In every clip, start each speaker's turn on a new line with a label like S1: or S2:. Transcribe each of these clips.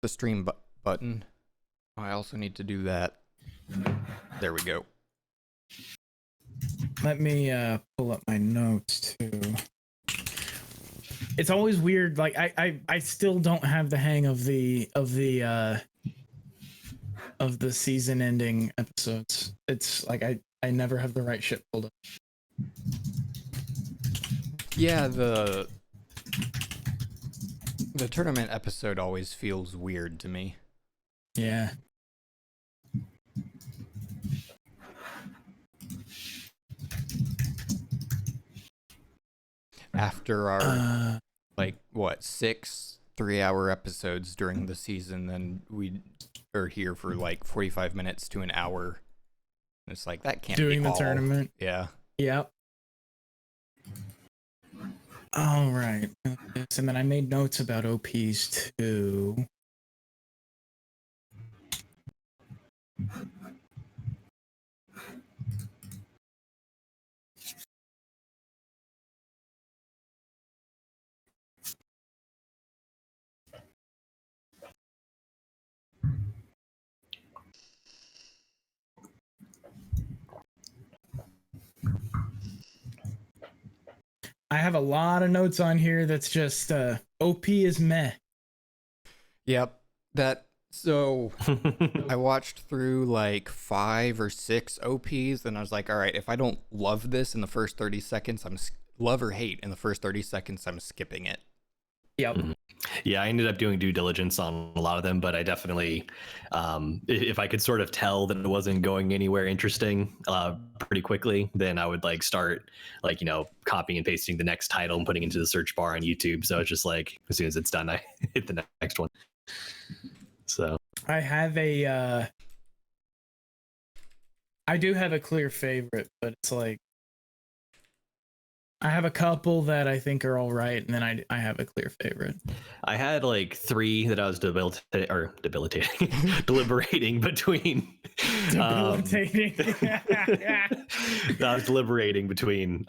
S1: the stream button. I also need to do that. There we go.
S2: Let me pull up my notes too. It's always weird. Like I still don't have the hang of the season ending episodes. It's like I never have the right shit pulled up.
S1: Yeah, the tournament episode always feels weird to me.
S2: Yeah.
S1: After our like what 6 3-hour episodes during the season, then we are here for like 45 minutes to an hour. It's like that can't
S2: doing
S1: be
S2: the
S1: all.
S2: tournament.
S1: Yeah.
S2: Yep. All right. And then I made notes about OPs too. I have a lot of notes on here that's just OP is meh.
S1: Yep. So I watched through like 5 or 6 OPs, and I was like, all right, if I don't love this in the first 30 seconds, love or hate in the first 30 seconds, I'm skipping it.
S2: Yep.
S3: Mm-hmm. Yeah, I ended up doing due diligence on a lot of them, but I definitely, if I could sort of tell that it wasn't going anywhere interesting pretty quickly, then I would like start like, copying and pasting the next title and putting it into the search bar on YouTube. So it's just like, as soon as it's done, I hit the next one. So
S2: I have I do have a clear favorite, but it's like, I have a couple that I think are all right, and then I have a clear favorite.
S3: I had like 3 that I was deliberating between. I was deliberating between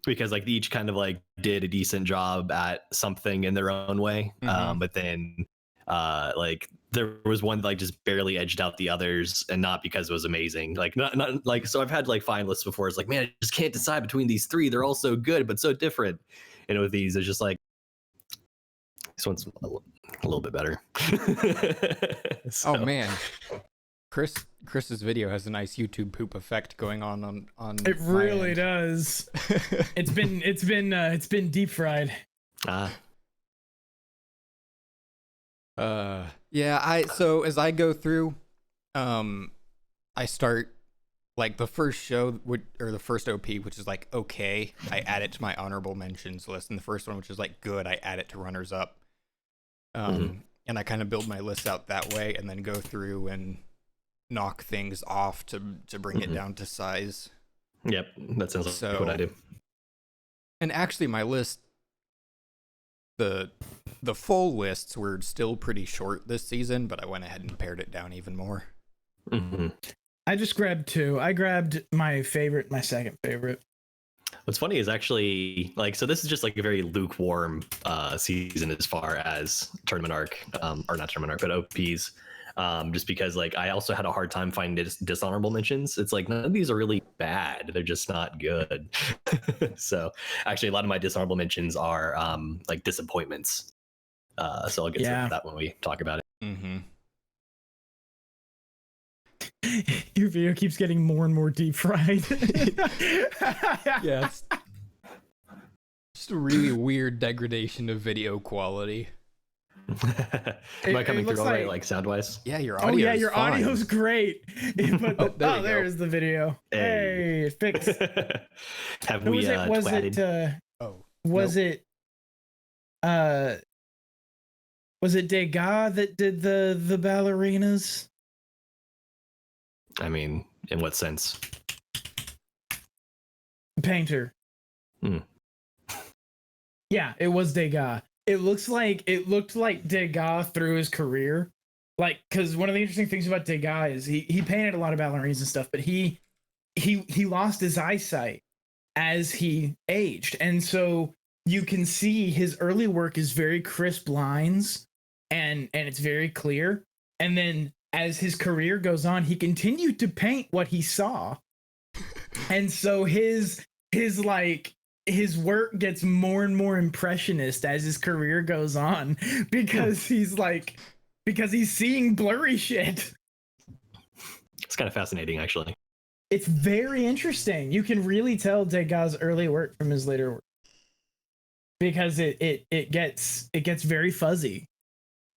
S3: because like each kind of like did a decent job at something in their own way, but then like there was one that like just barely edged out the others, and not because it was amazing. Like not like, so I've had like finalists before. It's like, man, I just can't decide between these 3. They're all so good, but so different. And with these, it's just like, this one's a little bit better.
S1: So. Oh man, Chris's video has a nice YouTube poop effect going on.
S2: It really does. It's been deep fried.
S1: Yeah, so as I go through, I start like the first show or the first OP, which is like okay, I add it to my honorable mentions list, and the first one, which is like good, I add it to runners up. And I kind of build my list out that way, and then go through and knock things off to bring it down to size.
S3: Yep, that sounds like what I do.
S1: And actually, my list, the full lists were still pretty short this season, but I went ahead and pared it down even more.
S2: I just grabbed 2. I grabbed my favorite, my second favorite.
S3: What's funny is actually like, so this is just like a very lukewarm season as far as tournament arc, or not tournament arc, but OPs. Just because like I also had a hard time finding dishonorable mentions. It's like none of these are really bad, they're just not good. So actually a lot of my dishonorable mentions are like disappointments. So I'll get to that when we talk about it.
S2: Your video keeps getting more and more deep fried.
S1: Yeah, it's just a really weird degradation of video quality.
S3: Am I coming through all right, like sound wise?
S1: Yeah, your audio.
S2: Your audio's great. But there's the video. Hey, it's fixed.
S3: Have we twatted?
S2: Was it Degas that did the ballerinas?
S3: I mean, in what sense?
S2: Painter. Yeah, it was Degas. It looked like Degas through his career. Like, because one of the interesting things about Degas is he painted a lot of ballerinas and stuff, but he lost his eyesight as he aged. And so you can see his early work is very crisp lines and it's very clear. And then as his career goes on, he continued to paint what he saw. And so his work gets more and more impressionist as his career goes on, because he's seeing blurry shit.
S3: It's kind of fascinating, actually.
S2: It's very interesting. You can really tell Degas' early work from his later work, because it gets very fuzzy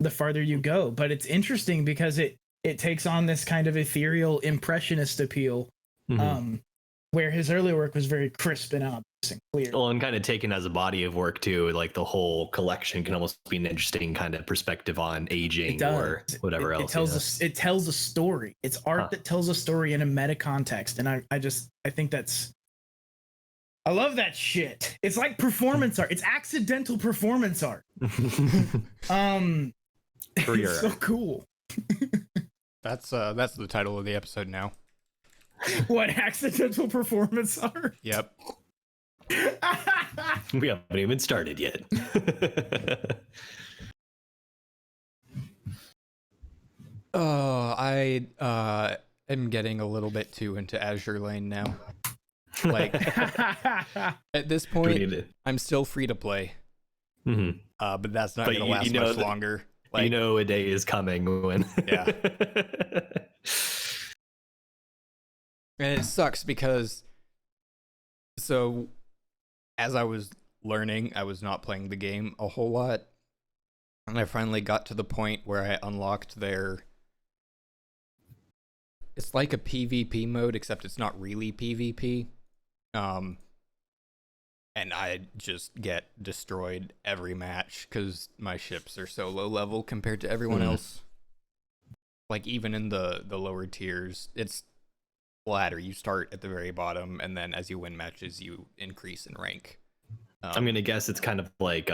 S2: the farther you go. But it's interesting because it takes on this kind of ethereal impressionist appeal, where his early work was very crisp and obvious and clear.
S3: Well, and kind of taken as a body of work too, like the whole collection can almost be an interesting kind of perspective on aging or whatever else.
S2: It tells a story. It's art that tells a story in a meta context, and I think that's, I love that shit. It's like performance art. It's accidental performance art. It's so cool.
S1: That's the title of the episode now.
S2: What, accidental performance art?
S1: Yep.
S3: We haven't even started yet.
S1: I am getting a little bit too into Azure Lane now. Like, at this point, I'm still free to play. But that's not going to last much longer. Like,
S3: you know, a day is coming when.
S1: Yeah. And it sucks because, so as I was learning, I was not playing the game a whole lot. And I finally got to the point where I unlocked their, it's like a PvP mode, except it's not really PvP. And I just get destroyed every match because my ships are so low level compared to everyone else. Like, even in the lower tiers, it's ladder. You start at the very bottom, and then as you win matches, you increase in rank.
S3: I'm gonna guess it's kind of like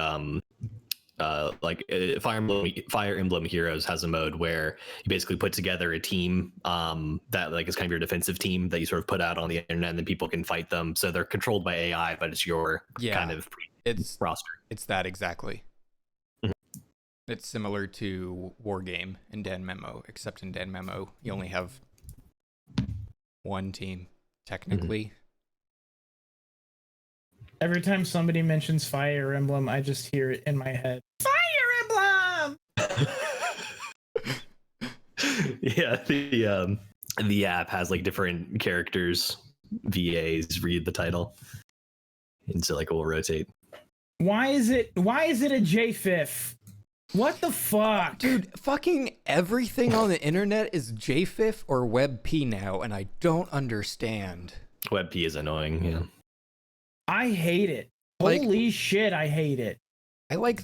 S3: Fire Emblem Heroes has a mode where you basically put together a team that like is kind of your defensive team that you sort of put out on the internet, and then people can fight them. So they're controlled by AI, but it's your kind of roster.
S1: It's that exactly. It's similar to Wargame in Dan Memo, except in Dan Memo you only have one team technically.
S2: Every time somebody mentions Fire Emblem, I just hear it in my head. Fire Emblem!
S3: Yeah, the app has like different characters, VAs read the title, and so like it will rotate.
S2: Why is it a JFIF? What the fuck?
S1: Dude, fucking everything on the internet is JFIF or WebP now, and I don't understand.
S3: WebP is annoying, yeah.
S2: I hate it. Holy shit, I hate it.
S1: I like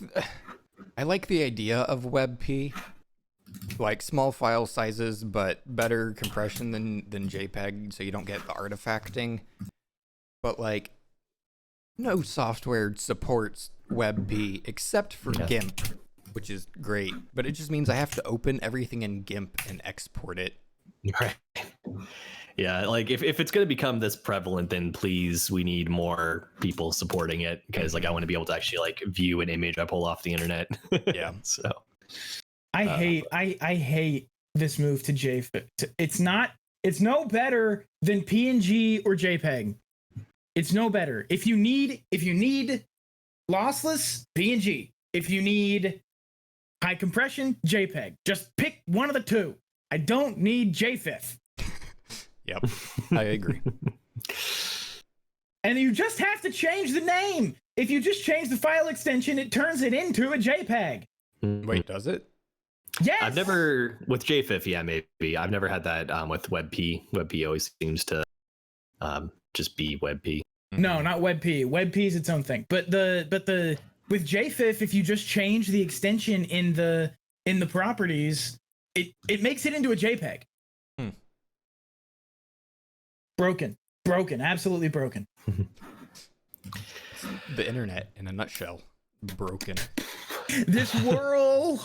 S1: the idea of WebP. Like, small file sizes, but better compression than JPEG, so you don't get the artifacting. But, like, no software supports WebP except for GIMP, which is great. But it just means I have to open everything in GIMP and export it.
S3: Right. Yeah, like if it's going to become this prevalent, then please, we need more people supporting it, because like I want to be able to actually like view an image I pull off the internet.
S1: Yeah.
S3: So
S2: I hate this move to JPEG. It's no better than PNG or JPEG. It's no better. If you need lossless, PNG. If you need high compression, JPEG. Just pick one of the two. I don't need JFIF.
S1: Yep, I agree.
S2: And you just have to change the name. If you just change the file extension, it turns it into a JPEG.
S1: Wait, does it?
S2: Yes.
S3: I've never, with JFIF, yeah, maybe. I've never had that with WebP. WebP always seems to just be WebP.
S2: No, not WebP. WebP is its own thing. But the with JFIF, if you just change the extension in the properties, it makes it into a JPEG. Broken, absolutely broken.
S1: The internet in a nutshell. Broken.
S2: This world.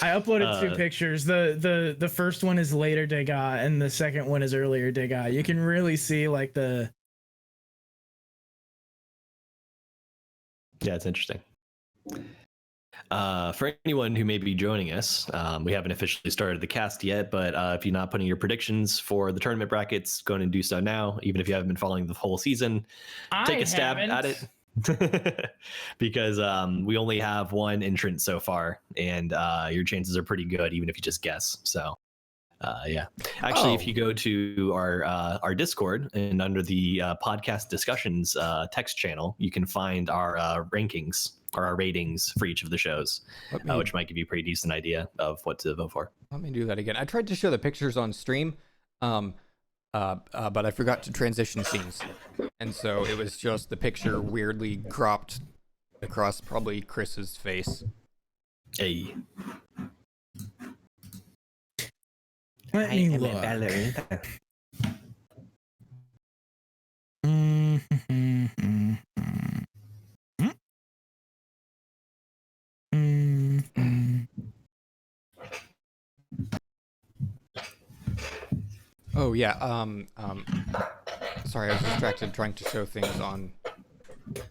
S3: I
S2: uploaded two pictures. The first one is later Degas, and the second one is earlier Degas. You can really see like the.
S3: Yeah, it's interesting. For anyone who may be joining us, we haven't officially started the cast yet, but if you're not putting your predictions for the tournament brackets, go ahead and do so now. Even if you haven't been following the whole season, take a stab at it. Because we only have one entrant so far, and your chances are pretty good, even if you just guess. So, yeah. Actually, if you go to our Discord and under the podcast discussions text channel, you can find our rankings or our ratings for each of the shows, which might give you a pretty decent idea of what to vote for.
S1: Let me do that again. I tried to show the pictures on stream, but I forgot to transition scenes, and so it was just the picture weirdly cropped across probably Chris's face.
S3: Hey.
S2: Let me look.
S1: Oh yeah. Sorry, I was distracted trying to show things on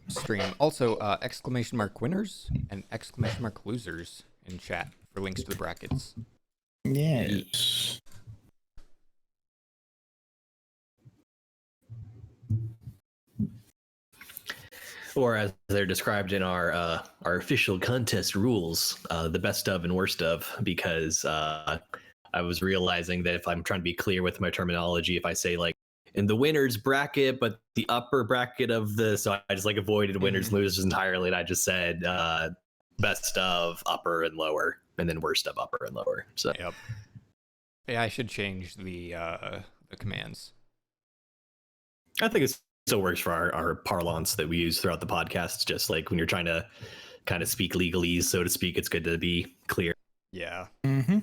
S1: stream. Also, exclamation mark winners and exclamation mark losers in chat for links to the brackets.
S2: Yes.
S3: Or as they're described in our official contest rules, the best of and worst of, because I was realizing that if I'm trying to be clear with my terminology, if I say like in the winners bracket, but the upper bracket of the, so I just like avoided winners and losers entirely, and I just said best of upper and lower, and then worst of upper and lower. So
S1: yep. Yeah, I should change the commands.
S3: I think it still works for our parlance that we use throughout the podcast. Just like when you're trying to kind of speak legalese, so to speak, it's good to be clear.
S1: Yeah.
S2: Mm-hmm.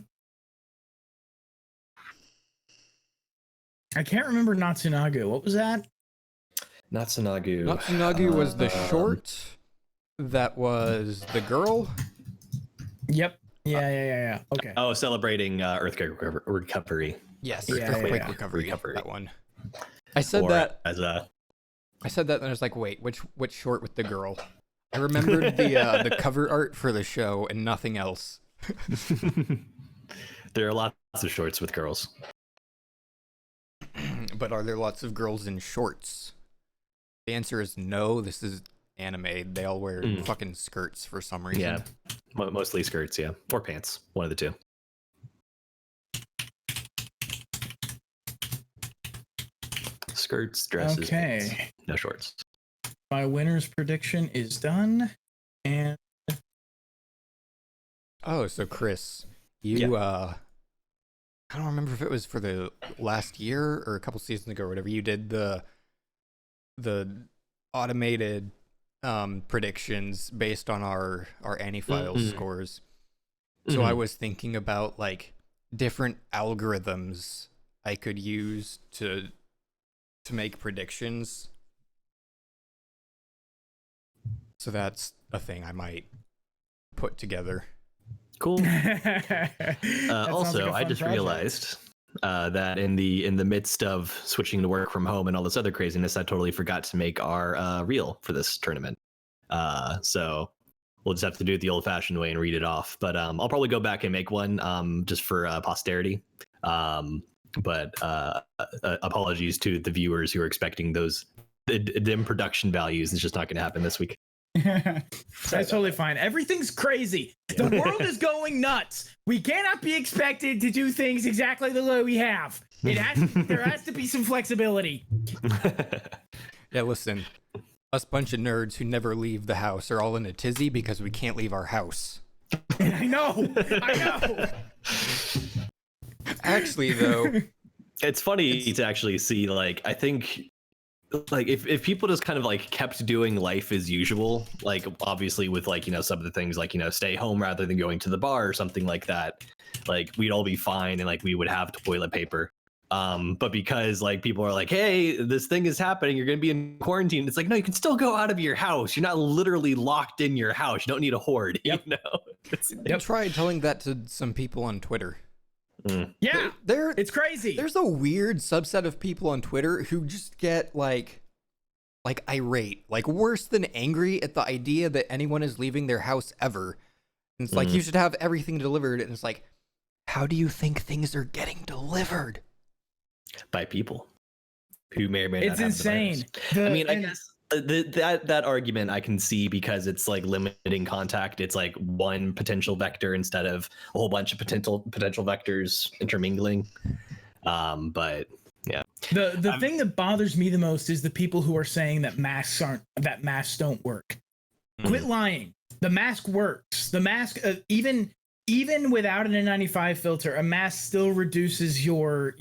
S2: I can't remember Natsunagu. What was that?
S3: Natsunagu
S1: was the short that was the girl.
S2: Yep. Yeah. Okay.
S3: Oh, celebrating earthquake recovery.
S1: Yes,
S2: Yeah,
S1: earthquake
S2: yeah.
S1: recovery. That one. I said that
S3: as a.
S1: I said that, and I was like, "Wait, which short with the girl?" I remembered the cover art for the show and nothing else.
S3: There are lots of shorts with girls.
S1: But are there lots of girls in shorts? The answer is no. This is anime. They all wear fucking skirts for some reason.
S3: Yeah, mostly skirts. Yeah, or pants. One of the two. Skirts, dresses,
S2: Okay.
S3: pants, no shorts.
S2: My winner's prediction is done, and
S1: Oh, so Chris, you I don't remember if it was for the last year or a couple seasons ago or whatever. You did the automated predictions based on our AniFiles scores. So I was thinking about like different algorithms I could use to make predictions. So that's a thing I might put together.
S3: Cool.
S2: That
S3: Also,
S2: sounds like a
S3: I
S2: fun
S3: just
S2: project.
S3: realized that in the midst of switching to work from home and all this other craziness, I totally forgot to make our reel for this tournament. So we'll just have to do it the old-fashioned way and read it off. But I'll probably go back and make one just for posterity. But apologies to the viewers who are expecting those dim production values. It's just not going to happen this week.
S2: That's totally fine. Everything's crazy. The world is going nuts. We cannot be expected to do things exactly the way we have. There has to be some flexibility.
S1: Yeah, listen. Us bunch of nerds who never leave the house are all in a tizzy because we can't leave our house.
S2: I know.
S1: Actually, though,
S3: It's funny to actually see, like, I think, like, if people just kind of like kept doing life as usual, like obviously with like, you know, some of the things like, you know, stay home rather than going to the bar or something like that, like we'd all be fine and like we would have toilet paper. But because like people are like, hey, this thing is happening, you're gonna be in quarantine. It's like, no, you can still go out of your house. You're not literally locked in your house. You don't need a hoard.
S2: Yep.
S3: You know.
S1: I tried telling that to some people on Twitter.
S2: Yeah,
S1: There,
S2: it's crazy.
S1: there's a weird subset of people on Twitter who just get like like irate, like worse than angry at the idea that anyone is leaving their house ever. And it's like, you should have everything delivered. And it's like, how do you think things are getting delivered?
S3: By people who may or may not
S2: It's
S3: have
S2: insane.
S3: the virus. I mean, I guess that argument I can see because it's like limiting contact. It's like one potential vector instead of a whole bunch of potential vectors intermingling. But yeah,
S2: the thing that bothers me the most is the people who are saying that masks don't work. Quit lying. The mask works. The mask, even without an N95 filter, a mask still reduces your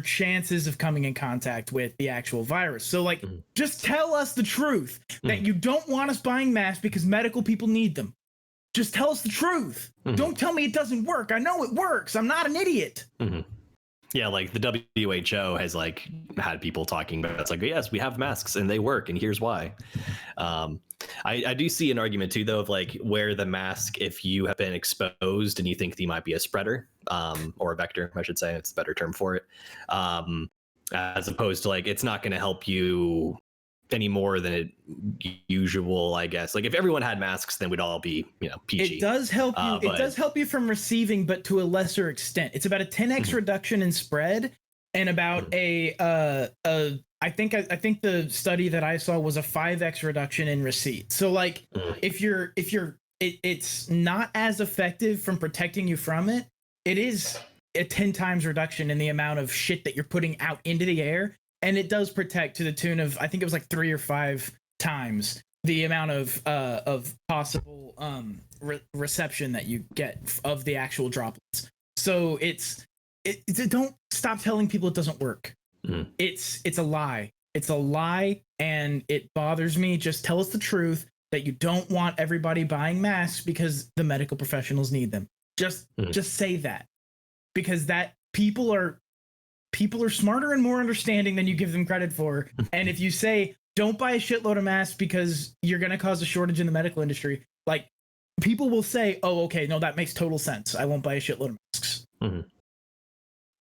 S2: chances of coming in contact with the actual virus. So like, just tell us the truth that you don't want us buying masks because medical people need them. Just tell us the truth. Don't tell me it doesn't work. I know it works. I'm not an idiot.
S3: Yeah, like the WHO has like had people talking about it's like, yes, we have masks and they work, and here's why. I do see an argument too, though, of like where the mask, if you have been exposed and you think that you might be a spreader, or a vector, I should say, it's a better term for it, as opposed to like it's not going to help you any more than it usual, I guess. Like if everyone had masks, then we'd all be, peachy.
S2: It does help you. It does help you from receiving, but to a lesser extent. It's about a 10x reduction in spread, and about I think the study that I saw was a 5x reduction in receipt. So like it's not as effective from protecting you from it. It is a 10 times reduction in the amount of shit that you're putting out into the air. And it does protect to the tune of, I think it was like 3 or 5 times the amount of possible reception that you get of the actual droplets. So don't stop telling people it doesn't work. It's a lie. It's a lie, and it bothers me. Just tell us the truth that you don't want everybody buying masks because the medical professionals need them. Just say that, because that people are smarter and more understanding than you give them credit for. And if you say don't buy a shitload of masks because you're going to cause a shortage in the medical industry, like people will say, oh, okay, no, that makes total sense. I won't buy a shitload of masks.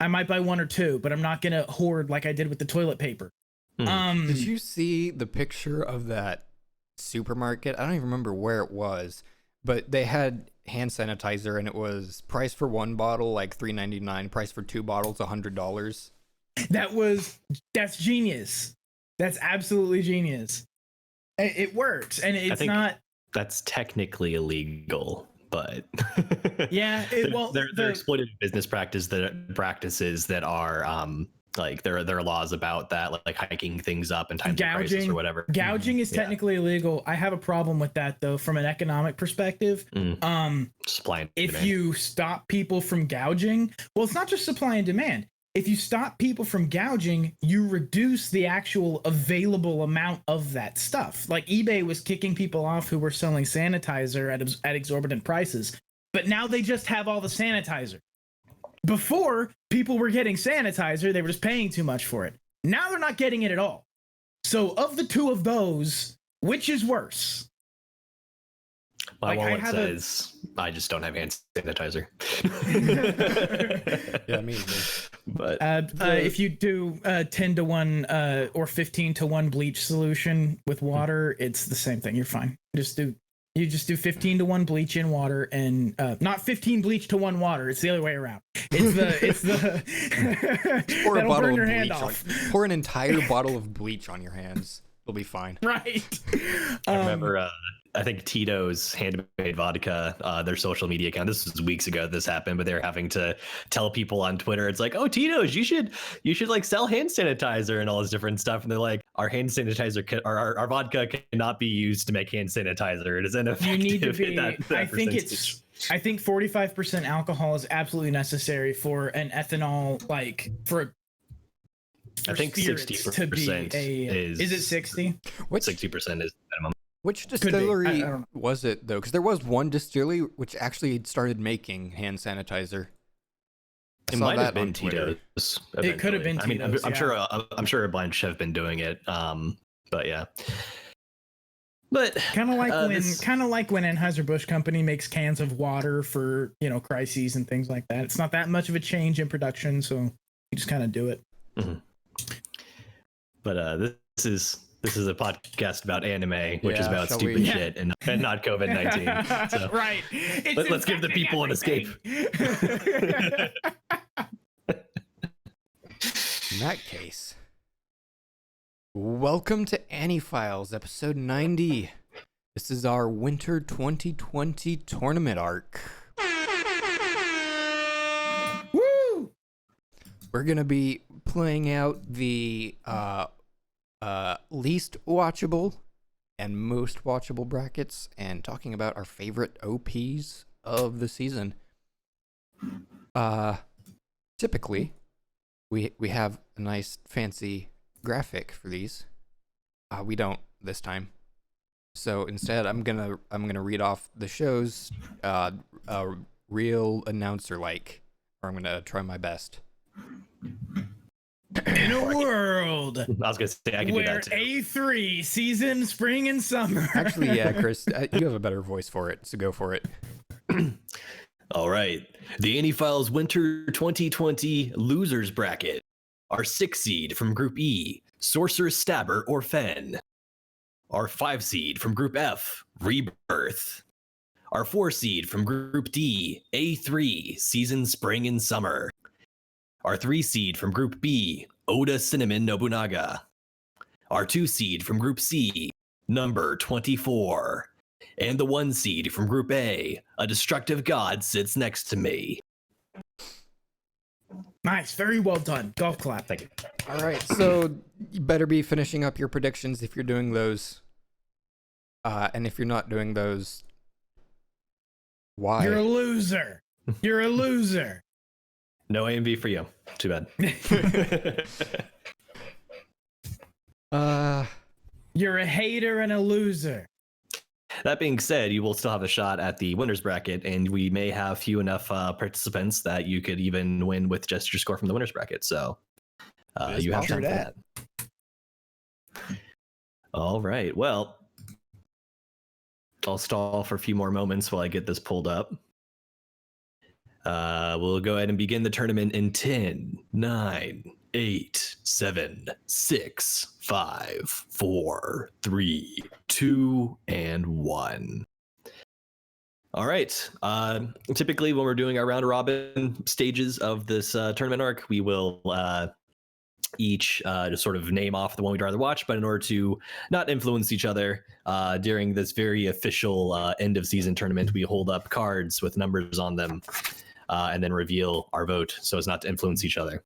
S2: I might buy 1 or 2, but I'm not going to hoard like I did with the toilet paper.
S1: Did you see the picture of that supermarket? I don't even remember where it was, but they had hand sanitizer, and it was price for 1 bottle like $3.99, price for 2 bottles $100.
S2: That's genius. That's absolutely genius. It works, and it's not.
S3: That's technically illegal, but
S2: yeah,
S3: they're exploitive business practices that are like there are laws about that, like hiking things up in times of crisis or whatever.
S2: Gouging is technically illegal. I have a problem with that though, from an economic perspective.
S3: Supply and
S2: if
S3: demand.
S2: you stop people from gouging, well, it's not just supply and demand. If you stop people from gouging, you reduce the actual available amount of that stuff. Like eBay was kicking people off who were selling sanitizer at exorbitant prices, but now they just have all the sanitizer. Before, people were getting sanitizer, they were just paying too much for it. Now they're not getting it at all. So of the two of those, which is worse?
S3: My wallet says I just don't have hand sanitizer.
S1: Yeah, me either.
S3: But
S2: if you do 10 to 1 or 15 to 1 bleach solution with water, it's the same thing. You're fine. You just do 15 to 1 bleach in water, and not 15 bleach to 1 water. It's the other way around. It's the
S1: Pour a
S2: that'll
S1: bottle
S2: burn your
S1: of
S2: hand
S1: bleach
S2: off.
S1: pour an entire bottle of bleach on your hands. It'll be fine.
S2: Right.
S3: I remember I think Tito's Handmade Vodka, their social media account, this was weeks ago this happened, but they're having to tell people on Twitter, it's like, oh, Tito's, you should like sell hand sanitizer and all this different stuff. And they're like, our hand sanitizer, our vodka cannot be used to make hand sanitizer. It is ineffective.
S2: You need to be,
S3: that
S2: I think 45% alcohol is absolutely necessary for an ethanol, like for
S3: I think 60%
S2: to be is it 60?
S3: 60% is minimum.
S1: Which distillery was it though? Because there was one distillery which actually started making hand sanitizer.
S3: It might have been Tito's.
S2: It could have been Tito's.
S3: I'm sure a bunch have been doing it. But yeah. But
S2: kind of like when Anheuser-Busch Company makes cans of water for crises and things like that. It's not that much of a change in production, so you just kind of do it.
S3: But this this is a podcast about anime, which is
S1: Yeah,
S3: about
S1: shall
S3: stupid
S1: we-
S3: shit and not COVID-19. So
S2: Right.
S3: let's give the people an escape.
S1: In that case, welcome to AniFiles, episode 90. This is our winter 2020 tournament arc.
S2: Woo!
S1: We're gonna be playing out the least watchable and most watchable brackets and talking about our favorite OPs of the season. Typically, we have a nice fancy graphic for these. We don't this time. So instead, I'm gonna read off the shows, real announcer like, or I'm gonna try my best.
S2: In a world
S3: I was gonna say I can do
S2: where
S3: that too.
S2: A3 season, spring and summer.
S1: Actually, yeah, Chris, you have a better voice for it, so go for it.
S3: All right. The AniFiles Winter 2020 Losers Bracket. Our 6 seed from Group E, Sorcerer's Stabber or Fen. Our 5 seed from Group F, Rebirth. Our 4 seed from Group D, A3, Season, Spring, and Summer. Our 3 seed from Group B, Oda Cinnamon Nobunaga. Our 2 seed from Group C, Number 24. And the 1 seed from Group A, A Destructive God Sits Next to Me.
S2: Nice, very well done. Golf clap.
S3: Thank you.
S1: All right, so you better be finishing up your predictions if you're doing those. And if you're not doing those, why?
S2: You're a loser. You're a loser.
S3: No AMV for you. Too bad.
S2: You're a hater and a loser.
S3: That being said, you will still have a shot at the winners bracket, and we may have few enough participants that you could even win with just your score from the winners bracket. So you have time for that. All right. Well, I'll stall for a few more moments while I get this pulled up. We'll go ahead and begin the tournament in 10, 9, 8, 7, 6, 5, 4, 3, 2, and 1. All right. Typically, when we're doing our round robin stages of this tournament arc, we will each just sort of name off the one we'd rather watch, but in order to not influence each other during this very official end of season tournament, we hold up cards with numbers on them and then reveal our vote so as not to influence each other.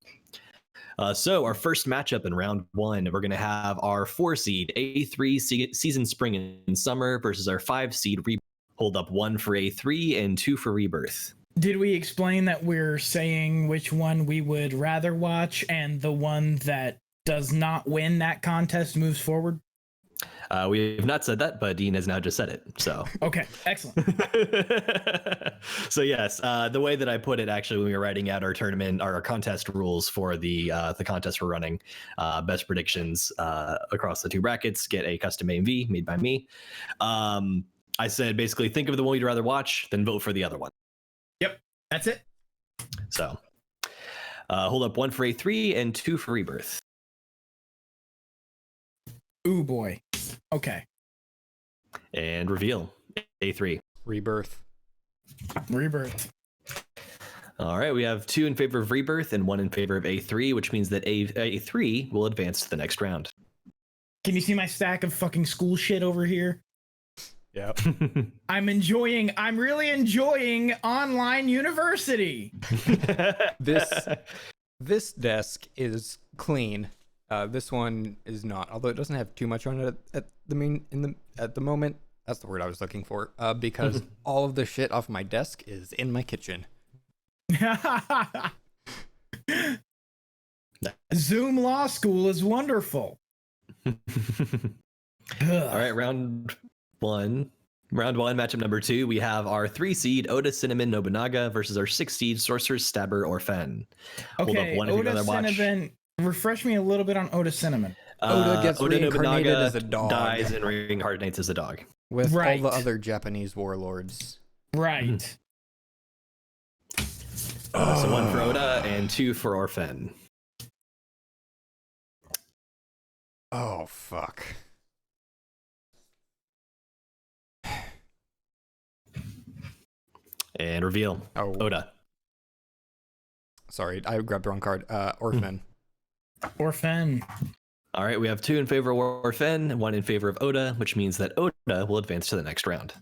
S3: So our first matchup in round 1, we're going to have our 4 seed A3 season, spring, and summer versus our 5 seed hold up 1 for A3 and 2 for Rebirth.
S2: Did we explain that we're saying which one we would rather watch and the one that does not win that contest moves forward?
S3: We have not said that, but Dean has now just said it. So
S2: Okay, excellent.
S3: So yes, the way that I put it, actually, when we were writing out our tournament, our contest rules for the contest we're running, best predictions across the 2 brackets, get a custom AMV made by me. I said basically think of the one you'd rather watch, then vote for the other one.
S2: Yep, that's it.
S3: So hold up 1 for A3 and 2 for Rebirth.
S2: Ooh boy. Okay.
S3: And reveal A3.
S1: Rebirth.
S2: Rebirth.
S3: All right, we have 2 in favor of Rebirth and 1 in favor of A3, which means that A3 will advance to the next round.
S2: Can you see my stack of fucking school shit over here?
S1: Yep.
S2: I'm really enjoying online university.
S1: This desk is clean. This one is not, although it doesn't have too much on it at the moment. That's the word I was looking for. Because all of the shit off my desk is in my kitchen.
S2: Zoom Law School is wonderful.
S3: All right, round 1. Round 1, matchup number 2, we have our 3 seed Oda Cinnamon Nobunaga versus our 6 seed Sorcerer's Stabber or Fen.
S2: Okay, Oda Cinnamon. Refresh me a little bit on Oda Cinnamon.
S1: Oda gets reincarnated
S3: Nobunaga
S1: as a dog.
S3: dies and reincarnates as a dog.
S1: With
S2: Right.
S1: all the other Japanese warlords.
S2: Right.
S3: So 1 for Oda and 2 for Orphan.
S1: Oh, fuck.
S3: And reveal.
S1: Oh,
S3: Oda.
S1: sorry. I grabbed the wrong card. Orphan.
S2: Orphan.
S3: All right, we have 2 in favor of Orphan, 1 in favor of Oda, which means that Oda will advance to the next round.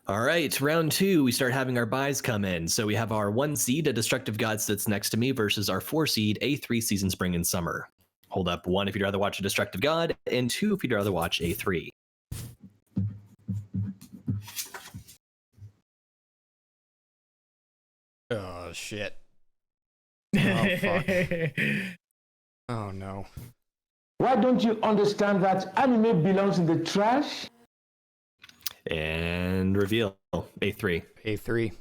S3: All right, round 2, we start having our buys come in. So we have our 1 seed, A Destructive God sits next to me, versus our 4 seed, A3 Season, Spring, and Summer. Hold up 1 if you'd rather watch A Destructive God, and 2 if you'd rather watch A3.
S1: Oh, shit. Oh, fuck. Oh, no.
S4: Why don't you understand that anime belongs in the trash?
S3: And reveal. A3.
S1: A3.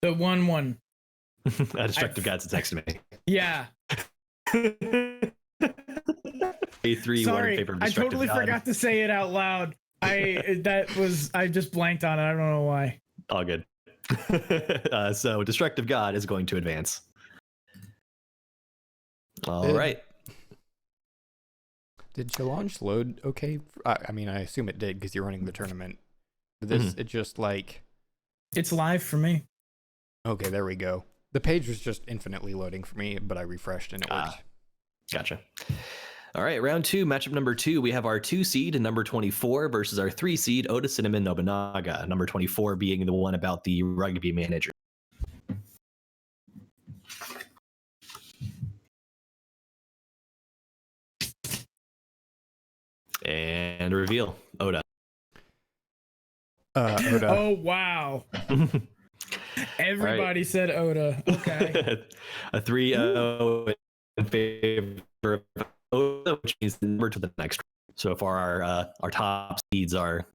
S2: The 1-1.
S3: A Destructive God sits next to me.
S2: Yeah.
S3: A3, 1 in
S2: Sorry,
S3: favor of
S2: I
S3: Destructive
S2: totally
S3: God.
S2: forgot to say it out loud. I just blanked on it. I don't know why.
S3: All good. So Destructive God is going to advance. All right.
S1: Did challenge load okay? I mean, I assume it did because you're running the tournament. But this, it just like...
S2: It's live for me.
S1: Okay, there we go. The page was just infinitely loading for me, but I refreshed and it worked.
S3: Gotcha. All right, round 2, matchup number 2. We have our 2 seed, number 24, versus our 3 seed, Oda Cinnamon Nobunaga. Number 24 being the one about the rugby manager. And reveal. Oda.
S1: Oda.
S2: Oh, wow. Everybody said Oda. Okay.
S3: A 3-0 in favor of Oda, which means the number to the next. So far, our top seeds are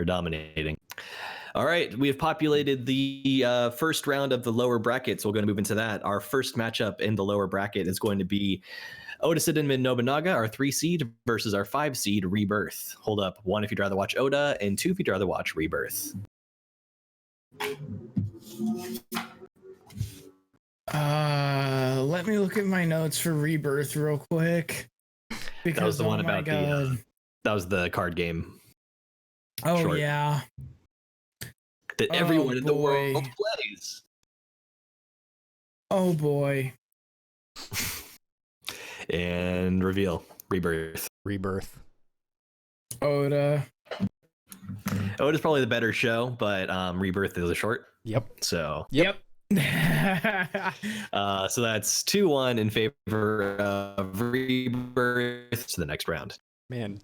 S3: dominating. All right, we have populated the first round of the lower bracket, so we're going to move into that. Our first matchup in the lower bracket is going to be Oda Cinnamon Nobunaga, our 3 seed, versus our 5 seed, Rebirth. Hold up, 1 if you'd rather watch Oda, and 2 if you'd rather watch Rebirth.
S2: Let me look at my notes for Rebirth real quick. Because,
S3: That was the one
S2: oh my
S3: about
S2: God.
S3: that was the card game
S2: Oh,
S3: short.
S2: yeah.
S3: that
S2: Oh,
S3: everyone in the world
S2: boy.
S3: plays.
S2: Oh, boy.
S3: And reveal. Rebirth.
S1: Rebirth.
S2: Oda.
S3: Oda's probably the better show, but Rebirth is a short.
S1: Yep.
S3: So
S2: Yep.
S3: so that's 2-1 in favor of Rebirth to the next round.
S1: Man,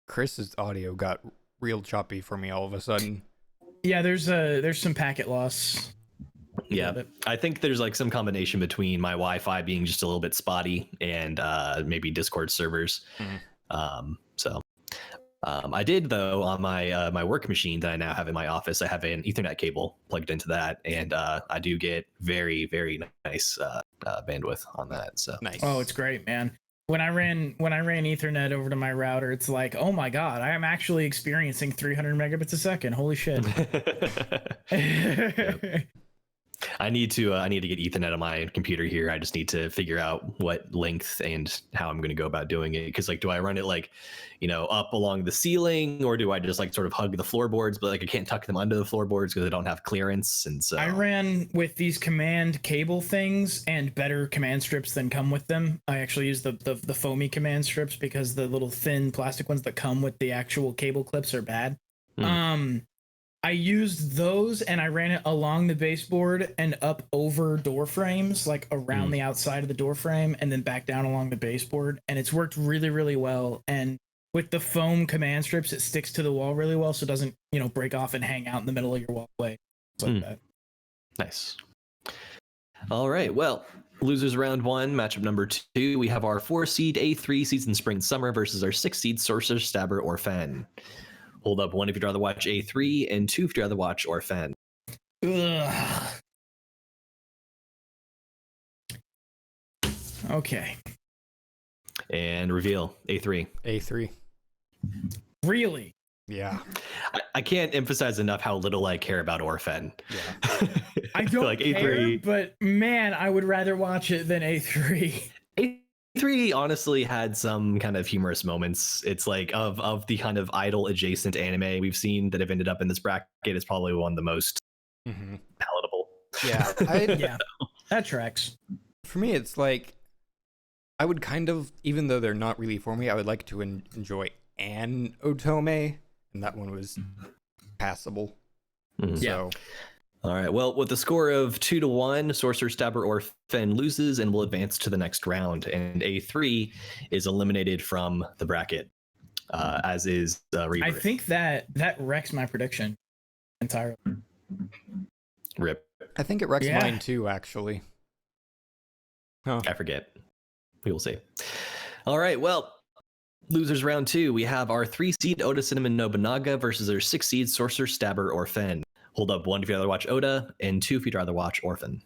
S1: Chris's audio got real choppy for me all of a sudden.
S2: Yeah, there's some packet loss.
S3: Yeah, I think there's like some combination between my Wi-Fi being just a little bit spotty and maybe Discord servers. I did though on my my work machine that I now have in my office. I have an Ethernet cable plugged into that, and I do get very nice bandwidth on that. So
S1: Nice.
S2: Oh, it's great, man. When I ran Ethernet over to my router, it's like, oh my God, I am actually experiencing 300 megabits a second. Holy shit.
S3: Yep. I need to get Ethernet on my computer here. I just need to figure out what length and how I'm going to go about doing it. Because like, do I run it like, up along the ceiling, or do I just like sort of hug the floorboards? But like, I can't tuck them under the floorboards because I don't have clearance. And so
S2: I ran with these command cable things and better command strips than come with them. I actually use the foamy command strips because the little thin plastic ones that come with the actual cable clips are bad. I used those and I ran it along the baseboard and up over door frames, like around the outside of the door frame, and then back down along the baseboard. And it's worked really well. And with the foam command strips, it sticks to the wall really well, so it doesn't, break off and hang out in the middle of your walkway. Like that.
S3: Nice. All right. Well, losers round 1, matchup number 2. We have our 4 seed A3 Season Spring Summer versus our 6 seed Sorcerer Stabber Orphan. Hold up, 1 if you'd rather watch A3, and 2 if you'd rather watch Orphan.
S2: Ugh. Okay.
S3: And reveal A3.
S1: A3.
S2: Really?
S1: Yeah.
S3: I can't emphasize enough how little I care about Orphan.
S1: Yeah.
S2: I don't
S3: like
S2: care,
S3: A3.
S2: but man, I would rather watch it than A3.
S3: A3 honestly had some kind of humorous moments. It's like of the kind of idol adjacent anime we've seen that have ended up in this bracket, is probably one of the most palatable.
S1: Yeah.
S2: Yeah, that tracks.
S1: For me, it's like I would kind of, even though they're not really for me, I would like to enjoy an Otome, and that one was passable. So,
S3: All right. Well, with a score of 2-1, Sorcerer, Stabber, Orphan loses and will advance to the next round, and A3 is eliminated from the bracket, as is Rebirth.
S2: I think that wrecks my prediction entirely.
S3: Rip.
S1: I think it wrecks
S2: Yeah.
S1: mine too, actually. Huh.
S3: I forget. We will see. All right. Well, losers round 2. We have our 3 seed Oda Cinnamon Nobunaga versus our 6 seed Sorcerer, Stabber, Orphan. Hold up 1 if you'd rather watch Oda, and 2 if you'd rather watch Orphan.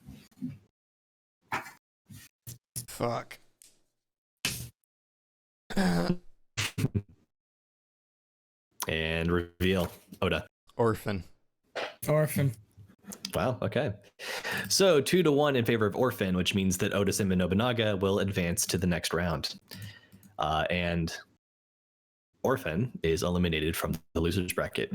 S1: Fuck.
S3: And reveal Oda.
S1: Orphan.
S2: Orphan.
S3: Wow. Okay. So 2-1 in favor of Orphan, which means that Oda Cinnamon Nobunaga will advance to the next round. And Orphan is eliminated from the losers bracket.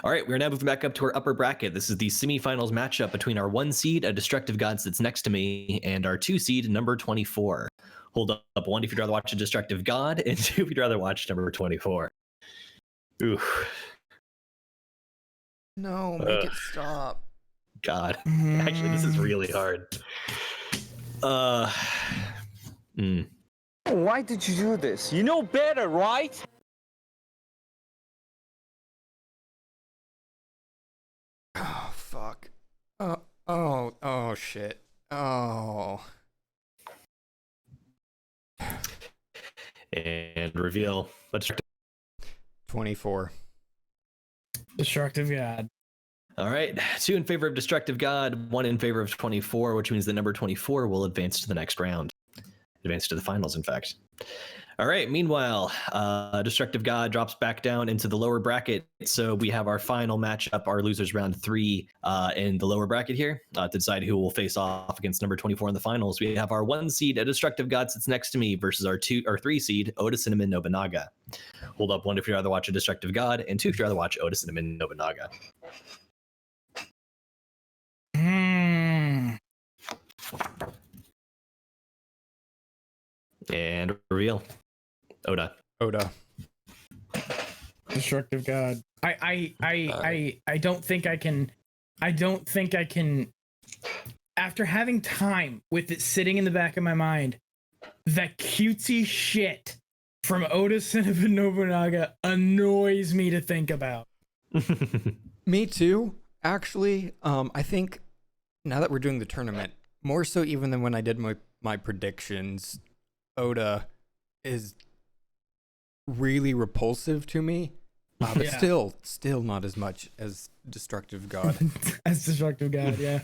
S3: All right, we're now moving back up to our upper bracket. This is the semifinals matchup between our 1 seed, A Destructive God Sits Next to Me, and our 2 seed, number 24. Hold up 1 if you'd rather watch A Destructive God, and 2 if you'd rather watch number 24. Ooh.
S1: No, make it stop.
S3: God. Actually, this is really hard.
S5: Why did you do this? You know better, right?
S1: Oh, fuck. Oh, shit. Oh.
S3: And reveal a Destructive.
S1: 24.
S2: Destructive God.
S3: All right, 2 in favor of Destructive God, 1 in favor of 24, which means that number 24 will advance to the next round. Advance to the finals, in fact. All right, meanwhile, Destructive God drops back down into the lower bracket. So we have our final matchup, our losers round 3 in the lower bracket here to decide who will face off against number 24 in the finals. We have our 1 seed, A Destructive God Sits Next to Me versus our 3 seed, Oda Cinnamon Nobunaga. Hold up 1 if you'd rather watch A Destructive God, and 2 if you'd rather watch Oda Cinnamon Nobunaga. And reveal. Oda.
S2: Destructive God. I don't think I can. I don't think I can. After having time with it sitting in the back of my mind, that cutesy shit from Oda Cinnamon Nobunaga annoys me to think about.
S1: Me too, actually. I think now that we're doing the tournament, more so even than when I did my predictions, Oda is really repulsive to me. But
S2: Yeah.
S1: still not as much as Destructive God.
S2: As Destructive God, yeah.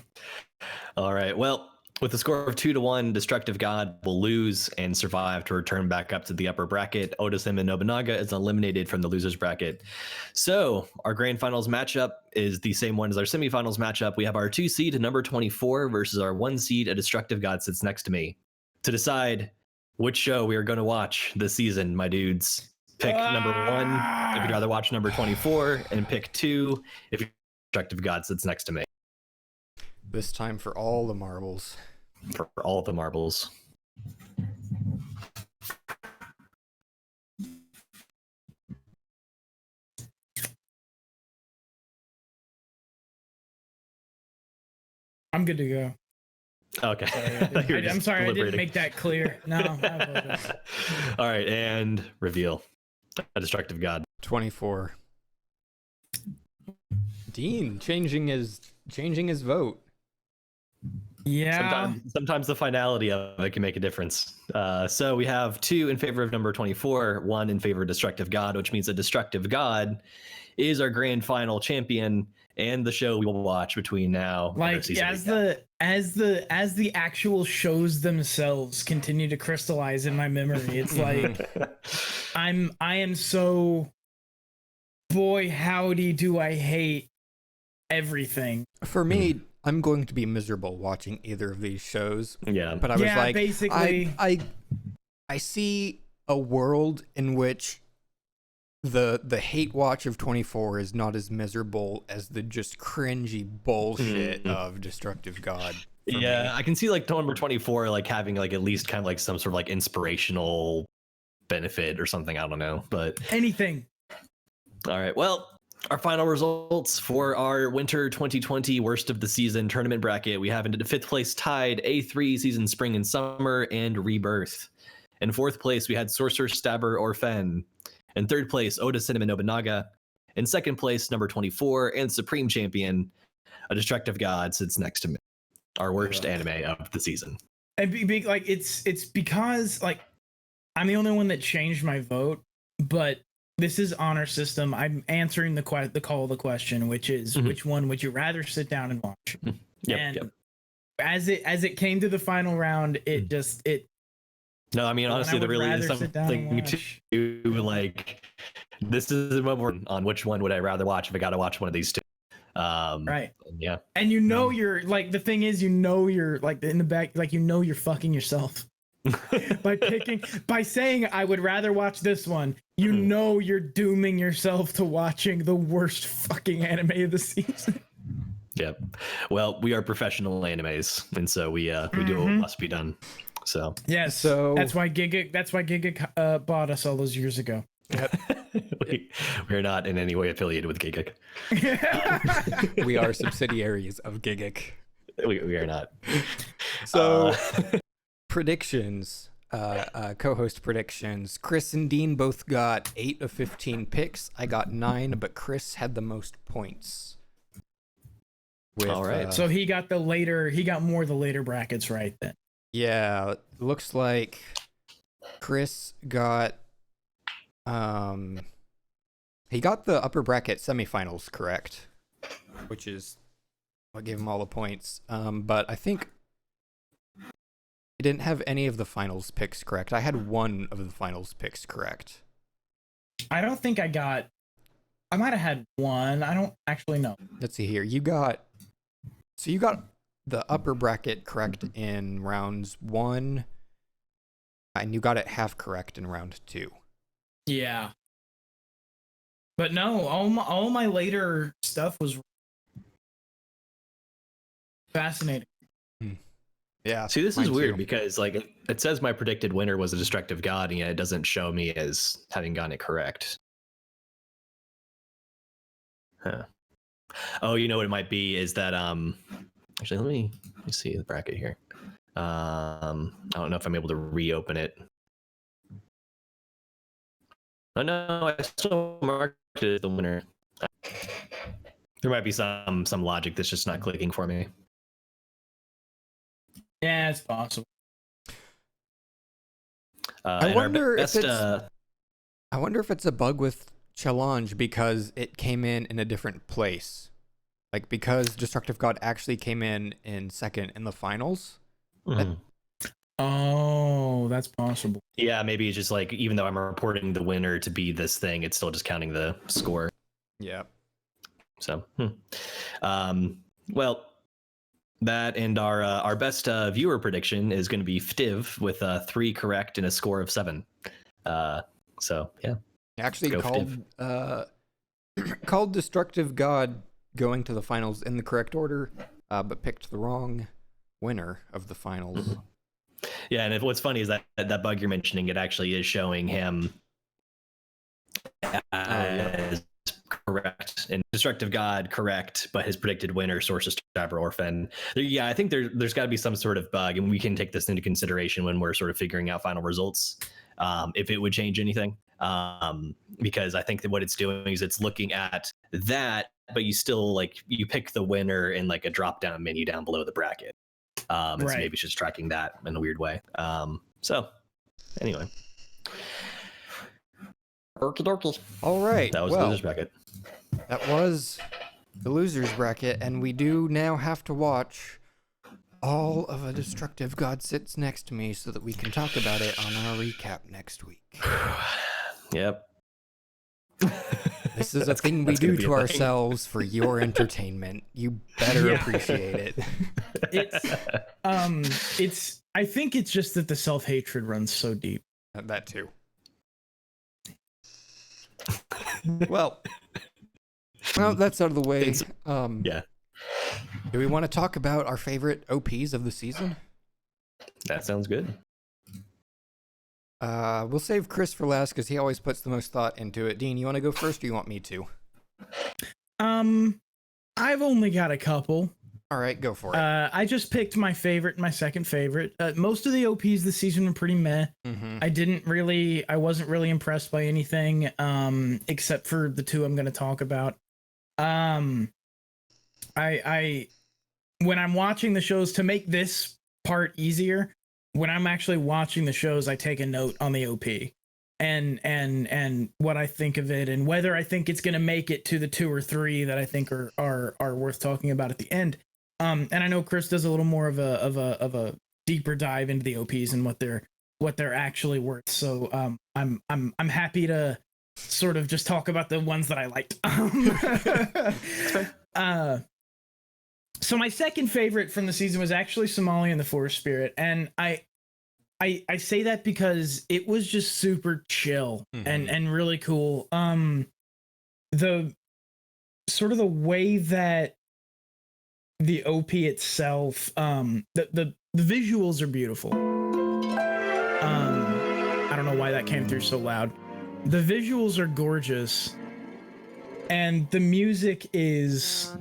S3: All right. Well, with a score of 2-1, Destructive God will lose and survive to return back up to the upper bracket. Oda Cinnamon Nobunaga is eliminated from the losers bracket. So our grand finals matchup is the same one as our semifinals matchup. We have our 2 seed, number 24, versus our 1 seed, A Destructive God Sits Next to Me. To decide which show we are going to watch this season, my dudes. Pick number 1 if you'd rather watch number 24, and pick 2 if Destructive God Sits Next to Me.
S1: This time for all the marbles.
S3: For all of the marbles.
S2: I'm good to go.
S3: Okay.
S2: I'm sorry, I didn't make that clear. No, I apologize.
S3: All right, and reveal. A Destructive God.
S1: 24. Dean changing his vote.
S2: Yeah.
S3: Sometimes the finality of it can make a difference. So we have 2 in favor of number 24, 1 in favor of Destructive God, which means that Destructive God is our grand final champion and the show we will watch between now and our
S2: Like
S3: season
S2: as the actual shows themselves continue to crystallize in my memory, it's like I am so boy, howdy, do I hate everything.
S1: For me, I'm going to be miserable watching either of these shows.
S3: Yeah.
S1: But I was like,
S2: basically,
S1: I see a world in which the hate watch of 24 is not as miserable as the just cringy bullshit of Destructive God.
S3: Yeah,
S1: Me.
S3: I can see like number 24 like having like at least kind of like some sort of like inspirational benefit or something. I don't know, but
S2: anything.
S3: All right. Well, our final results for our winter 2020 worst of the season tournament bracket. We have into 5th place tied A3 season spring and summer and rebirth. In 4th place, we had Sorcerer, Stabber, or Fen. In 3rd place, Oda Cinnamon Nobunaga. In 2nd place, number 24 and Supreme Champion, A Destructive God sits next to me. Our worst anime of the season.
S2: And like it's because like I'm the only one that changed my vote, but this is honor system. I'm answering the call of the question, which is which one would you rather sit down and watch?
S3: Yep.
S2: As it came to the final round, it
S3: No, I mean honestly, there really is something to like. This is what we're on. Which one would I rather watch if I got to watch one of these two?
S2: Right.
S3: Yeah.
S2: And you're like the thing is you're like in the back like you're fucking yourself. by saying I would rather watch this one, you're dooming yourself to watching the worst fucking anime of the season.
S3: Yep. Well, we are professional animes, and so we do what must be done. So
S2: yes, so that's why Giga bought us all those years ago.
S1: Yep.
S3: We're not in any way affiliated with Giga.
S1: We are subsidiaries of Gigic.
S3: We are not.
S1: So predictions, co-host predictions. Chris and Dean both got 8 of 15 picks. I got 9, but Chris had the most points.
S3: All right.
S2: So he got more of the later brackets right then.
S1: Yeah, looks like Chris got he got the upper bracket semifinals correct, which is what gave him all the points. But I think he didn't have any of the finals picks correct. I had 1 of the finals picks correct.
S2: I don't think I might have had 1. I don't actually know.
S1: Let's see here. You got the upper bracket correct in rounds 1, and you got it half correct in round 2.
S2: Yeah. But no, all my later stuff was fascinating.
S1: Yeah.
S3: See, this is weird
S1: too.
S3: because like it says my predicted winner was a Destructive God, and yet it doesn't show me as having gotten it correct. Huh. Oh, you know what it might be is that actually let me see the bracket here. I don't know if I'm able to reopen it. Oh no, I still marked it as the winner. There might be some logic that's just not clicking for me.
S2: Yeah, it's possible.
S1: I wonder if it's a bug with Challenge because it came in a different place. Like because Destructive God actually came in 2nd in the finals.
S2: Oh, that's possible.
S3: Yeah, maybe it's just like even though I'm reporting the winner to be this thing, it's still just counting the score.
S1: Yeah.
S3: So, well, that and our best viewer prediction is going to be Ftiv with 3 correct and a score of 7. So yeah,
S1: Actually called Destructive God going to the finals in the correct order, but picked the wrong winner of the finals.
S3: Yeah, and what's funny is that bug you're mentioning, it actually is showing him as correct and Destructive God correct, but his predicted winner, Sorcerer, Stabber, Orphan. Yeah, I think there's got to be some sort of bug, and we can take this into consideration when we're sort of figuring out final results, if it would change anything. Because I think that what it's doing is it's looking at that, but you still you pick the winner in like a drop down menu down below the bracket. And so maybe it's just tracking that in a weird way. So anyway. Okie dokie.
S1: All right.
S3: That was the loser's bracket.
S1: That was the loser's bracket, and we do now have to watch all of A Destructive God Sits Next to Me so that we can talk about it on our recap next week.
S3: Yep.
S1: This This is a thing we do to ourselves for your entertainment. You better appreciate it.
S2: I think it's just that the self-hatred runs so deep.
S1: That too. Well, that's out of the way.
S3: Yeah.
S1: Do we want to talk about our favorite OPs of the season?
S3: That sounds good.
S1: We'll save Chris for last because he always puts the most thought into it. Dean, you want to go first or you want me to?
S2: I've only got a couple.
S1: All right, go for it.
S2: I just picked my favorite and my second favorite. Most of the OPs this season were pretty meh.
S1: Mm-hmm.
S2: I wasn't really impressed by anything, except for the two I'm going to talk about. When I'm watching the shows, to make this part easier, when I'm actually watching the shows, I take a note on the OP and what I think of it and whether I think it's going to make it to the 2 or 3 that I think are worth talking about at the end. And I know Chris does a little more of a deeper dive into the OPs and what they're actually worth. So I'm happy to sort of just talk about the ones that I liked. So my second favorite from the season was actually Somalia and the Forest Spirit, and I say that because it was just super chill and really cool. The sort of the way that the OP itself, the visuals are beautiful. I don't know why that came through so loud. The visuals are gorgeous, and the music is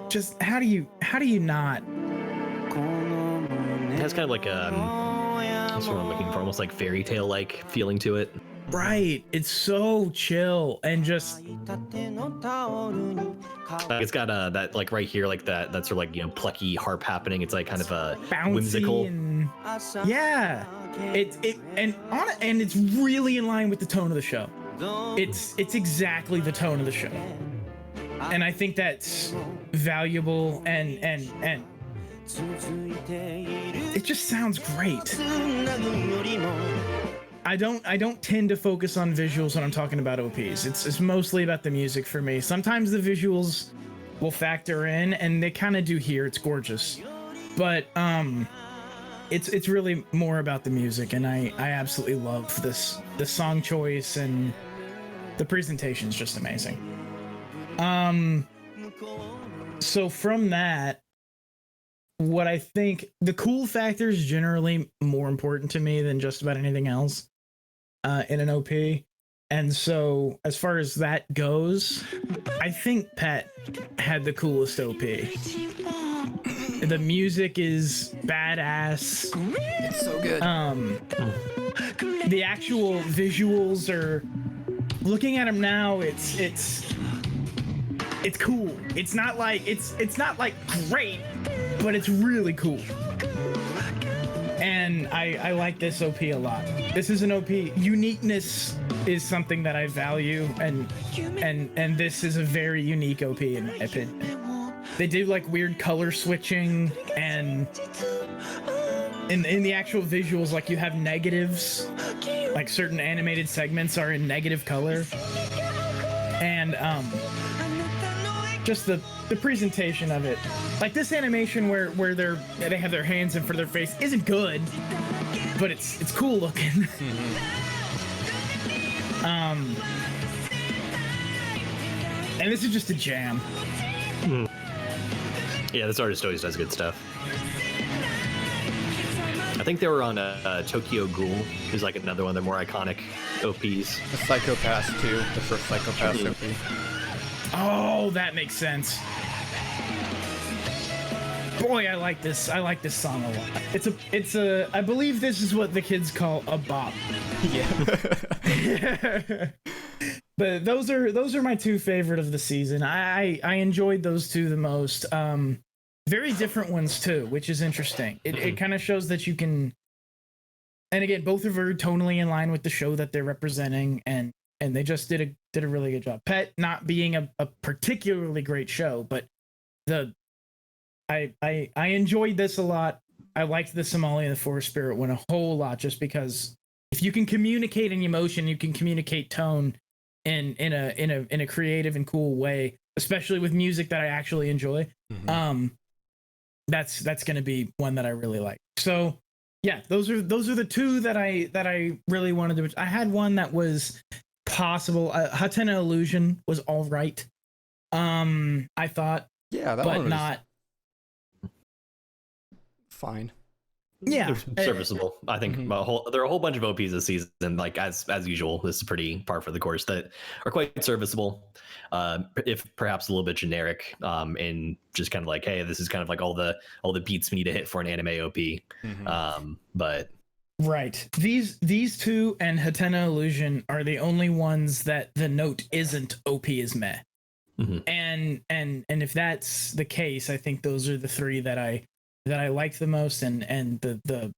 S2: just how do you not?
S3: It has kind of like that's what I'm looking for, almost like fairy tale like feeling to it.
S2: Right, it's so chill and just
S3: it's got that like right here, like that sort of like, you know, plucky harp happening. It's like kind of a
S2: bouncy
S3: whimsical.
S2: And, yeah, and it's really in line with the tone of the show. It's exactly the tone of the show, and I think that's valuable and it just sounds great. I don't tend to focus on visuals when I'm talking about OPs. It's mostly about the music for me. Sometimes the visuals will factor in, and they kind of do here. It's gorgeous, but it's really more about the music, and I absolutely love this song choice, and the presentation's just amazing. So from that, what I think the cool factor is generally more important to me than just about anything else in an OP. And so as far as that goes, I think Pet had the coolest OP. The music is badass.
S1: It's so good.
S2: The actual visuals are, looking at them now, it's cool. It's not like great, but it's really cool. And I like this OP a lot. This is an OP. Uniqueness is something that I value, and this is a very unique OP in my opinion. They do like weird color switching, and in the actual visuals, like you have negatives, like certain animated segments are in negative color, and just the presentation of it, like this animation where they have their hands in front of their face isn't good, but it's cool looking. And this is just a jam.
S3: Yeah, this artist always does good stuff. I think they were on Tokyo Ghoul, who's like another one of their more iconic OPs.
S1: The Psychopaths too, the first Psychopaths OP.
S2: Oh, that makes sense. Boy, I like this song a lot. It's a I believe this is what the kids call a bop.
S1: Yeah.
S2: But those are my two favorite of the season. I enjoyed those two the most. Very different ones too, which is interesting. It kind of shows that you can, and again, both are very tonally in line with the show that they're representing, and they just did a really good job. Pet not being a particularly great show, but I enjoyed this a lot. I liked the Somalia and the Forest Spirit one a whole lot, just because if you can communicate an emotion, you can communicate tone in a creative and cool way, especially with music that I actually enjoy. That's going to be one that I really like. So yeah, those are the two that I really wanted to. I had one that was possible. Hatena Illusion was all right. I thought,
S1: Yeah, that
S2: but
S1: one was
S2: not
S1: fine.
S2: yeah,
S3: Serviceable. I think there are a whole bunch of OPs this season, like as usual. This is pretty par for the course that are quite serviceable, if perhaps a little bit generic, and just kind of like, hey, this is kind of like all the beats we need to hit for an anime OP. But
S2: right. These two and Hatena Illusion are the only ones that the note isn't OP is meh. And if that's the case, I think those are the three that I liked the most, and the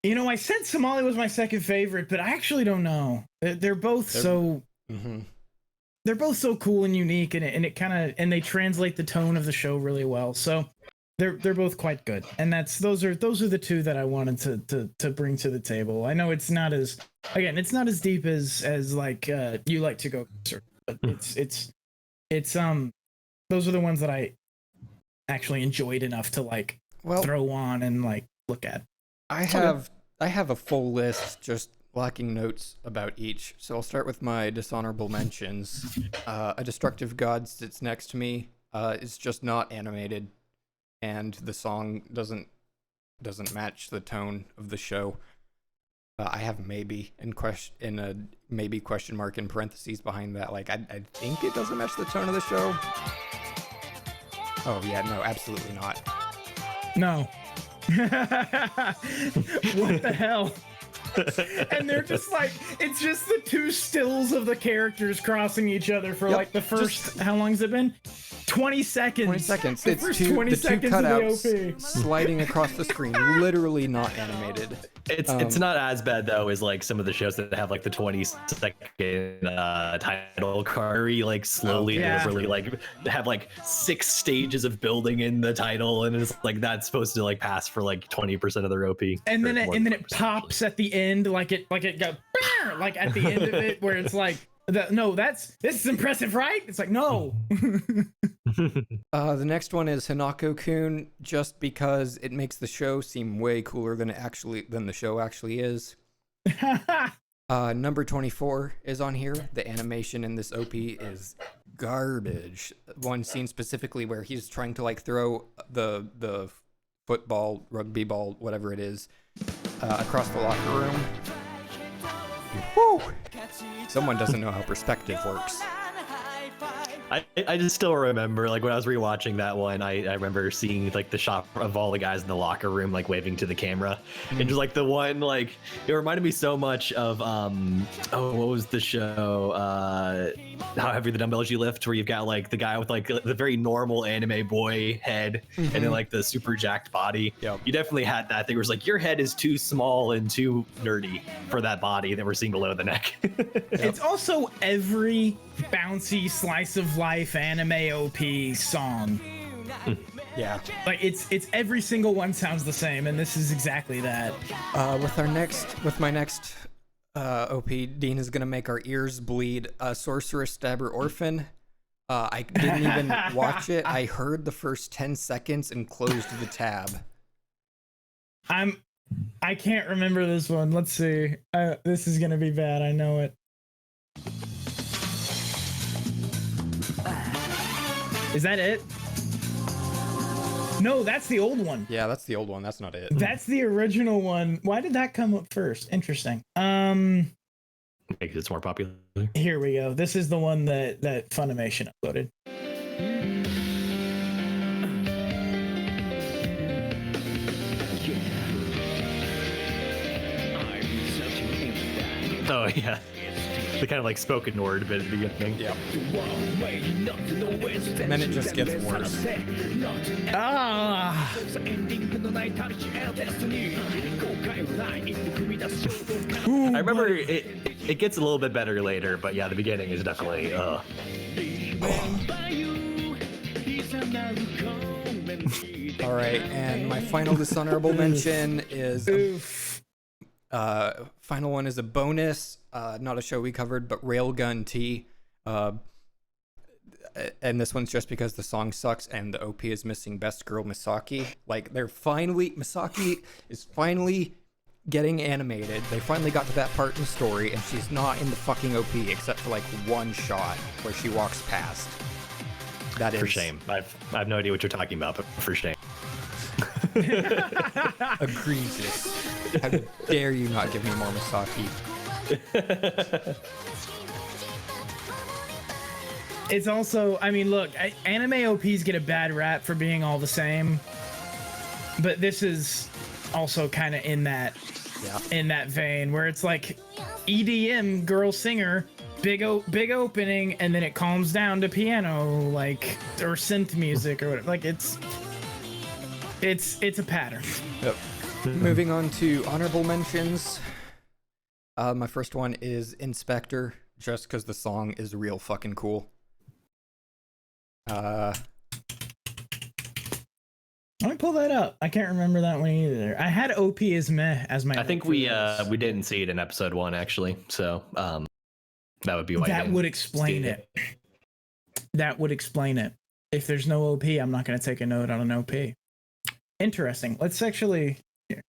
S2: I said Somali was my second favorite, but I actually don't know. They're both so cool and unique, and it kind of, and they translate the tone of the show really well. So they're both quite good, and those are the two that I wanted to bring to the table. I know it's not as deep as like you like to go, but it's those are the ones that I actually enjoyed enough to like throw on and like look at.
S1: I have a full list, just lacking notes about each. So I'll start with my dishonorable mentions. A Destructive God sits next to me. It's just not animated, and the song doesn't match the tone of the show. I have maybe in a maybe question mark in parentheses behind that. Like I think it doesn't match the tone of the show. Oh yeah, no, absolutely not.
S2: No. What the hell? And they're just like, it's just the two stills of the characters crossing each other for like the first, how long has it been? 20 seconds.
S1: 20 seconds.
S2: The
S1: It's
S2: first
S1: two
S2: 20 seconds
S1: cutouts
S2: of the OP.
S1: sliding across the screen, literally not animated.
S3: it's not as bad though as like some of the shows that have like the 20-second title card, where you like slowly deliberately like have like 6 stages of building in the title, and it's like that's supposed to like pass for like 20% of their OP.
S2: And then it pops at the end, like it got like at the end of it, where it's like, this is impressive, right? It's like, no.
S1: The next one is Hanako-kun, just because it makes the show seem way cooler than the show actually is. Number 24 is on here. The animation in this OP is garbage. One scene specifically where he's trying to like throw the football, rugby ball, whatever it is, across the locker room. Woo! Someone doesn't know how perspective works.
S3: I just still remember, like, when I was rewatching that one, I remember seeing like the shot of all the guys in the locker room like waving to the camera, and just like the one, like, it reminded me so much of what was the show, How Heavy the Dumbbells You Lift, where you've got like the guy with like the very normal anime boy head, and then like the super jacked body. You definitely had that thing where it's like your head is too small and too nerdy for that body that we're seeing below the neck.
S2: It's also every bouncy slice of life anime OP song.
S1: Yeah.
S2: Like it's every single one sounds the same, and this is exactly that.
S1: With my next OP, Dean is gonna make our ears bleed. Sorceress Stabber Orphan. I didn't even watch it. I heard the first 10 seconds and closed the tab.
S2: I can't remember this one. Let's see. This is gonna be bad. I know it. Is that it? No, that's the old one.
S1: Yeah, that's the old one. That's not it.
S2: That's the original one. Why did that come up first? Interesting.
S3: Because it's more popular.
S2: Here we go. This is the one that Funimation uploaded.
S3: Oh yeah. The kind of like spoken word bit at the beginning.
S1: Yeah. And then it just gets worse.
S2: Ah.
S3: I remember it gets a little bit better later, but yeah, the beginning is definitely
S1: All right, and my final dishonorable mention is Final one is a bonus, not a show we covered, but Railgun T. And this one's just because the song sucks and the OP is missing Best Girl Misaki. Like, Misaki is finally getting animated. They finally got to that part in the story, and she's not in the fucking OP except for like one shot where she walks past. That is
S3: For shame. I have no idea what you're talking about, but for shame.
S1: egregious. How dare you not give me more Misaki?
S2: It's also, I mean, look, anime OPs get a bad rap for being all the same, but this is also kind of in that vein where it's like EDM girl singer, big opening, and then it calms down to piano, like, or synth music or whatever. Like, it's a pattern.
S1: Yep. Moving on to honorable mentions. My first one is Inspector, just because the song is real fucking cool.
S2: Let me pull that up. I can't remember that one either. I had OP as meh as my.
S3: I think we didn't see it in episode 1 actually, so that would be why.
S2: That would explain it. That would explain it. If there's no OP, I'm not going to take a note on an OP. Interesting. Let's actually. Here.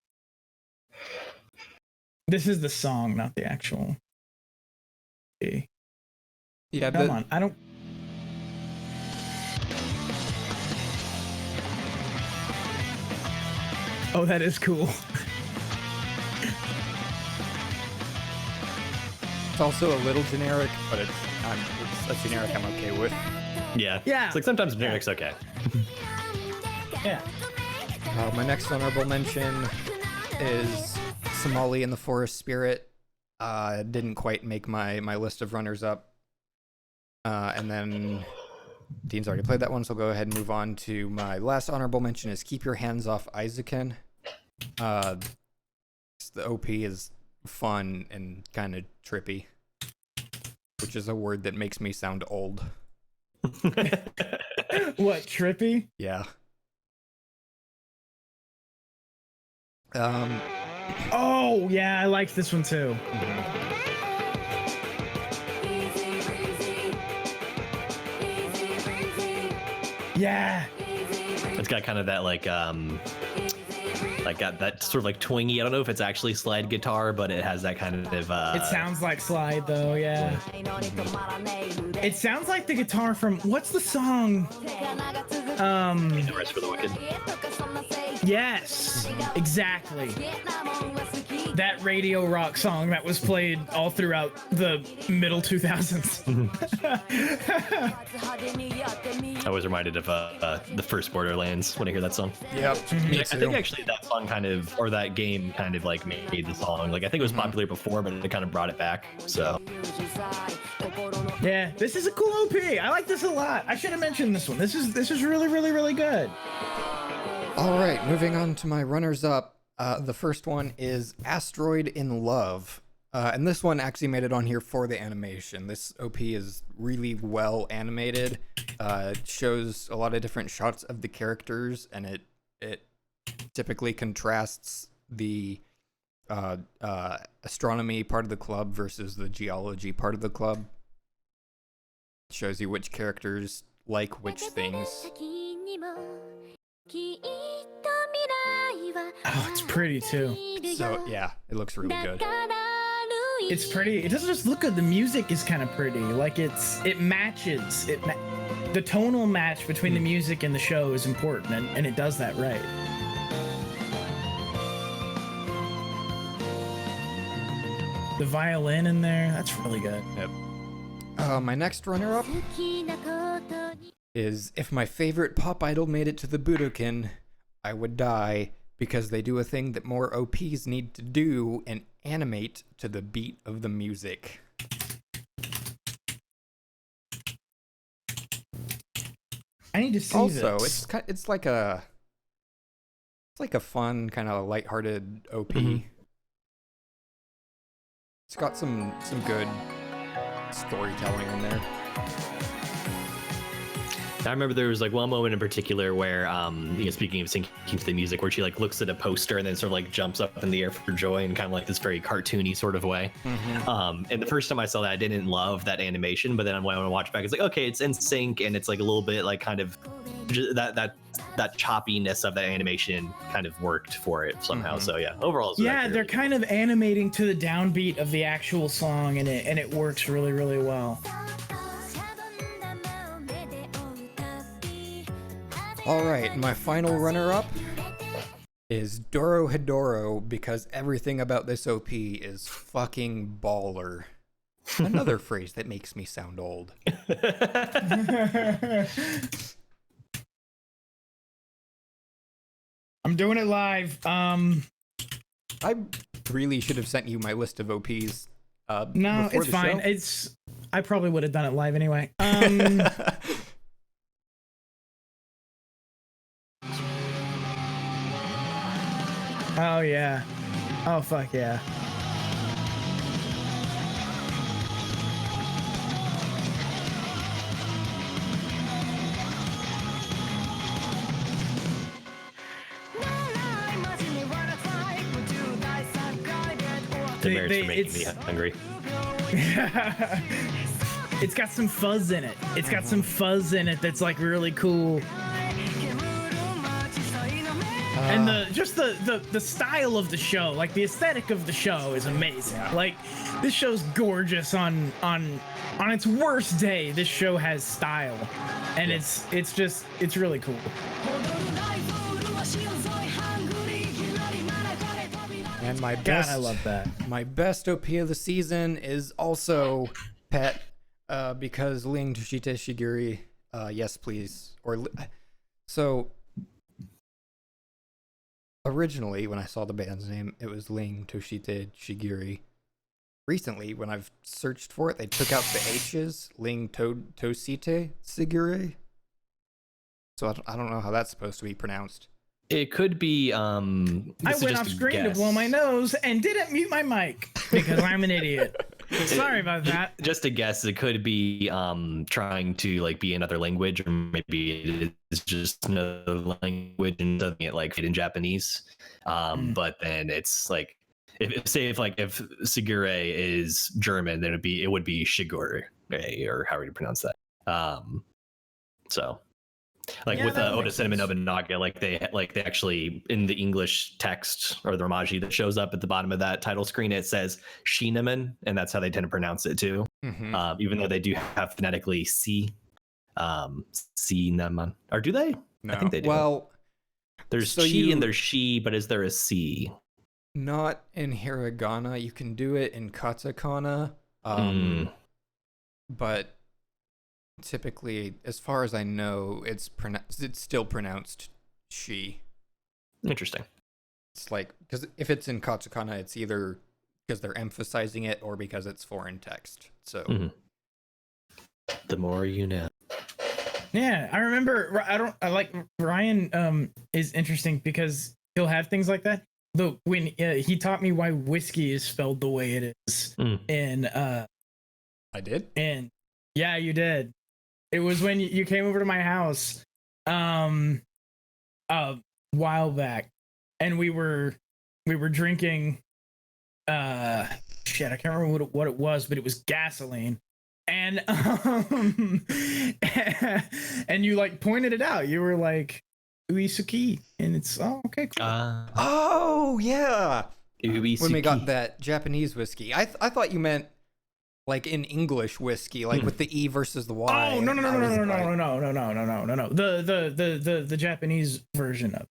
S2: This is the song, not the actual. OP.
S1: Yeah,
S2: Come on. I don't. Oh, that is cool.
S1: It's also a little generic, but it's a generic I'm okay with.
S3: Yeah.
S2: Yeah.
S3: It's like sometimes generic's okay.
S2: Yeah.
S1: My next honorable mention is Somali and the Forest Spirit. Didn't quite make my list of runners up. And then Dean's already played that one, so I'll go ahead and move on to my last honorable mention is Keep Your Hands Off Isaacin. The OP is fun and kind of trippy, which is a word that makes me sound old.
S2: What, trippy?
S1: Yeah.
S2: Oh, yeah, I like this one too. Yeah.
S3: It's got kind of that like got that sort of like twingy. I don't know if it's actually slide guitar, but it has that kind of.
S2: It sounds like slide though, yeah. It sounds like the guitar from what's the song?
S3: No Rest for the Wicked.
S2: Yes, exactly. That radio rock song that was played all throughout the middle 2000s.
S3: I was reminded of the first Borderlands when I hear that song.
S1: Yep.
S3: I think actually that song kind of, or that game kind of like made the song. Like I think it was popular before, but it kind of brought it back. So.
S2: Yeah, this is a cool OP. I like this a lot. I should have mentioned this one. This is really, really, really good.
S1: All right, moving on to my runners-up. The first one is Asteroid in Love. And this one actually made it on here for the animation. This OP is really well animated. It shows a lot of different shots of the characters, and it typically contrasts the astronomy part of the club versus the geology part of the club. It shows you which characters like which things.
S2: Oh, it's pretty too.
S1: So yeah, it looks really good.
S2: It's pretty. It doesn't just look good. The music is kind of pretty. Like it matches. The tonal match between the music and the show is important, and it does that right. The violin in there, that's really good.
S1: Yep. My next runner-up is if my favorite pop idol made it to the Budokan, I would die because they do a thing that more OPs need to do and animate to the beat of the music.
S2: I need to see
S1: also,
S2: this.
S1: it's like a fun kind of lighthearted OP.
S3: Mm-hmm.
S1: It's got some good storytelling in there.
S3: I remember there was like one moment in particular where, speaking of syncing to the music, where she like looks at a poster and then sort of like jumps up in the air for joy in kind of like this very cartoony sort of way. And the first time I saw that, I didn't love that animation, but then when I watch back, it's like, okay, it's in sync and it's like a little bit like kind of that choppiness of that animation kind of worked for it somehow. So yeah, overall,
S2: they're kind of animating to the downbeat of the actual song, and it works really, really well.
S1: All right, my final runner-up is Doro Hedoro, because everything about this OP is fucking baller. Another phrase that makes me sound old.
S2: I'm doing it live.
S1: I really should have sent you my list of OPs.
S2: No,
S1: before
S2: it's
S1: the
S2: fine.
S1: show.
S2: I probably would have done it live anyway. Oh yeah. Oh fuck yeah.
S3: The merits for making me hungry.
S2: It's got some fuzz in it. It's got some fuzz in it that's like really cool. And the style of the show, like the aesthetic of the show is amazing. Like this show's gorgeous on its worst day. This show has style, and it's really cool.
S1: And my best,
S2: God, I love that.
S1: My best OP of the season is also Pet, because Ling Toshita Shiguri, yes please, so originally when I saw the band's name, it was Ling Toshita Shiguri. Recently, when I've searched for it, they took out the H's, Ling Toshite Shiguri. So I don't know how that's supposed to be pronounced.
S3: It could be.
S2: I went off screen to blow my nose and didn't mute my mic because I'm an idiot. Sorry about that.
S3: Just a guess. It could be trying to like be another language, or maybe it's just another language and doesn't get like fit in Japanese. But then it's like if Sigure is German, then it would be Shigure, or however you pronounce that. So. Like with AOTS and WAOTS, like they actually in the English text or the Romaji that shows up at the bottom of that title screen, it says Shinaman, and that's how they tend to pronounce it too. Even though they do have phonetically Sinaman, or do they?
S1: No.
S3: I think they do.
S1: Well,
S3: there's chi and there's she, but is there a C?
S1: Not in hiragana. You can do it in katakana, but typically, as far as I know, it's still pronounced she.
S3: Interesting.
S1: It's like, because if it's in katakana, it's either because they're emphasizing it or because it's foreign text. So
S3: the more you know.
S2: Yeah, I remember. I like Ryan. Is interesting because he'll have things like that. Though when he taught me why whiskey is spelled the way it is in
S1: I did.
S2: And yeah, you did. It was when you came over to my house a while back, and we were drinking I can't remember what it was, but it was gasoline. And and you like pointed it out. You were like Uisuki, and it's okay, cool.
S1: Oh yeah.
S3: Uisuki.
S1: When we got that Japanese whiskey. I thought you meant like in English whiskey, like with the E versus the Y.
S2: Oh no. The Japanese version of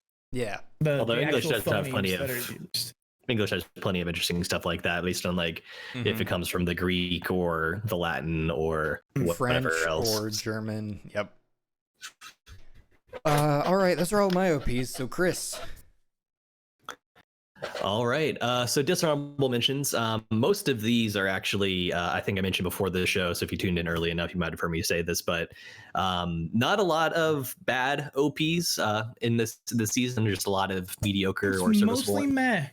S3: Although English does have plenty of
S2: used.
S3: English has plenty of interesting stuff like that, based on like if it comes from the Greek or the Latin or whatever
S1: French
S3: else,
S1: or German. Yep. All right, those are all my OPs. So Chris.
S3: All right. So dishonorable mentions. Most of these are actually, I think I mentioned before the show. So if you tuned in early enough, you might have heard me say this, but not a lot of bad OPs in this season. Just a lot of mediocre or serviceable.
S2: Mostly meh.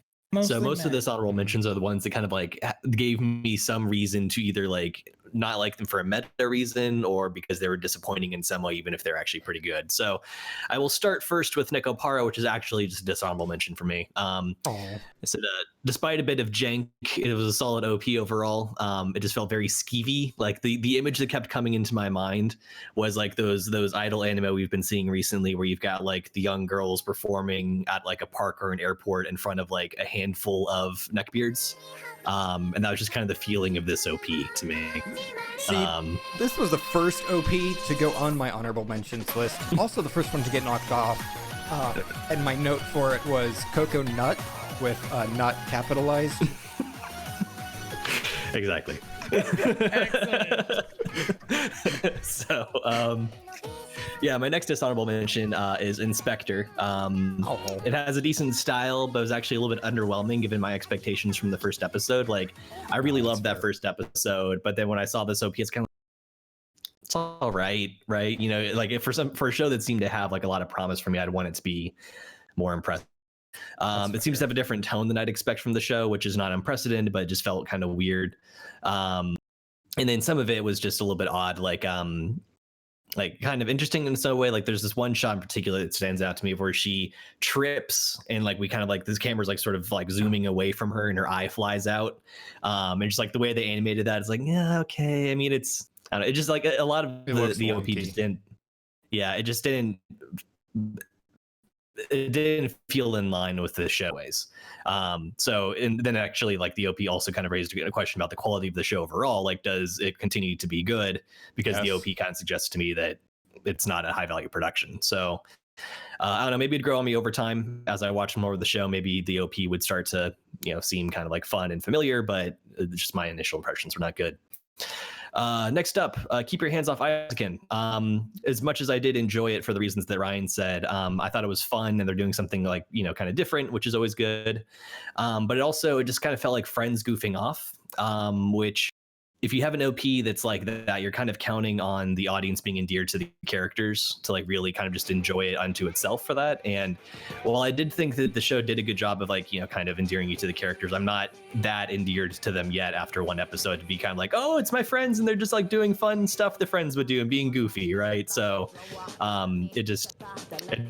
S3: So most of this honorable mentions are the ones that kind of like gave me some reason to either like not like them for a meta reason or because they were disappointing in some way, even if they're actually pretty good. So I will start first with Nico Paro, which is actually just a dishonorable mention for me. So despite a bit of jank, it was a solid OP overall. It just felt very skeevy. Like the image that kept coming into my mind was like those idol anime we've been seeing recently, where you've got like the young girls performing at like a park or an airport in front of like a handful of neckbeards. And that was just kind of the feeling of this OP to me.
S1: See, this was the first OP to go on my honorable mentions list. Also the first one to get knocked off. And my note for it was Coco Nut with nut capitalized.
S3: Exactly.
S2: Excellent.
S3: So, yeah, my next dishonorable mention is Inspector. It has a decent style, but it was actually a little bit underwhelming given my expectations from the first episode. Like, I really loved that first episode, but then when I saw this OP, it's kind of it's all right, right? You know, like for a show that seemed to have like a lot of promise for me, I'd want it to be more impressive. It seems to have a different tone than I'd expect from the show, which is not unprecedented, but it just felt kind of weird. And then some of it was just a little bit odd, like kind of interesting in some way. Like there's this one shot in particular that stands out to me where she trips and like we kind of like this camera's like sort of like zooming away from her and her eye flies out. And just like the way they animated that, it's like, yeah, okay. I mean, it's, I don't know, it just like a lot of the OP just didn't, yeah, it just didn't feel in line with the show ways. So, and then actually like the OP also kind of raised a question about the quality of the show overall. Like, does it continue to be good? Because the OP kind of suggests to me that it's not a high value production. So I don't know, maybe it'd grow on me over time as I watch more of the show. Maybe the OP would start to, you know, seem kind of like fun and familiar, but just my initial impressions were not good. Next up, Keep Your Hands Off Isaacin. As much as I did enjoy it for the reasons that Ryan said, I thought it was fun and they're doing something like, you know, kind of different, which is always good. But it just kind of felt like Friends goofing off, which if you have an OP that's like that, you're kind of counting on the audience being endeared to the characters to like really kind of just enjoy it unto itself for that. And while I did think that the show did a good job of like, you know, kind of endearing you to the characters, I'm not that endeared to them yet after one episode to be kind of like, oh, it's my friends and they're just like doing fun stuff the friends would do and being goofy, right? So it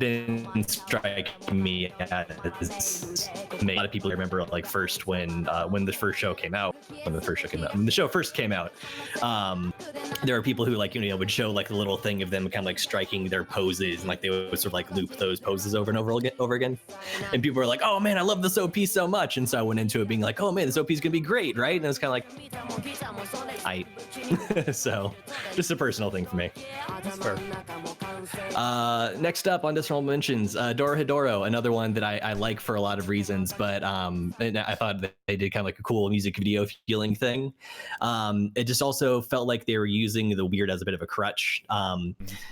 S3: didn't strike me as a lot of people remember like first when the first show came out, when the show first came out, there are people who like, you know, would show like a little thing of them kind of like striking their poses and like they would sort of like loop those poses over and over again. And people were like, oh man, I love this OP so much. And so I went into it being like, oh man, this OP is gonna be great, right? And it was kind of like, so just a personal thing for me.
S1: That's fair.
S3: Next up on dishonorable mentions, Dorohedoro, another one that I like for a lot of reasons, but and I thought that they did kind of like a cool music video feeling thing. It just also felt like they were using the weird as a bit of a crutch.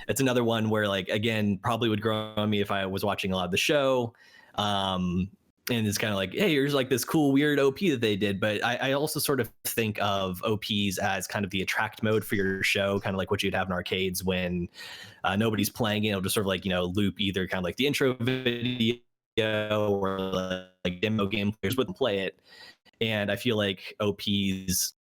S3: It's another one where like, again, probably would grow on me if I was watching a lot of the show. And it's kind of like, hey, here's like this cool weird OP that they did. But I also sort of think of OPs as kind of the attract mode for your show, kind of like what you'd have in arcades when nobody's playing it. It'll just sort of like, you know, loop either kind of like the intro video or like demo game players wouldn't play it. And I feel like OPs,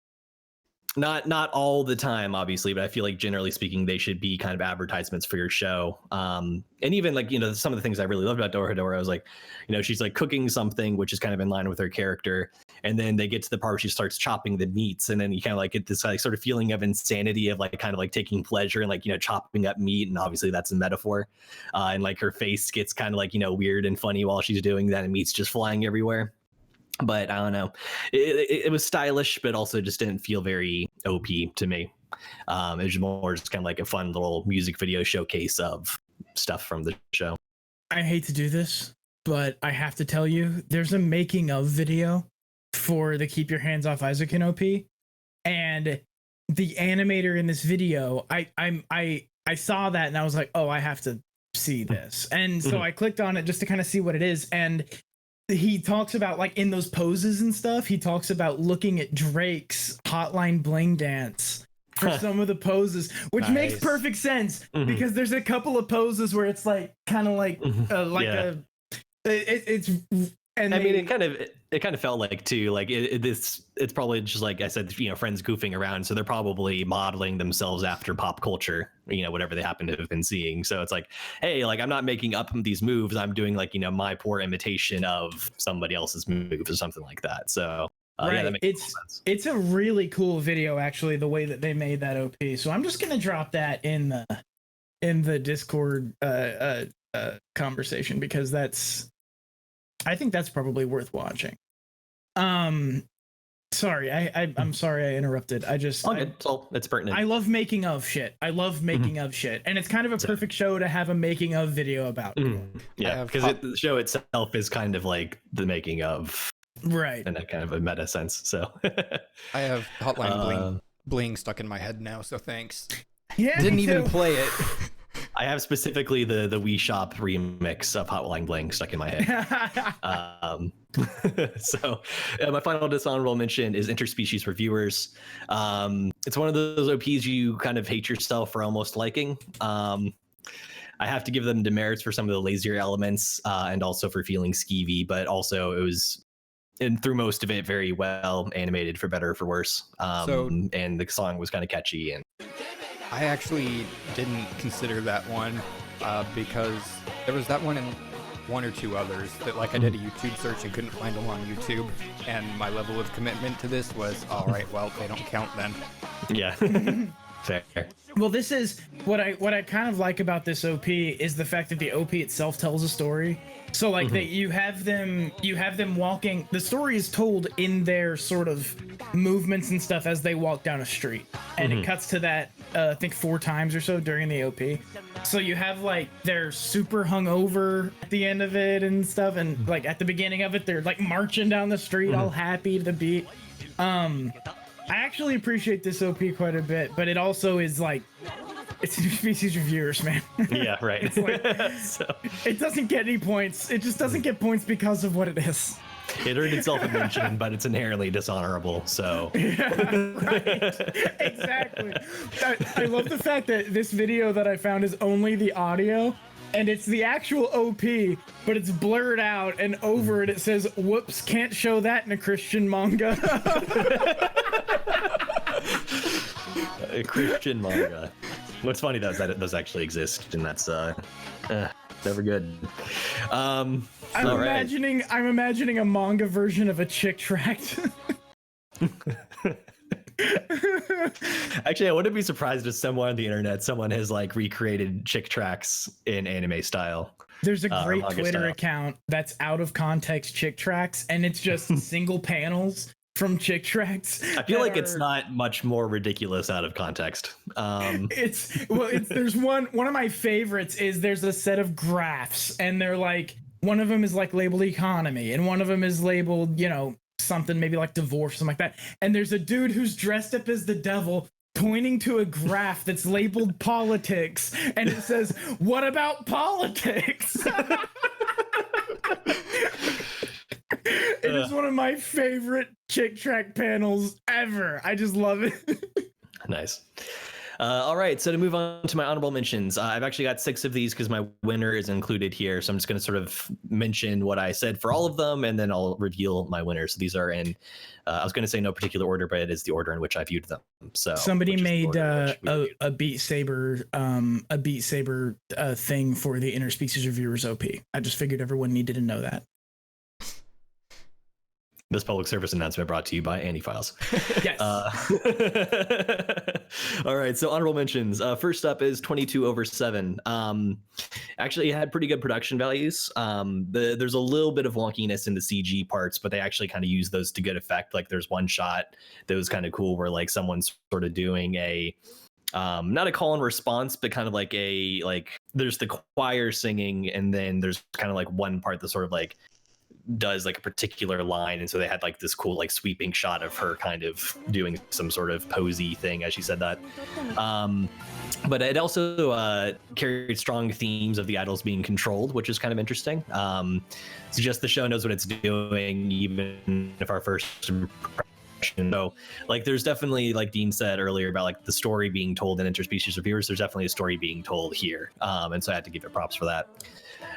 S3: not all the time, obviously, but I feel like generally speaking, they should be kind of advertisements for your show. And even like, you know, some of the things I really loved about Dorohedoro, I was like, you know, she's like cooking something, which is kind of in line with her character. And then they get to the part where she starts chopping the meats. And then you kind of like get this like sort of feeling of insanity of like kind of like taking pleasure and like, you know, chopping up meat. And obviously that's a metaphor. And like her face gets kind of like, you know, weird and funny while she's doing that and meat's just flying everywhere. But I don't know, it was stylish, but also just didn't feel very OP to me. It was more just kind of like a fun little music video showcase of stuff from the show.
S2: I hate to do this, but I have to tell you, there's a making of video for the Keep Your Hands Off Isaacin OP, and the animator in this video, I saw that and I was like, oh, I have to see this. And so I clicked on it just to kind of see what it is. And he talks about like in those poses and stuff, he talks about looking at Drake's Hotline Bling dance for some of the poses, which makes perfect sense because there's a couple of poses where it's like kind of like it's And
S3: I mean, it kind of felt like too, like it's probably just like I said, friends goofing around, so they're probably modeling themselves after pop culture, whatever they happen to have been seeing. So it's like, hey, like I'm not making up these moves, I'm doing like my poor imitation of somebody else's moves or something like that. So yeah, that makes sense.
S2: It's a really cool video, actually, the way that they made that OP. So I'm just gonna drop that in the Discord conversation, because I think that's probably worth watching. Sorry, I'm sorry I interrupted.
S3: It's pertinent.
S2: I love making of shit. And it's kind of a perfect show to have a making of video about.
S3: Yeah, because the show itself is kind of like the making of,
S2: right,
S3: in a kind of a meta sense. So
S1: I have Hotline Bling stuck in my head now, so thanks.
S2: Yeah,
S1: didn't even play it.
S3: I have specifically the Wii Shop remix of Hotline Bling stuck in my head. So my final dishonorable mention is Interspecies Reviewers. It's one of those OPs you kind of hate yourself for almost liking. I have to give them demerits for some of the lazier elements and also for feeling skeevy, but also it was, and through most of it, very well animated, for better or for worse. And the song was kind of catchy. And
S1: I actually didn't consider that one because there was that one and one or two others that, like, I did a YouTube search and couldn't find them on YouTube, and my level of commitment to this was, all right, well, they don't count then.
S3: Yeah. Fair.
S2: Well, this is what I kind of like about this OP is the fact that the OP itself tells a story. So like that you have them walking, the story is told in their sort of movements and stuff as they walk down a street, and it cuts to that I think 4 times or so during the OP. So you have like they're super hungover at the end of it and stuff, and like at the beginning of it they're like marching down the street all happy to the beat. I actually appreciate this OP quite a bit, but it also is like, it's Interspecies Reviewers, man.
S3: Yeah, right.
S2: It's like, it doesn't get any points. It just doesn't get points because of what it is.
S3: It earned itself a mention, but it's inherently dishonorable, so.
S2: Yeah, right. Exactly. I love the fact that this video that I found is only the audio, and it's the actual OP, but it's blurred out, and over it says, "Whoops, can't show that in a Christian manga."
S3: A Christian manga. What's funny though is that it does actually exist, and that's never good.
S2: I'm imagining a manga version of a chick tract.
S3: Actually, I wouldn't be surprised if somewhere on the internet someone has like recreated chick tracks in anime style.
S2: There's a great Twitter
S3: style
S2: account that's out of context chick tracks, and it's just single panels from chick tracts.
S3: I feel like it's not much more ridiculous out of context.
S2: There's one of my favorites is there's a set of graphs, and they're like, one of them is like labeled economy, and one of them is labeled, something maybe like divorce, something like that. And there's a dude who's dressed up as the devil pointing to a graph that's labeled politics, and it says, "What about politics?" It is one of my favorite chick track panels ever. I just love it.
S3: Nice. All right, so to move on to my honorable mentions, I've actually got 6 of these because my winner is included here. So I'm just going to sort of mention what I said for all of them, and then I'll reveal my winners. So these are in, I was going to say no particular order, but it is the order in which I viewed them. So
S2: somebody made a Beat Saber thing for the Interspecies Reviewers OP. I just figured everyone needed to know that.
S3: This public service announcement brought to you by AniFiles.
S2: Yes.
S3: All right, so honorable mentions. First up is 22/7. Actually, it had pretty good production values. There's a little bit of wonkiness in the CG parts, but they actually kind of use those to good effect. Like there's one shot that was kind of cool where like someone's sort of doing a not a call and response, but kind of like there's the choir singing, and then there's kind of like one part that sort of like does like a particular line, and so they had like this cool like sweeping shot of her kind of doing some sort of posy thing as she said that. But it also carried strong themes of the idols being controlled, which is kind of interesting. So just the show knows what it's doing, even if our first So like there's definitely, like Dean said earlier about like the story being told in interspecies reviewers, there's definitely a story being told here, and so I had to give it props for that.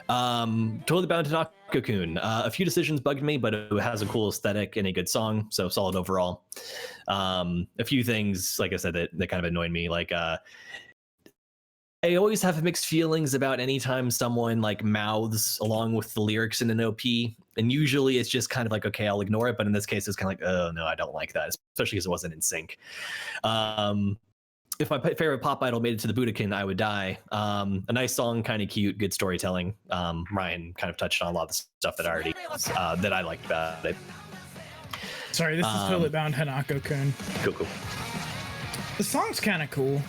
S3: Totally Bound to Tanaka-kun. A few decisions bugged me, but it has a cool aesthetic and a good song, so solid overall. A few things, like I said, that kind of annoyed me, like I always have mixed feelings about anytime someone like mouths along with the lyrics in an OP, and usually it's just kind of like, okay, I'll ignore it, but in this case it's kind of like, oh no, I don't like that, especially because it wasn't in sync. If my favorite pop idol made it to the Budokan, I would die. A nice song, kind of cute, good storytelling. Ryan kind of touched on a lot of the stuff that I already that I liked about it.
S2: Sorry, this is Totally Bound Hanako-kun.
S3: Cool.
S2: The song's kind of cool.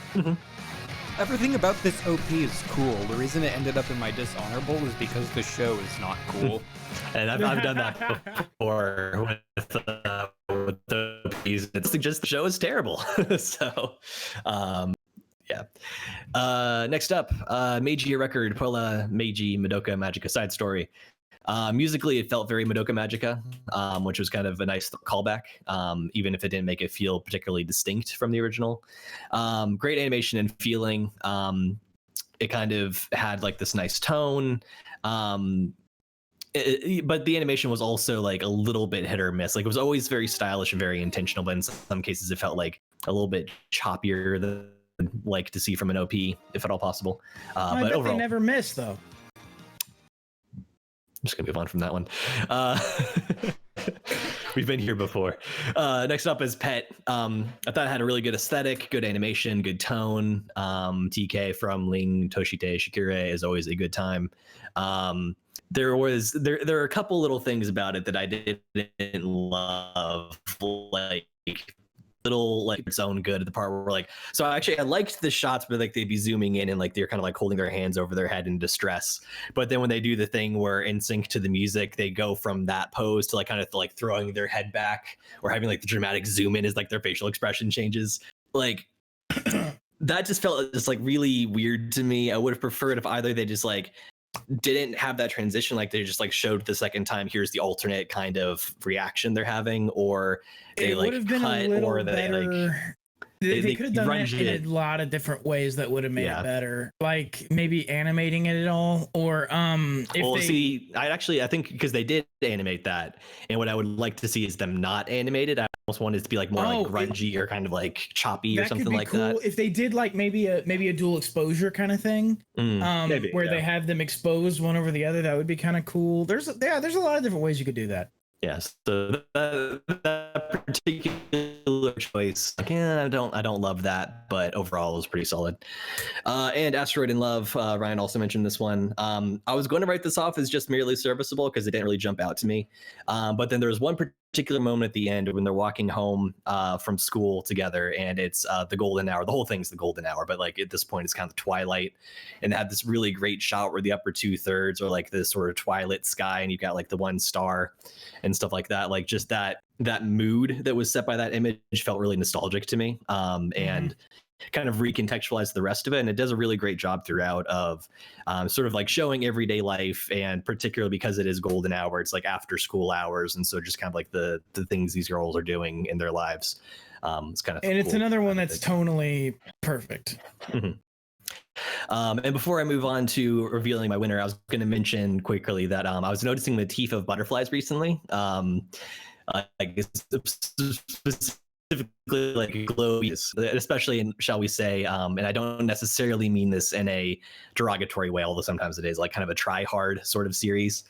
S1: Everything about this OP is cool. The reason it ended up in my dishonorable is because the show is not cool.
S3: And I've done that before with the OPs. It's just the show is terrible. So, yeah. Next up, Meiji record, Pola Meiji Madoka Magica side story. Musically, it felt very Madoka Magica, which was kind of a nice callback, even if it didn't make it feel particularly distinct from the original. Great animation and feeling. It kind of had like this nice tone. But the animation was also like a little bit hit or miss. Like it was always very stylish and very intentional, but in some cases it felt like a little bit choppier than like to see from an OP, if at all possible.
S2: I
S3: but
S2: bet
S3: overall,
S2: they never miss though.
S3: I'm just gonna move on from that one. We've been here before. Next up is Pet. I thought it had a really good aesthetic, good animation, good tone. TK from Ling Toshite Shikure is always a good time. There are a couple little things about it that I didn't love, like little like its own good at the part where like, so actually I liked the shots where like they'd be zooming in and like they're kind of like holding their hands over their head in distress, but then when they do the thing where in sync to the music they go from that pose to like kind of like throwing their head back or having like the dramatic zoom in as like their facial expression changes, like that just felt just like really weird to me. I would have preferred if either they just like didn't have that transition, like they just like showed the second time here's the alternate kind of reaction they're having, or they like cut, or they like
S2: they could have done that in a lot of different ways that would have made it better, like maybe animating it at all, or I think because they did animate that, and what I would like to see is them not animated. I almost want it to be like more like grungy or kind of like choppy or something like that. If they did like maybe a dual exposure kind of thing, where they have them exposed one over the other, that would be kind of cool. There's a lot of different ways you could do that.
S3: Yes, so that particular choice, again, I don't love that, but overall it was pretty solid. And Asteroid in Love, Ryan also mentioned this one. I was going to write this off as just merely serviceable because it didn't really jump out to me. But then there was one particular moment at the end when they're walking home from school together, and it's the golden hour. The whole thing's the golden hour, but like at this point it's kind of the twilight, and they have this really great shot where the upper 2/3 are like this sort of twilight sky, and you've got like the one star and stuff like that. Like just that mood that was set by that image felt really nostalgic to me, and kind of recontextualized the rest of it. And it does a really great job throughout of sort of like showing everyday life, and particularly because it is golden hour, it's like after school hours, and so just kind of like the things these girls are doing in their lives. It's kind of
S2: and it's another one that's tonally perfect.
S3: And before I move on to revealing my winner, I was going to mention quickly that I was noticing the teeth of butterflies recently. Specifically like glowy, especially in, shall we say, and I don't necessarily mean this in a derogatory way, although sometimes it is, like kind of a try hard sort of series.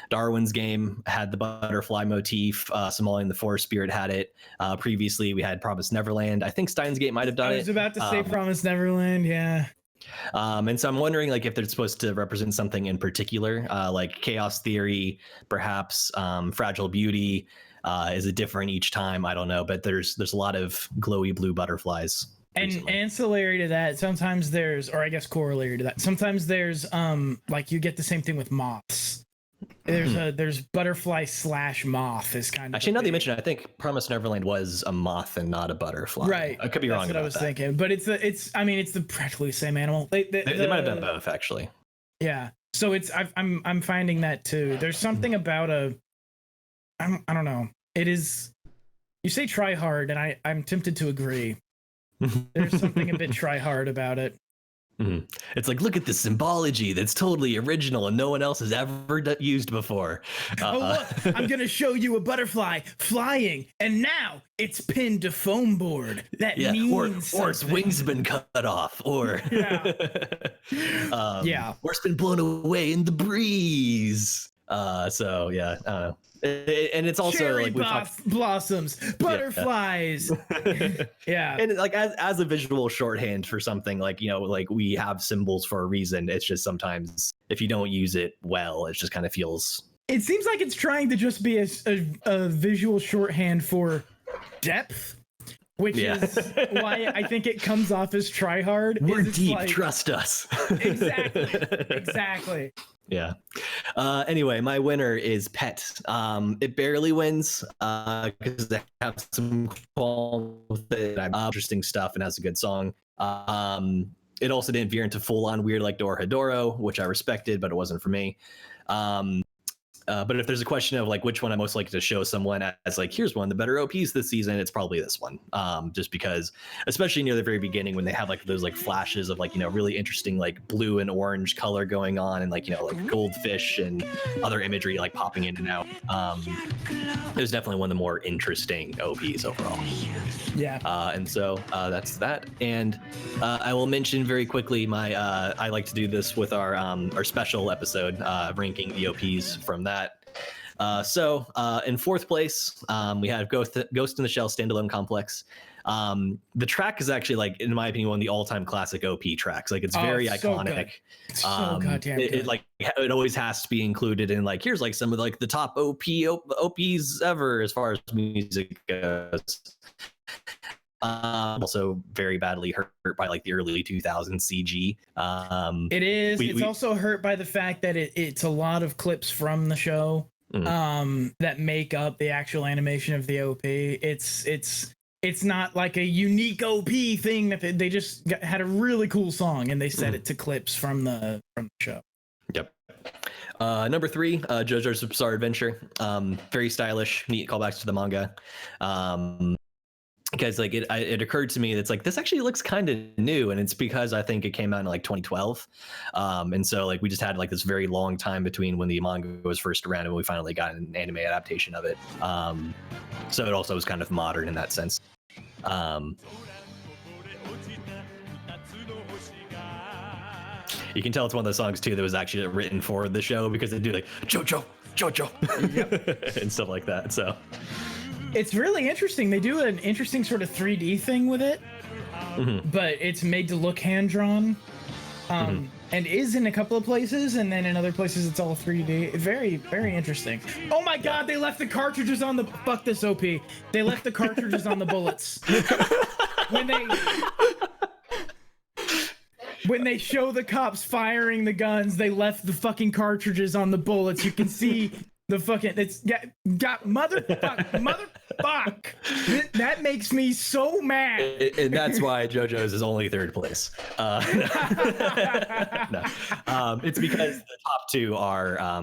S3: Darwin's Game had the butterfly motif. Somalia the Forest Spirit had it. Previously we had Promised Neverland. I think Steins Gate might have done it.
S2: I was about to say Promised Neverland, yeah.
S3: And so I'm wondering like if they're supposed to represent something in particular, like Chaos Theory, perhaps. Fragile Beauty is it different each time? I don't know, but there's a lot of glowy blue butterflies.
S2: And
S3: recently.
S2: ancillary to that, sometimes there's, or I guess corollary to that, sometimes there's like you get the same thing with moths. There's butterfly / moth is kind of
S3: actually, now that you mention it, I think Promised Neverland was a moth and not a butterfly.
S2: Right.
S3: I could be wrong about that.
S2: That's what I was thinking, but it's the practically the same animal. They
S3: might have done both, actually.
S2: Yeah. So I'm finding that too. There's something about I don't know. It is You say try hard, and I'm tempted to agree. There's something a bit try hard about it.
S3: Mhm. It's like, look at the symbology that's totally original and no one else has ever used before.
S2: Oh, look, I'm going to show you a butterfly flying, and now it's pinned to foam board. That means
S3: or its wings have been cut off, or
S2: yeah.
S3: or it's been blown away in the breeze. So yeah, I don't know. And it's also
S2: cherry
S3: like
S2: blossoms, butterflies. Yeah.
S3: And like as a visual shorthand for something, like, you know, like we have symbols for a reason. It's just sometimes if you don't use it well, it just kind of feels.
S2: It seems like it's trying to just be a visual shorthand for depth, which is why I think it comes off as try hard.
S3: We're deep, like, trust us.
S2: Exactly.
S3: Yeah. Anyway, my winner is Pet. It barely wins because they have some qualms with it. Interesting stuff and has a good song. It also didn't veer into full on weird like Dora Hedoro, which I respected, but it wasn't for me. But if there's a question of like which one I most like to show someone as like, here's one of the better OPs this season, it's probably this one. Just because, especially near the very beginning when they have like those like flashes of like, you know, really interesting like blue and orange color going on and like, you know, like goldfish and other imagery like popping in and out. It was definitely one of the more interesting OPs overall.
S2: Yeah.
S3: And so that's that. And I will mention very quickly my I like to do this with our special episode ranking the OPs from that. So in fourth place, we have Ghost in the Shell Standalone Complex. The track is actually, like, in my opinion, one of the all-time classic OP tracks. Like, it's very iconic.
S2: So goddamn good.
S3: It always has to be included in like, here's like some of like the top OPs ever as far as music goes. Also very badly hurt by like the early 2000s CG.
S2: It is. It's also hurt by the fact that it's a lot of clips from the show that make up the actual animation of the OP. It's not like a unique OP thing that they just had a really cool song and they set it to clips from the show. Yep.
S3: Number 3, JoJo's Bizarre Adventure. Very stylish, neat callbacks to the manga. Because like it occurred to me that's like, this actually looks kind of new, and it's because I think it came out in like 2012, and so like we just had like this very long time between when the manga was first around and we finally got an anime adaptation of it. So it also was kind of modern in that sense. You can tell it's one of those songs too that was actually written for the show, because they do like Jojo and stuff like that. So
S2: it's really interesting. They do an interesting sort of 3D thing with it, but it's made to look hand-drawn, and is in a couple of places, and then in other places it's all 3D. Very, very interesting. Oh my god, they left the cartridges on the... Fuck this OP. They left the cartridges on the bullets. When they show the cops firing the guns, they left the fucking cartridges on the bullets. You can see... the fucking motherfuck. That makes me so mad.
S3: And that's why JoJo's is only 3rd place. No. It's because the top 2 are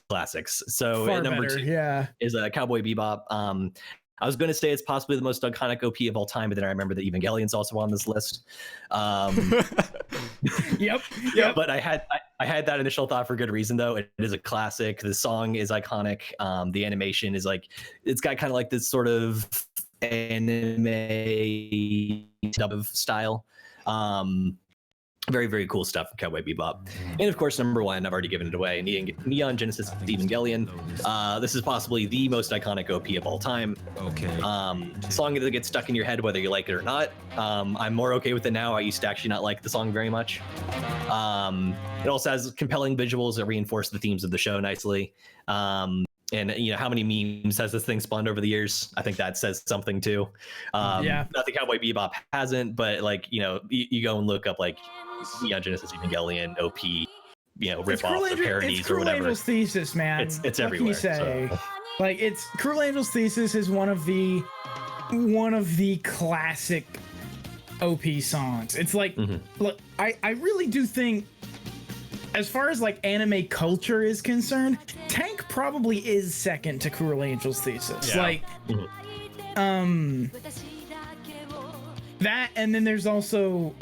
S3: classics. So
S2: far
S3: number
S2: better,
S3: 2 is Cowboy Bebop. I was going to say it's possibly the most iconic OP of all time, but then I remember that Evangelion's also on this list.
S2: Yep.
S3: But I had that initial thought for good reason, though. It is a classic. The song is iconic. The animation is like, it's got kind of like this sort of anime dub of style. Very, very cool stuff from Cowboy Bebop. And of course, number 1, I've already given it away, Neon Genesis Evangelion. This is possibly the most iconic OP of all time.
S1: Okay.
S3: Song that gets stuck in your head whether you like it or not. I'm more okay with it now. I used to actually not like the song very much. It also has compelling visuals that reinforce the themes of the show nicely. And you know, how many memes has this thing spawned over the years? I think that says something too. Not that Cowboy Bebop hasn't, but like, you know, you go and look up like Neon Genesis Evangelion OP, you know, rip off the parodies or whatever.
S2: Cruel Angel's Thesis, man.
S3: It's everywhere.
S2: What can you say?
S3: So.
S2: Like, it's Cruel Angel's Thesis is one of the classic OP songs. It's like, look, I really do think, as far as like anime culture is concerned, Tank probably is second to Cruel Angel's Thesis.
S3: Yeah.
S2: Like, that, and then there's also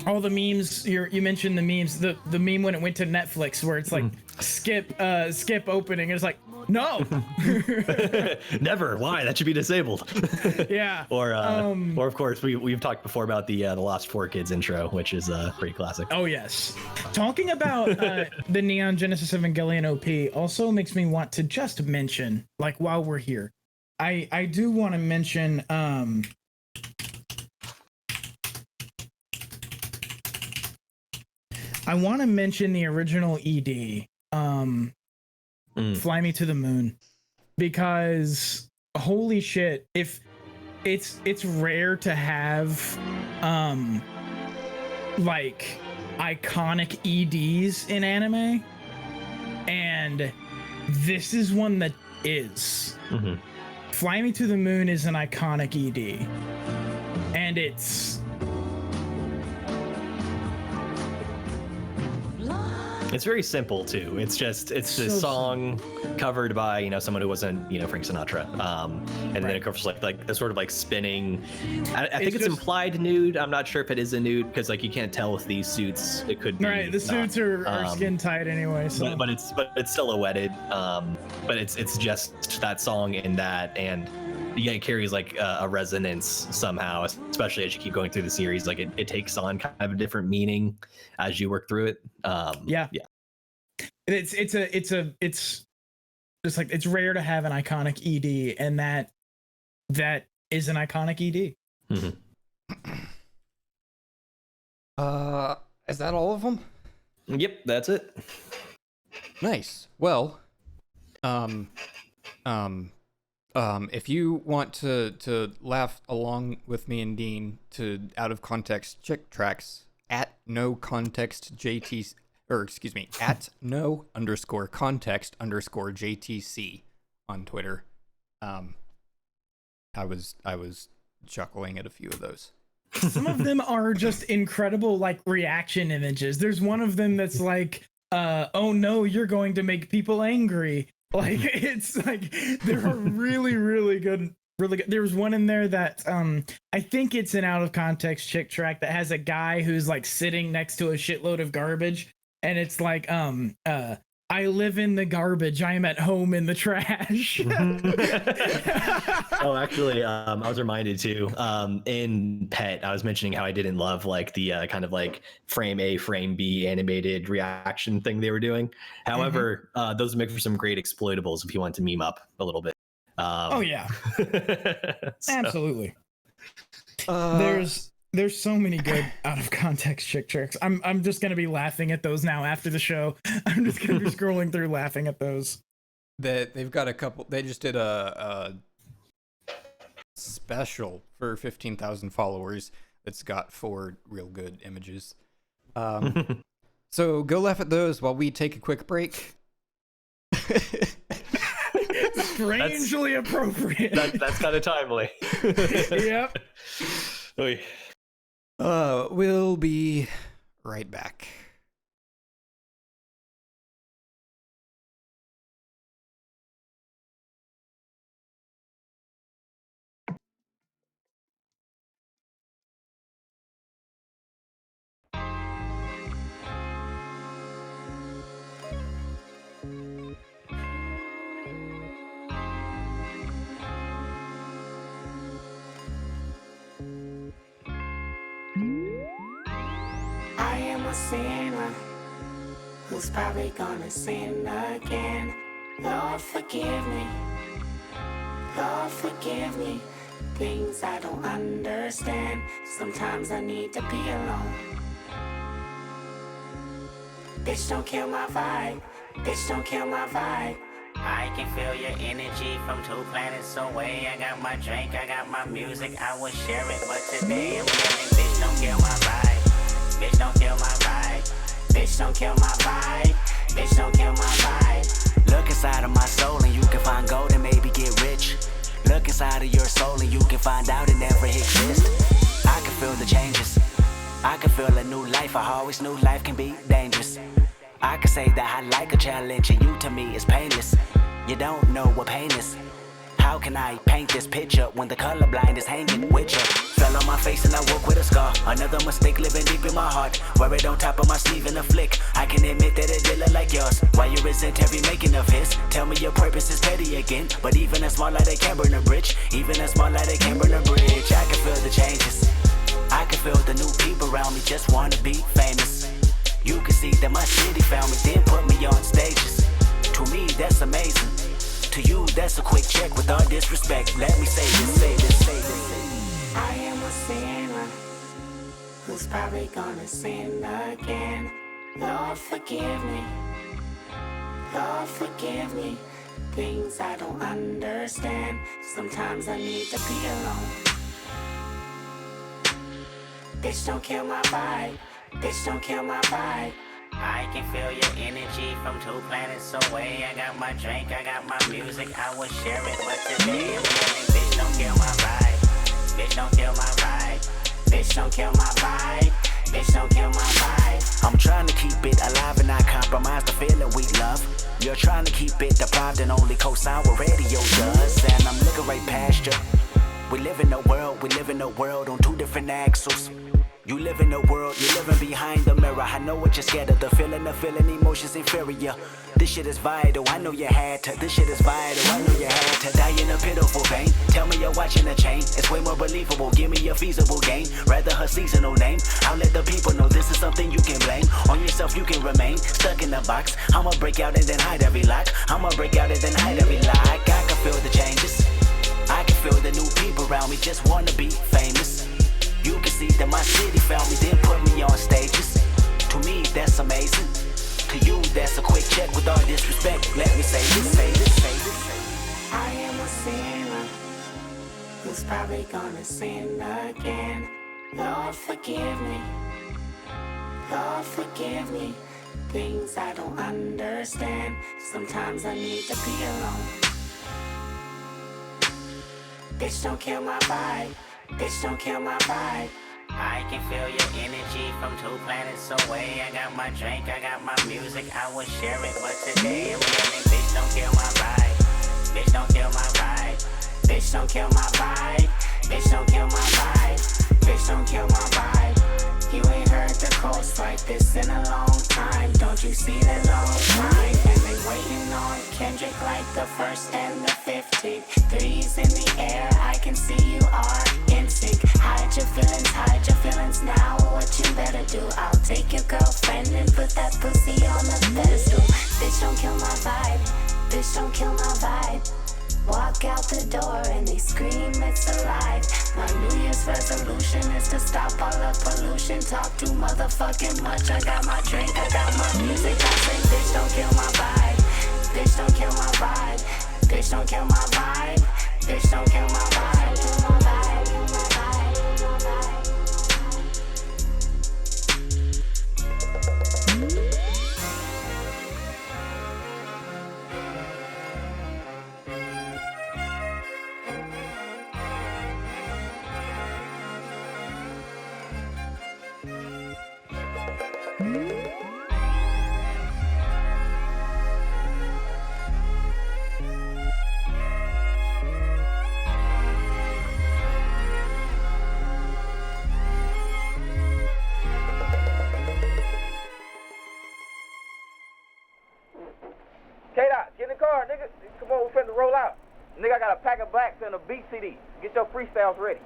S2: all the memes. You mentioned the memes. The meme when it went to Netflix where it's like skip opening. It's like no,
S3: never. Why? That should be disabled.
S2: Yeah.
S3: Or of course we've talked before about the Lost 4 Kids intro, which is pretty classic.
S2: Oh yes. Talking about the Neon Genesis Evangelion OP also makes me want to just mention, like while we're here, I do want to mention I want to mention the original ED, Fly Me to the Moon, because holy shit, if it's rare to have like iconic EDs in anime, and this is one that is. Fly Me to the Moon is an iconic ED, and it's
S3: very simple too. It's a song covered by someone who wasn't Frank Sinatra, and then it covers like the sort of like spinning. I think it's implied nude. I'm not sure if it is a nude because like you can't tell with these suits. It could be
S2: right. The suits are skin tight anyway. So.
S3: But it's silhouetted. But it's just that song in that, and it carries like a resonance somehow, especially as you keep going through the series. Like it takes on kind of a different meaning as you work through it. Yeah.
S2: It's just like it's rare to have an iconic ED, and that is an iconic ED.
S1: Is that all of them?
S3: Yep, that's it.
S1: Nice. Well, if you want to laugh along with me and Dean to out of context chick tracks at no context JT, or excuse me, at no _context _JTC on Twitter. I was chuckling at a few of those.
S2: Some of them are just incredible, like reaction images. There's one of them that's like, oh no, you're going to make people angry. Like it's like there are really, really good. There was one in there that I think it's an out of context chick track that has a guy who's like sitting next to a shitload of garbage, and it's like I live in the garbage, I am at home in the trash.
S3: Oh, actually, I was reminded too. In Pet, I was mentioning how I didn't love like the kind of like frame A, frame B animated reaction thing they were doing. However, those make for some great exploitables if you want to meme up a little bit.
S2: Oh yeah, absolutely. There's so many good out of context chick tricks. I'm just gonna be laughing at those now after the show. I'm just gonna be scrolling through laughing at those.
S1: They've got a couple. They just did a special for 15,000 followers that's got 4 real good images. So go laugh at those while we take a quick break.
S2: Strangely appropriate.
S3: That's kind of timely.
S2: Yep.
S3: Oy.
S1: We'll be right back.
S6: I am a sinner who's probably gonna sin again. Lord, forgive me. Lord, forgive me. Things I don't understand. Sometimes I need to be alone. Bitch, don't kill my vibe. Bitch, don't kill my vibe. I can feel your energy from 2 planets away. I got my drink, I got my music, I will share it. But today I'm yelling, bitch, don't kill my vibe. Bitch, don't kill my vibe. Bitch, don't kill my vibe. Bitch, don't kill my vibe. Look inside of my soul and you can find gold and maybe get rich. Look inside of your soul and you can find out it never exists. I can feel the changes. I can feel a new life. I always knew life can be dangerous. I can say that I like a challenge and you to me is painless. You don't know what pain is. How can I paint this picture when the colorblind is hanging with you? Fell on my face and I woke with a scar. Another mistake living deep in my heart. Wear it on top of my sleeve in a flick. I can admit that it did look like yours. Why you resent every making of his? Tell me your purpose is petty again. But even a small light they can burn a bridge. Even a small light they can burn a bridge. I can feel the changes. I can feel the new people around me just wanna be famous. You can see that my city found me, then put me on stages. To me, that's amazing. To you, that's a quick check with all disrespect. Let me say this, say this, say this.
S7: I am a sinner who's probably gonna sin again. Lord, forgive me. Lord, forgive me. Things I don't understand. Sometimes I need to be alone. Bitch, don't kill my vibe. Bitch, don't kill my vibe.
S6: I can feel your energy from 2 planets away. I got my drink, I got my music, I will share it. But today I'm yelling, bitch, don't kill my vibe. Bitch, don't kill my vibe. Bitch, don't kill my vibe. Bitch, don't kill my vibe. I'm trying to keep it alive and not compromise the feeling we love. You're trying to keep it deprived and only co-sign what radio does. And I'm looking right past you. We live in a world on 2 different axles. You live in a world, you're living behind the mirror. I know what you're scared of, the feeling emotions inferior. This shit is vital, I know you had to. This shit is vital, I know you had to. Die in a pitiful pain, tell me you're watching a chain. It's way more believable, give me a feasible game. Rather her seasonal name, I'll let the people know this is something you can blame. On yourself you can remain, stuck in the box. I'ma break out and then hide every lock. I'ma break out and then hide every lock. I can feel the changes, I can feel the new people around me just wanna be famous. You can see that my city found me, then put me on stages. To me, that's amazing. To you, that's a quick check with all disrespect. Let me say this, say this, say this.
S7: I am a sinner who's probably gonna sin again. Lord, forgive me. Lord, forgive me. Things I don't understand. Sometimes I need to be alone. Bitch, don't kill my vibe. Bitch, don't kill my vibe.
S6: I can feel your energy from 2 planets away. I got my drink, I got my music, I will share it. But today I'm yelling, bitch, don't kill my vibe. Bitch, don't kill my vibe.
S7: Bitch, don't kill my vibe. Bitch, don't kill my vibe. Bitch, don't kill my vibe. You ain't heard the coast like this in a long time. Don't you see the long time? And they waiting on Kendrick like the 1st and the 15th. 3's in the air, I can see you are in sync. Hide your feelings now. What you better do? I'll take your girlfriend and put that pussy on the pedestal. Bitch, don't kill my vibe. Bitch, don't kill my vibe. Walk out the door and they scream it's alive. My New Year's resolution is to stop all the pollution. Talk too motherfucking much. I got my drink, I got my music. I say bitch don't kill my vibe. Bitch don't kill my vibe. Bitch don't kill my vibe. Bitch don't kill my vibe. Kill my vibe. Kill my vibe. Kill my vibe.
S5: K-Dot, get in the car, nigga. Come on, we finna roll out. Nigga, I got a pack of blacks and a beat CD. Get your freestyles ready.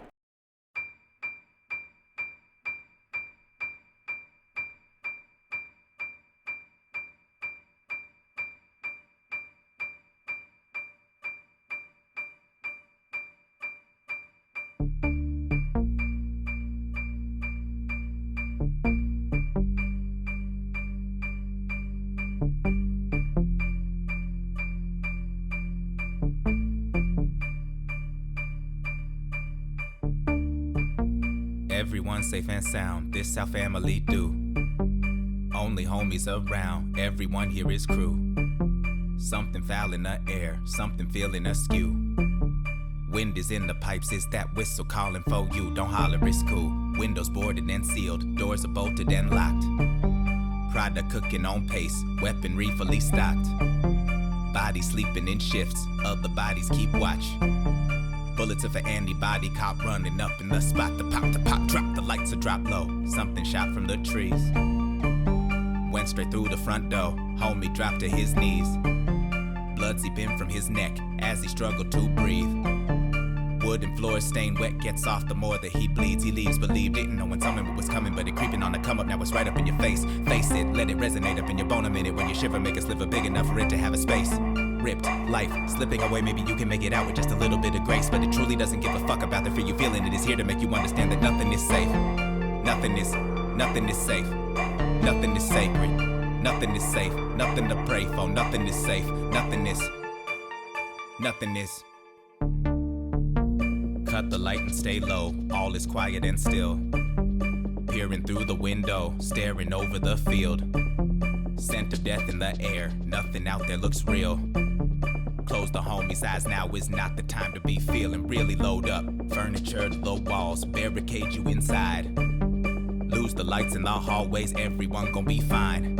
S8: Everyone safe and sound, this our family do. Only homies around, everyone here is crew. Something foul in the air, something feeling askew. Wind is in the pipes, it's that whistle calling for you. Don't holler, it's cool. Windows boarded and sealed, doors are bolted and locked. Product cooking on pace, weaponry fully stocked. bodies sleeping in shifts, other bodies keep watch. Bullets of an antibody cop running up in the spot. The pop, drop, the lights are drop low. Something shot from the trees. Went straight through the front door, homie dropped to his knees. Blood seeping from his neck as he struggled to breathe. Wooden floors stained wet, gets off the more that he bleeds. He leaves, believe, didn't know when something was coming, but it creeping on the come up, now it's right up in your face. Face it, let it resonate up in your bone a minute. When you shiver, make a sliver big enough for it to have a space. Ripped, life, slipping away, maybe you can make it out with just a little bit of grace. But it truly doesn't give a fuck about the fear you feeling. It is here to make you understand that nothing is safe. Nothing is safe. Nothing is sacred. Nothing is safe. Nothing to pray for. Nothing is safe. Nothing is. Cut the light and stay low. All is quiet and still. Peering through the window, staring over the field. Scent of death in the air. Nothing out there looks real. Close the homie's eyes, now is not the time to be feeling. Really load up, furniture, low walls, barricade you inside. Lose the lights in the hallways, everyone gon' be fine.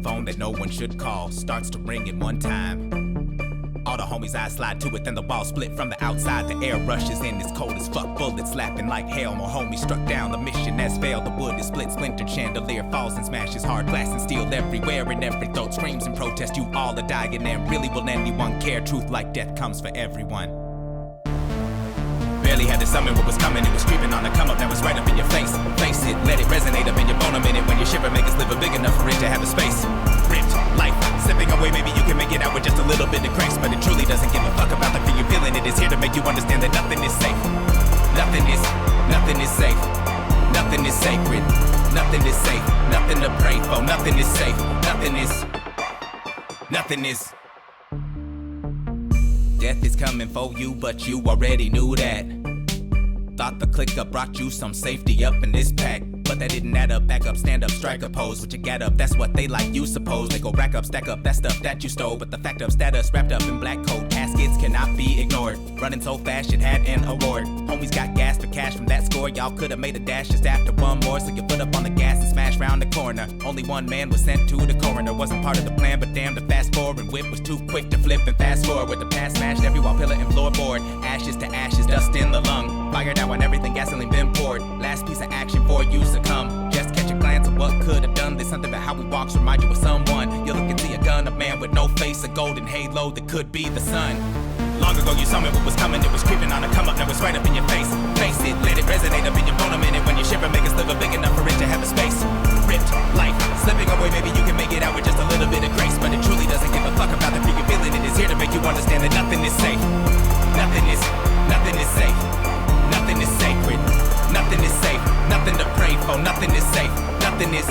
S8: Phone that no one should call, starts to ring at one time. All the homies' eyes slide to it, then the wall split from the outside. The air rushes in, it's cold as fuck, bullets slapping like hail. More homies struck down, the mission has failed. The wood is split, splintered, chandelier falls and smashes. Hard glass and steel everywhere, and every throat screams in protest. You all are dying, and really will anyone care? Truth like death comes for everyone. Barely had to summon what was coming, it was creeping on the come up, now it's right up in your face. Face it, let it resonate up in your bone a minute. When you shiver, make a sliver big enough for it to have a space. Ripped, life, slipping away, maybe you can make it out with just a little bit of grace. But it truly doesn't give a fuck about the fear you're feeling. It is here to make you understand that nothing is safe. Nothing is safe. Nothing is sacred. Nothing is safe. Nothing to pray for. Nothing is safe. Nothing is. Death is coming for you, but you already knew that. Thought the clicker brought you some safety up in this pack. But that didn't add up, back up, stand up, strike a pose. What you get up, that's what they like, you suppose. They go rack up, stack up, that stuff that you stole. But the fact of status wrapped up in black coat caskets cannot be ignored. Running so fast, it had an award. Homies got gas for cash from that score. Y'all could've made a dash just after one more. So you put up on the gas and smash round the corner. Only one man was sent to the coroner. Wasn't part of the plan, but damn, the fast forward and whip was too quick to flip and fast forward. With the past smashed every wall, pillar and floorboard. Ashes to ashes, dust in the lung. Fired out when everything gasoline been poured. Last piece of action for you succumb. Just catch a glance of what could have done. There's something about how we walk to remind you of someone. You look and see a gun, a man with no face, a golden halo that could be the sun. Long ago you summoned what was coming, it was creeping on a come up, now it's right up in your face. Face it, let it resonate up in your bone a minute. When you shiver, make a sliver big enough for it to have a space. Ripped, life, slipping away, maybe you can make it out with just a little bit of grace. But it truly doesn't give a fuck about the fear you're feeling. It is here to make you understand that nothing is safe. Nothing is safe. Nothing is sacred. Nothing is safe. Nothing to pray for. Nothing is safe. Nothing is.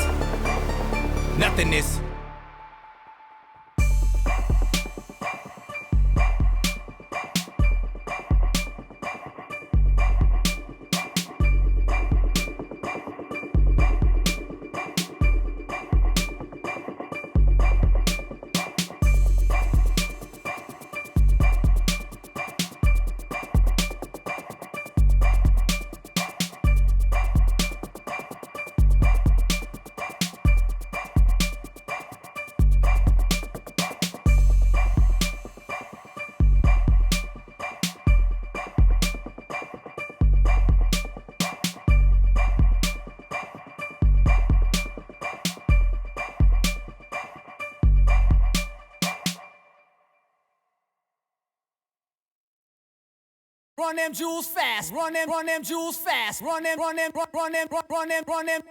S9: Run them jewels fast, run them jewels fast, run them,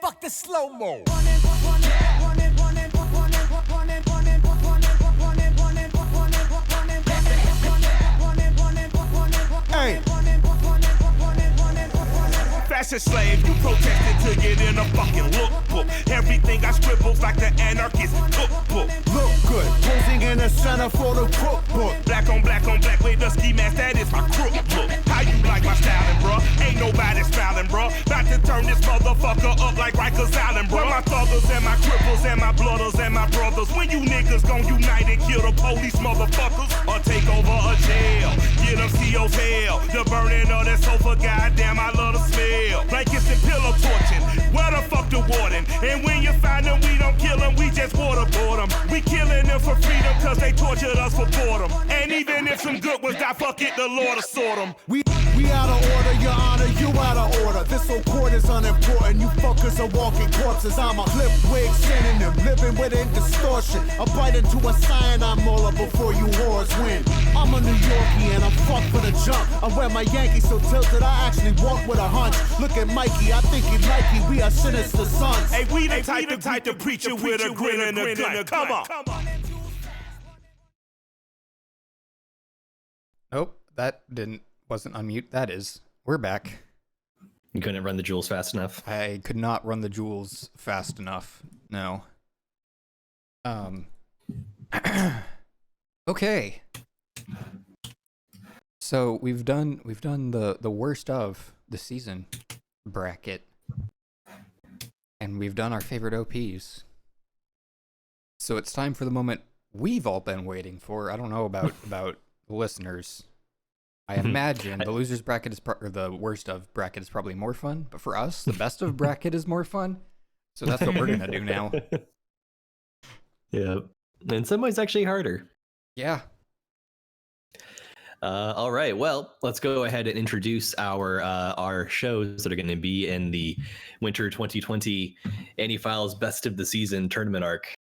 S9: fuck the slow-mo.
S10: Hey. Fashion slave, you protested to get in a fucking lookbook. Everything I scribbled like the anarchist cookbook.
S11: Look good, posing in the center for the cookbook.
S10: Black on black with the ski mask, that is my crook look. How you like my styling, bruh? Ain't nobody styling, bruh. About to turn this motherfucker up like Rikers Island, bruh. My thuggers and my cripples and my blooders and my brothers. When you niggas gon' unite and kill the police, motherfuckers, or take over a jail, get them CO's hell. The burning of that sofa, goddamn, I love the smell. Blankets and pillow torching, where the fuck the warden? And when you find them, we don't kill kill them, we just waterboard them. We killing them for freedom cause they tortured us for boredom. And even if some good ones die, fuck it, the Lord will sort them.
S11: We out of order, your honor, you out of order. This whole court is unimportant, you fuckers are walking corpses. I'm a clip wig synonym, living within distortion. I bite into a cyanide molar before you whores win. I'm a New Yorkie and I'm fucked for the jump. I wear my Yankees so tilted, I actually walk with a hunch. Look at Mikey, I think he like you, we are sinister sons.
S10: Hey, we the type to preach you with a grin and a gut. Come on.
S1: Nope, that wasn't unmute. That is. We're back.
S3: You couldn't run the jewels fast enough.
S1: I could not run the jewels fast enough. No. Okay. So we've done the worst of the season bracket. And we've done our favorite OPs. So it's time for the moment we've all been waiting for. I don't know about the listeners. I imagine the losers bracket or the worst of bracket is probably more fun, but for us, the best of bracket is more fun. So that's what we're gonna do now.
S3: Yeah, in some ways, actually harder.
S1: Yeah.
S3: All right. Well, let's go ahead and introduce our shows that are going to be in the Winter 2020 AniFiles Best of the Season Tournament Arc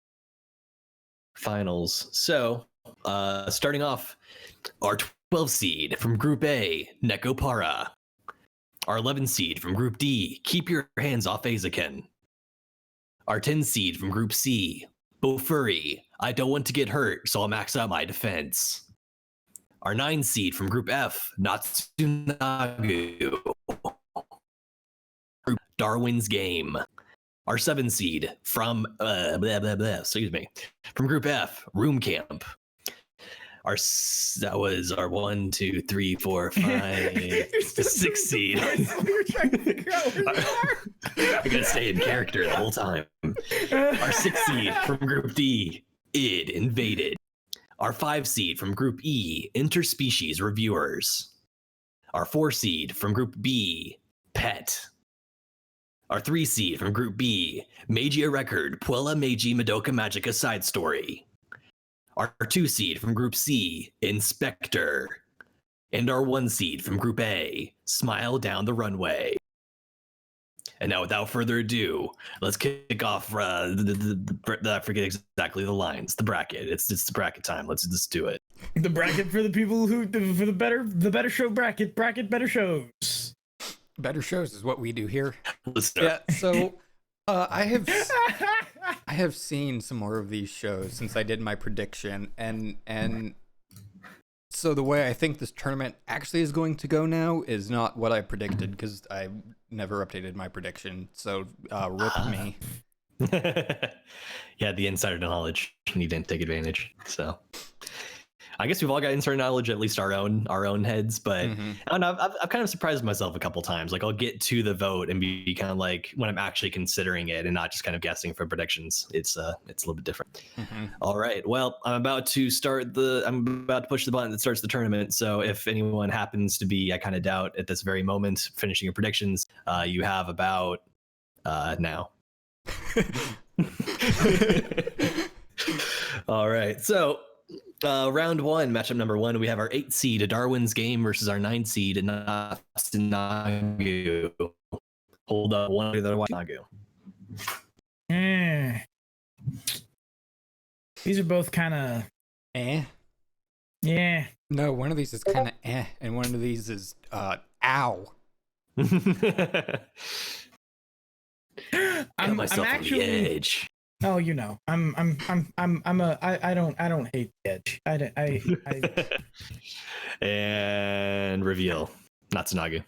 S3: Finals. So, starting off, our 12 seed from Group A, Nekopara. Our 11 seed from Group D, Keep Your Hands Off Azakin. Our 10 seed from Group C, Bofuri, I Don't Want to Get Hurt, so I'll max out my defense. Our 9 seed from Group F, Natsunagu. Group Darwin's Game. Our 7 seed from from Group F, Room Camp. That was our 1, 2, 3, 4, 5, 6 seed.
S2: You're trying to figure out where you are.
S3: I gotta stay in character the whole time. Our 6 seed from Group D, Id Invaded. Our 5 seed from Group E, Interspecies Reviewers. Our 4 seed from Group B, Pet. Our 3 seed from Group B, Magia Record, Puella Meiji Madoka Magica Side Story. Our 2 seed from Group C, Inspector. And our 1 seed from Group A, Smile Down the Runway. And now, without further ado, let's kick off. I forget exactly the lines. The bracket. It's the bracket time. Let's just do it.
S2: The bracket for the people for the better show bracket better shows.
S1: Better shows is what we do here.
S3: Let's start.
S1: Yeah. So I have seen some more of these shows since I did my prediction, and so the way I think this tournament actually is going to go now is not what I predicted, because I never updated my prediction. So rip me.
S3: Yeah, the insider knowledge, and you didn't take advantage. So I guess we've all got insider knowledge, at least our own heads. But I don't know, I've kind of surprised myself a couple times. Like, I'll get to the vote and be kind of like, when I'm actually considering it and not just kind of guessing for predictions, it's a little bit different. All right, well, I'm about to push the button that starts the tournament. So if anyone happens to be, I kind of doubt at this very moment, finishing your predictions, you have about now. All right, so round 1, matchup number 1, we have our 8 seed, Darwin's Game, versus our 9 seed, Natsunagu. Hold up, one of the Natsunagu.
S2: These are both kind of Yeah.
S1: No, one of these is kind of and one of these is ow.
S3: I'm myself
S2: actually
S3: on the edge.
S2: Oh, you know, I don't hate the edge. I
S3: And reveal.
S1: Natsunagu.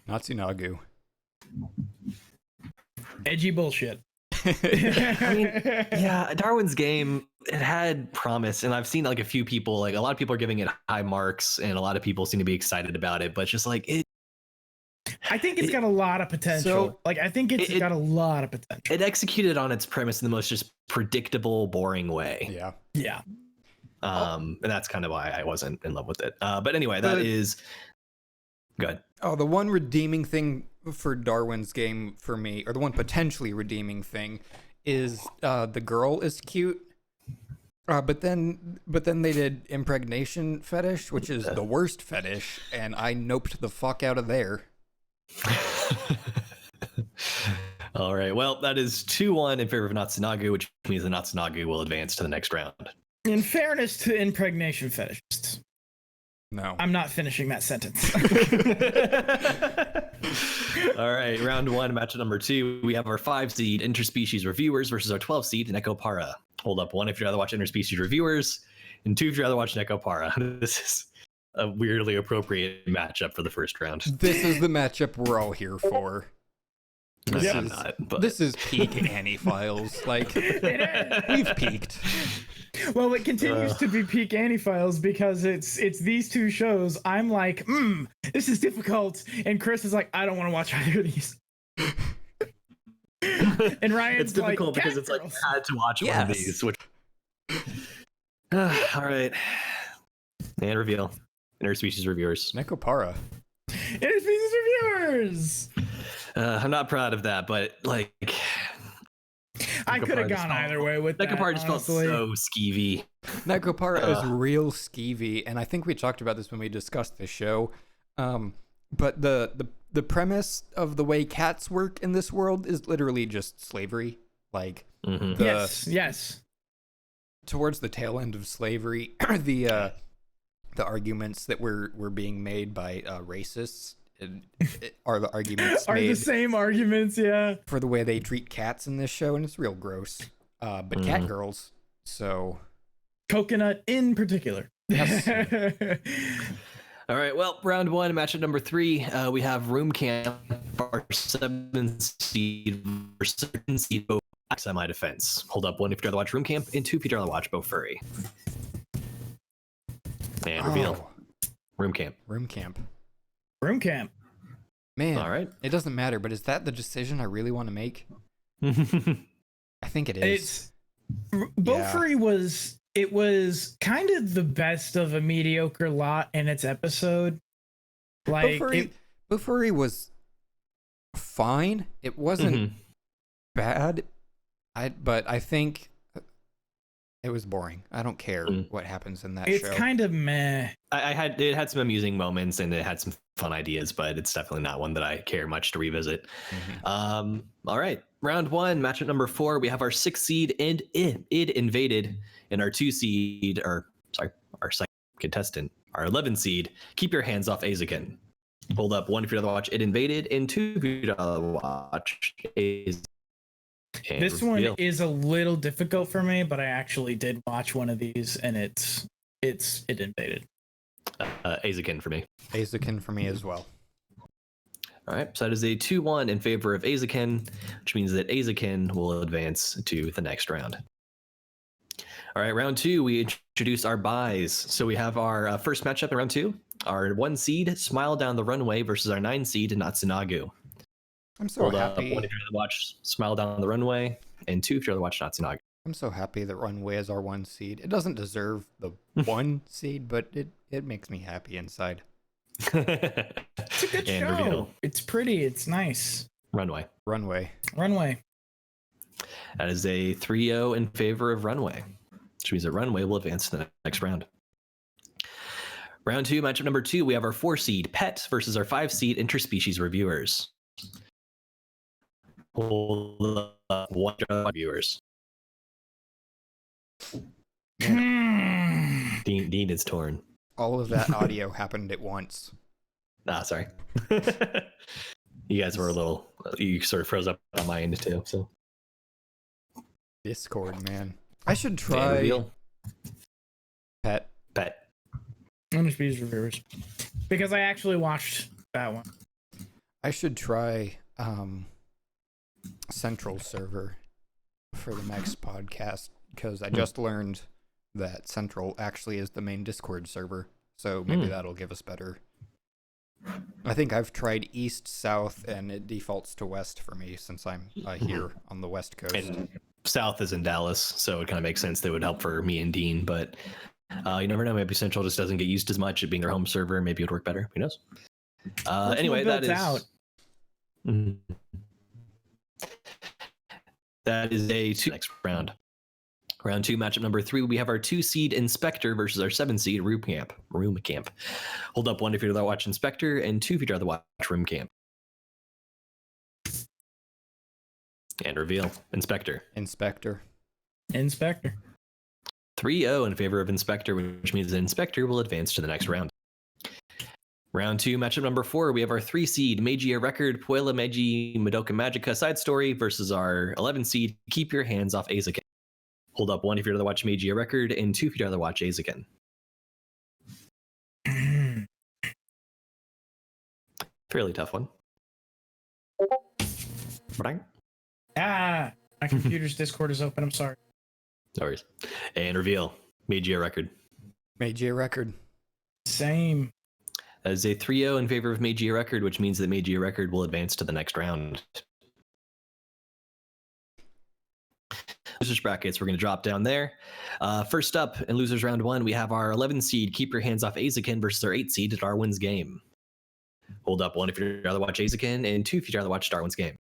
S2: Edgy bullshit.
S3: I mean, yeah, Darwin's Game, it had promise, and I've seen like a few people, like a lot of people are giving it high marks, and a lot of people seem to be excited about it, but just like
S2: I think it's got a lot of potential. I think it's got a lot of potential.
S3: It executed on its premise in the most just predictable, boring way.
S1: Yeah.
S2: Yeah.
S3: And that's kind of why I wasn't in love with it. But anyway, that is good.
S1: Oh, the one redeeming thing for Darwin's Game for me, or the one potentially redeeming thing, is the girl is cute. But then they did impregnation fetish, which is the worst fetish, and I noped the fuck out of there.
S3: All right. Well, that is 2-1 in favor of Natsunagu, which means the Natsunagu will advance to the next round.
S2: In fairness to impregnation fetishists,
S1: no,
S2: I'm not finishing that sentence.
S3: All right. Round 1, matchup number 2. We have our 5-seed interspecies reviewers versus our 12-seed Nekopara. Hold up. 1 if you'd rather watch interspecies reviewers, and 2 if you'd rather watch Nekopara. This is a weirdly appropriate matchup for the first round.
S1: This is the matchup we're all here for. This is peak AniFiles. Like, we've peaked.
S2: Well, it continues to be peak AniFiles because it's these two shows. I'm like, this is difficult, and Chris is like, I don't want to watch either of these. And Ryan's
S3: it's difficult
S2: like,
S3: because it's like I had to watch one of these. Which... all right, and reveal interspecies reviewers.
S1: Nekopara.
S2: Interspecies reviewers.
S3: I'm not proud of that, but like,
S2: I could have gone either way with that.
S3: Nekopara just felt so skeevy.
S1: Nekopara is real skeevy, and I think we talked about this when we discussed the show. But the premise of the way cats work in this world is literally just slavery. Like,
S2: yes.
S1: Towards the tail end of slavery, the arguments that were being made by racists are the arguments
S2: are
S1: made
S2: the same arguments, yeah,
S1: for the way they treat cats in this show, and it's real gross. But cat girls, so
S2: Coconut in particular.
S1: Yes.
S3: All right, well, round 1, matchup number 3, we have Room Camp, our 7-seed versus 7-seed Bo semi-defense. Hold up, 1 if you'd rather watch Room Camp, and 2 if you'd rather watch Bo Furry. And reveal. Room Camp.
S2: Room Camp.
S1: Man,
S3: all right.
S1: It doesn't matter, but is that the decision I really want to make? I think it is.
S2: Bo Furry was kind of the best of a mediocre lot in its episode. Like,
S1: Bo Furry was fine. It wasn't bad. But I think it was boring. I don't care what happens in that show.
S2: It's kind of meh.
S3: It had some amusing moments and it had some fun ideas, but it's definitely not one that I care much to revisit. All right, round 1, matchup number 4. We have our 6-seed and Id Invaded, and our 2-seed, our second contestant, our 11-seed. Keep Your Hands Off Azakin. Hold up, 1 if you'd rather watch Id Invaded, and 2 if you'd rather watch Azakin.
S2: This one is a little difficult for me, but I actually did watch one of these, and it's Id Invaded.
S3: Azakin for me.
S1: Azakin for me as well.
S3: All right, so that is a 2-1 in favor of Azakin, which means that Azakin will advance to the next round. All right, round 2, we introduce our buys. So we have our first matchup in round 2, our 1-seed Smile Down the Runway versus our 9-seed Natsunagu.
S1: I'm so happy.
S3: 1 if you'd rather watch Smile Down the Runway, and 2 if you'd rather watch Natsunagu.
S1: I'm so happy that Runway is our 1-seed. It doesn't deserve the 1 seed, but it makes me happy inside.
S2: It's a good show. Reveal. It's pretty. It's nice.
S3: Runway. That is a 3-0 in favor of Runway, which means that Runway will advance to the next round. Round 2, matchup number 2, we have our 4-seed Pet versus our 5-seed Interspecies Reviewers. Hold up, 1 viewers. Dean is torn.
S1: All of that audio happened at once.
S3: Sorry. You guys were you sort of froze up on my end too. So
S1: Discord, man. I should try Pet.
S2: Interspecies Reviewers, because I actually watched that one.
S1: I should try Central server for the next podcast, because I just learned that Central actually is the main Discord server, so maybe that'll give us better. I think I've tried East, South, and it defaults to West for me since I'm here on the West Coast.
S3: And South is in Dallas, so it kind of makes sense that it would help for me and Dean, but you never know, maybe Central just doesn't get used as much at being their home server. Maybe it would work better. Who knows? Anyway, that is... That is next round. Round 2, matchup number 3, we have our 2-seed Inspector versus our 7-seed Room Camp. Hold up 1 if you'd rather watch Inspector, and 2 if you'd rather watch Room Camp. And reveal. Inspector. 3-0 in favor of Inspector, which means that Inspector will advance to the next round. Round 2, matchup number 4, we have our 3-seed Magia Record, Puella Magi Madoka Magica side story versus our 11-seed Keep Your Hands Off Azakin. Hold up 1 if you'd rather watch Magia Record, and 2 if you'd rather watch Azakin. Fairly tough one.
S2: My computer's Discord is open. I'm sorry.
S3: No worries. And reveal. Magia Record.
S2: Same.
S3: That is a 3-0 in favor of Magia Record, which means that Magia Record will advance to the next round. Losers brackets, we're going to drop down there. First up in losers round 1, we have our 11-seed Keep Your Hands Off Azakin versus our 8-seed Darwin's Game. Hold up 1 if you'd rather watch Azakin, and 2 if you'd rather watch Darwin's Game.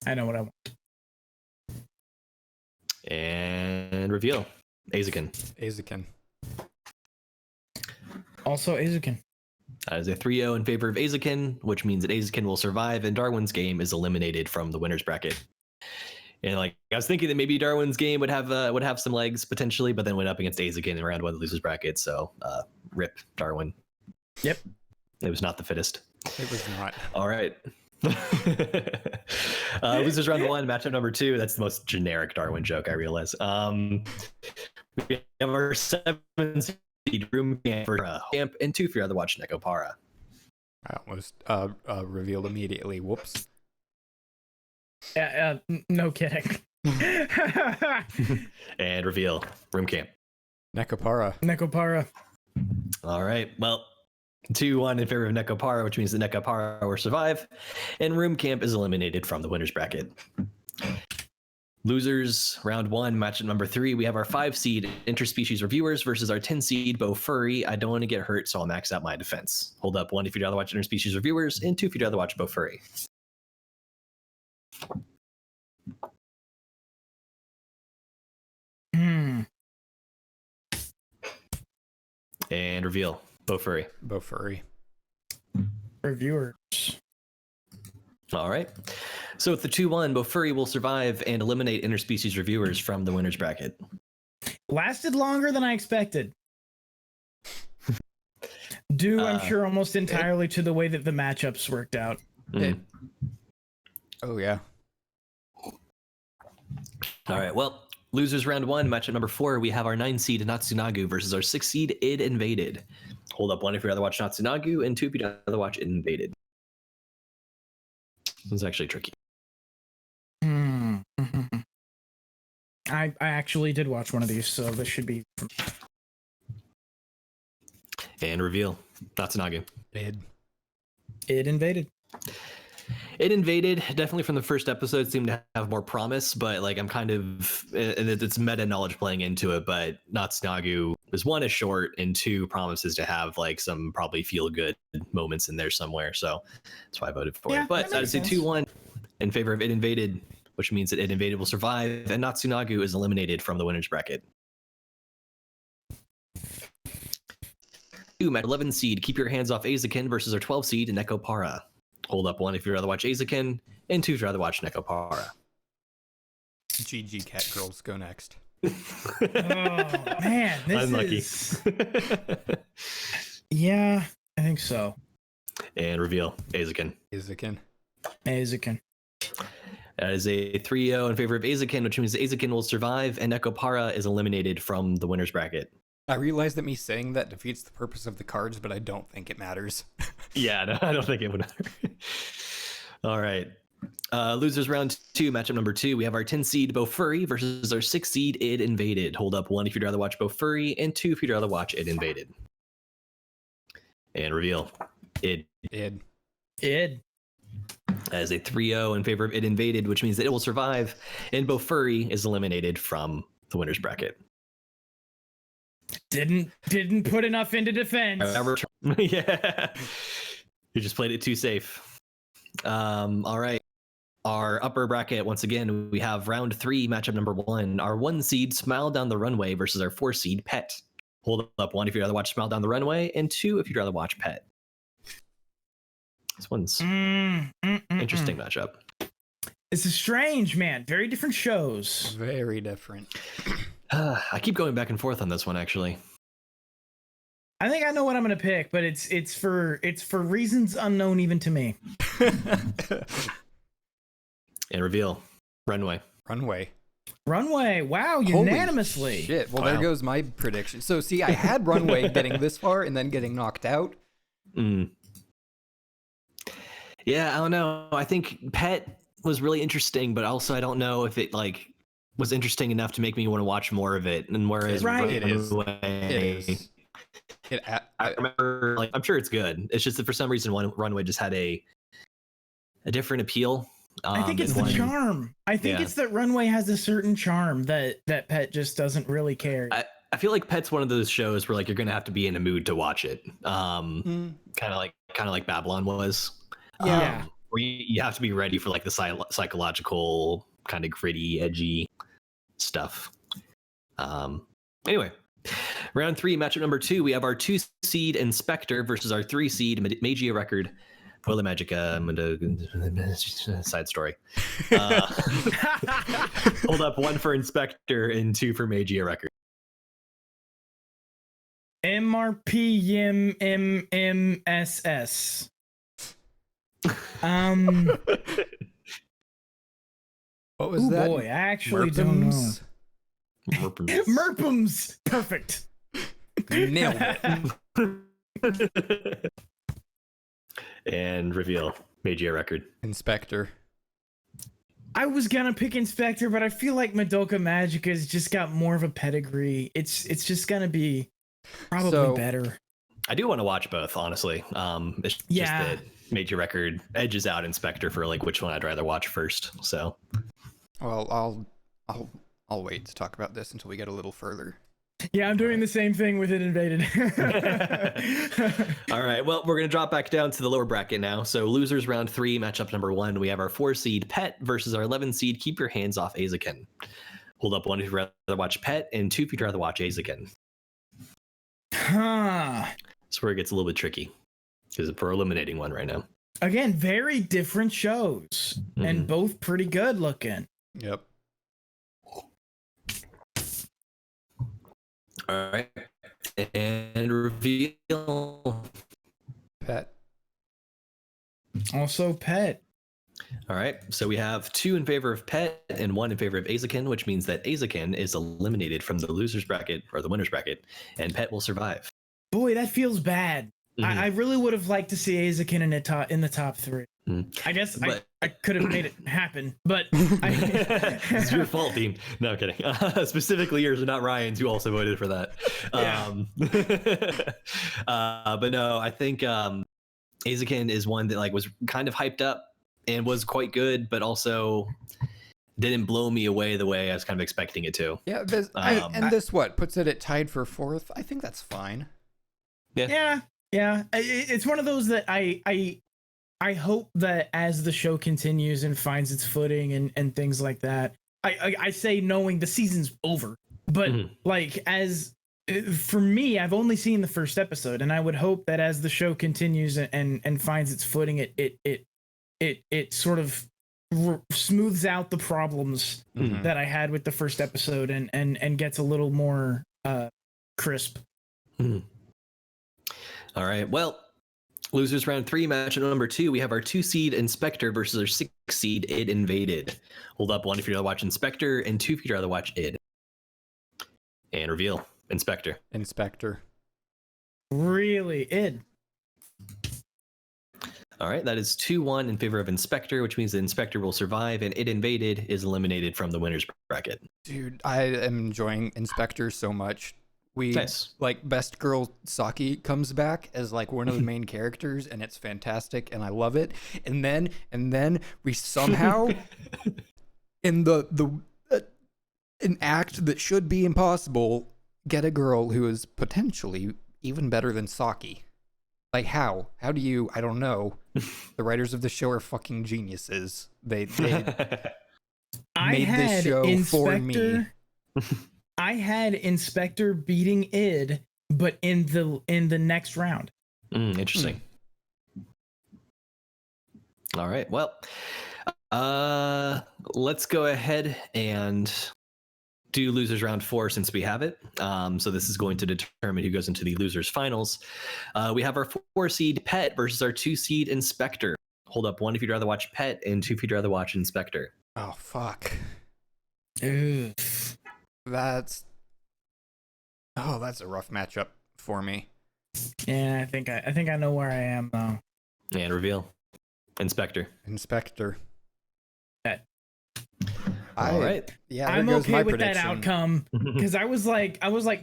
S2: I know what I want.
S3: And reveal. Azakin.
S2: Also Azakin.
S3: That is a 3-0 in favor of Azakin, which means that Azakin will survive and Darwin's Game is eliminated from the winners bracket. And like I was thinking that maybe Darwin's Game would have some legs potentially, but then went up against Azakin in round 1 of the losers bracket. So rip Darwin.
S2: Yep.
S3: It was not the fittest.
S1: It was not.
S3: All right. Losers round 1, matchup number 2. That's the most generic Darwin joke, I realize. We have our 7-seed Room Camp, and 2 if you'd rather watch Nekopara.
S1: I almost revealed immediately. Whoops.
S2: No kidding.
S3: And reveal. Room Camp.
S1: Nekopara.
S3: All right. Well, 2-1 in favor of Nekopara, which means that Nekopara will survive, and Room Camp is eliminated from the winners bracket. Losers round 1, matchup number 3, we have our 5-seed Interspecies Reviewers versus our 10-seed Bo Furry. I don't want to get hurt, so I'll max out my defense. Hold up 1 if you'd rather watch Interspecies Reviewers, and 2 if you'd rather watch Bo Furry. And reveal. Bo Furry.
S2: Reviewers.
S3: All right. So with the 2-1, Bo Furry will survive and eliminate Interspecies Reviewers from the winners bracket.
S2: Lasted longer than I expected. Due, I'm sure, almost entirely to the way that the matchups worked out.
S1: Oh, yeah.
S3: All right. Well, losers round 1, matchup number 4, we have our 9-seed Natsunagu versus our 6-seed Id Invaded. Hold up 1 if you'd rather watch Natsunagu, and 2 if you'd rather watch Id Invaded. This is actually tricky.
S2: I actually did watch one of these, so this should be.
S3: And reveal. Natsunagu.
S2: Id Invaded.
S3: Id Invaded, definitely from the first episode, seemed to have more promise, but like I'm kind of, and it's meta knowledge playing into it, but Natsunagu is 1 is short, and 2 promises to have like some probably feel good moments in there somewhere, so that's why I voted for it. But I'd say 2-1 in favor of Id Invaded, which means that Id Invaded will survive, and Natsunagu is eliminated from the winners bracket. 2, 11-seed Keep Your Hands Off Azakin versus our 12-seed Nekopara. Hold up 1 if you'd rather watch Azakin, and 2 if you'd rather watch Nekopara.
S1: GG Cat Girls, go next.
S2: Oh man, this
S3: Unlucky.
S2: is. Yeah, I think so.
S3: And reveal. Azakin. That is a 3-0 in favor of Azakin, which means Azakin will survive, and Nekopara is eliminated from the winners bracket.
S1: I realize that me saying that defeats the purpose of the cards, but I don't think it matters.
S3: Yeah, no, I don't think it would matter. All right. Losers round 2, matchup number 2. We have our 10-seed Bo Furry versus our 6-seed Id Invaded. Hold up 1 if you'd rather watch Bo Furry, and 2 if you'd rather watch Id Invaded. And reveal. Id. That is a 3-0 in favor of Id Invaded, which means that it will survive, and Bo Furry is eliminated from the winners bracket.
S2: Didn't put enough into defense.
S3: Yeah. You just played it too safe. All right. Our upper bracket, once again, we have round 3, matchup number 1. Our 1 seed, Smile Down the Runway, versus our 4 seed, Pet. Hold up 1 if you'd rather watch Smile Down the Runway, and 2 if you'd rather watch Pet. This one's interesting matchup.
S2: This is strange, man. Very different shows.
S1: Very different.
S3: I keep going back and forth on this one, actually.
S2: I think I know what I'm gonna pick, but it's for reasons unknown even to me.
S3: And reveal. Runway.
S2: Wow, unanimously.
S1: Holy shit. Well, there goes my prediction. So, see, I had Runway getting this far and then getting knocked out.
S3: Yeah, I don't know. I think Pet was really interesting, but also I don't know if it was interesting enough to make me want to watch more of it. And whereas
S1: It is.
S3: I remember, I'm sure it's good. It's just that for some reason, Runway just had a different appeal.
S2: I think it's the charm. I think it's that Runway has a certain charm that Pet just doesn't really care.
S3: I feel like Pet's one of those shows where you're gonna have to be in a mood to watch it. Kind of like Babylon was.
S2: Yeah.
S3: Where you have to be ready for the psychological kind of gritty, edgy stuff. Anyway, round 3, matchup number 2, we have our 2 seed Inspector versus our 3 seed Magia Record. Puella Magica, side story. Hold up 1 for Inspector and 2 for Magia Record.
S2: MRPMMSS.
S1: What was that?
S2: Boy, I actually don't know. Merpums. Perfect.
S1: Nailed it.
S3: And reveal. Magia Record.
S1: Inspector.
S2: I was gonna pick Inspector, but I feel like Madoka Magica's just got more of a pedigree. It's just gonna be probably better.
S3: I do want to watch both, honestly. It's just that Magia Record edges out Inspector for which one I'd rather watch first. So,
S1: well, I'll wait to talk about this until we get a little further.
S2: Yeah, I'm doing the same thing with It Invaded.
S3: All right, well, we're going to drop back down to the lower bracket now. So losers round 3, matchup number 1. We have our 4 seed Pet versus our 11 seed Keep Your Hands Off Azakin. Hold up 1 if you'd rather watch Pet, and 2 if you'd rather watch Azakin. That's where it gets a little bit tricky, because we're eliminating one right now.
S2: Again, very different shows, and both pretty good looking.
S1: Yep.
S3: All right, and reveal.
S1: Pet.
S2: Also Pet.
S3: All right, so we have 2 in favor of Pet and 1 in favor of Azakin, which means that Azakin is eliminated from the losers bracket or the winners bracket, and Pet will survive.
S2: Boy, that feels bad. I really would have liked to see Azakin in the top 3. I guess I could have made it happen, but
S3: it's your fault, Dean. No, I'm kidding. Specifically yours, not Ryan's, who also voted for that. But no, I think Azakin is one that was kind of hyped up and was quite good, but also didn't blow me away the way I was kind of expecting it to.
S1: Yeah, this puts it tied for 4th. I think that's fine.
S2: Yeah. It's one of those that I hope that as the show continues and finds its footing and things like that, I say knowing the season's over, but for me, I've only seen the first episode, and I would hope that as the show continues and finds its footing, it sort of smooths out the problems that I had with the first episode and gets a little more crisp.
S3: All right, well, losers round 3, matchup number 2. We have our 2 seed Inspector versus our 6 seed It Invaded. Hold up 1 if you'd rather watch Inspector, and 2 if you'd rather watch Id. And reveal. Inspector.
S2: Really? Id.
S3: All right, that is 2-1 in favor of Inspector, which means the Inspector will survive, and It Invaded is eliminated from the winners bracket.
S1: Dude, I am enjoying Inspector so much.
S3: Nice.
S1: Best Girl Saki comes back as one of the main characters, and it's fantastic, and I love it. And then we somehow in an act that should be impossible get a girl who is potentially even better than Saki? Like, how? How do you? I don't know. The writers of the show are fucking geniuses. They made this show for me.
S2: I had Inspector beating Id, but in the next round.
S3: Interesting. All right. Well, let's go ahead and do losers round 4 since we have it. So this is going to determine who goes into the losers finals. We have our 4 seed Pet versus our 2 seed Inspector. Hold up 1 if you'd rather watch Pet and 2 if you'd rather watch Inspector.
S1: Oh fuck.
S2: Ugh.
S1: That's a rough matchup for me.
S2: Yeah, I think I know where I am though.
S3: And reveal. Inspector.
S2: Pet.
S3: All right.
S1: Yeah,
S2: I'm okay with
S1: prediction.
S2: that outcome because I was like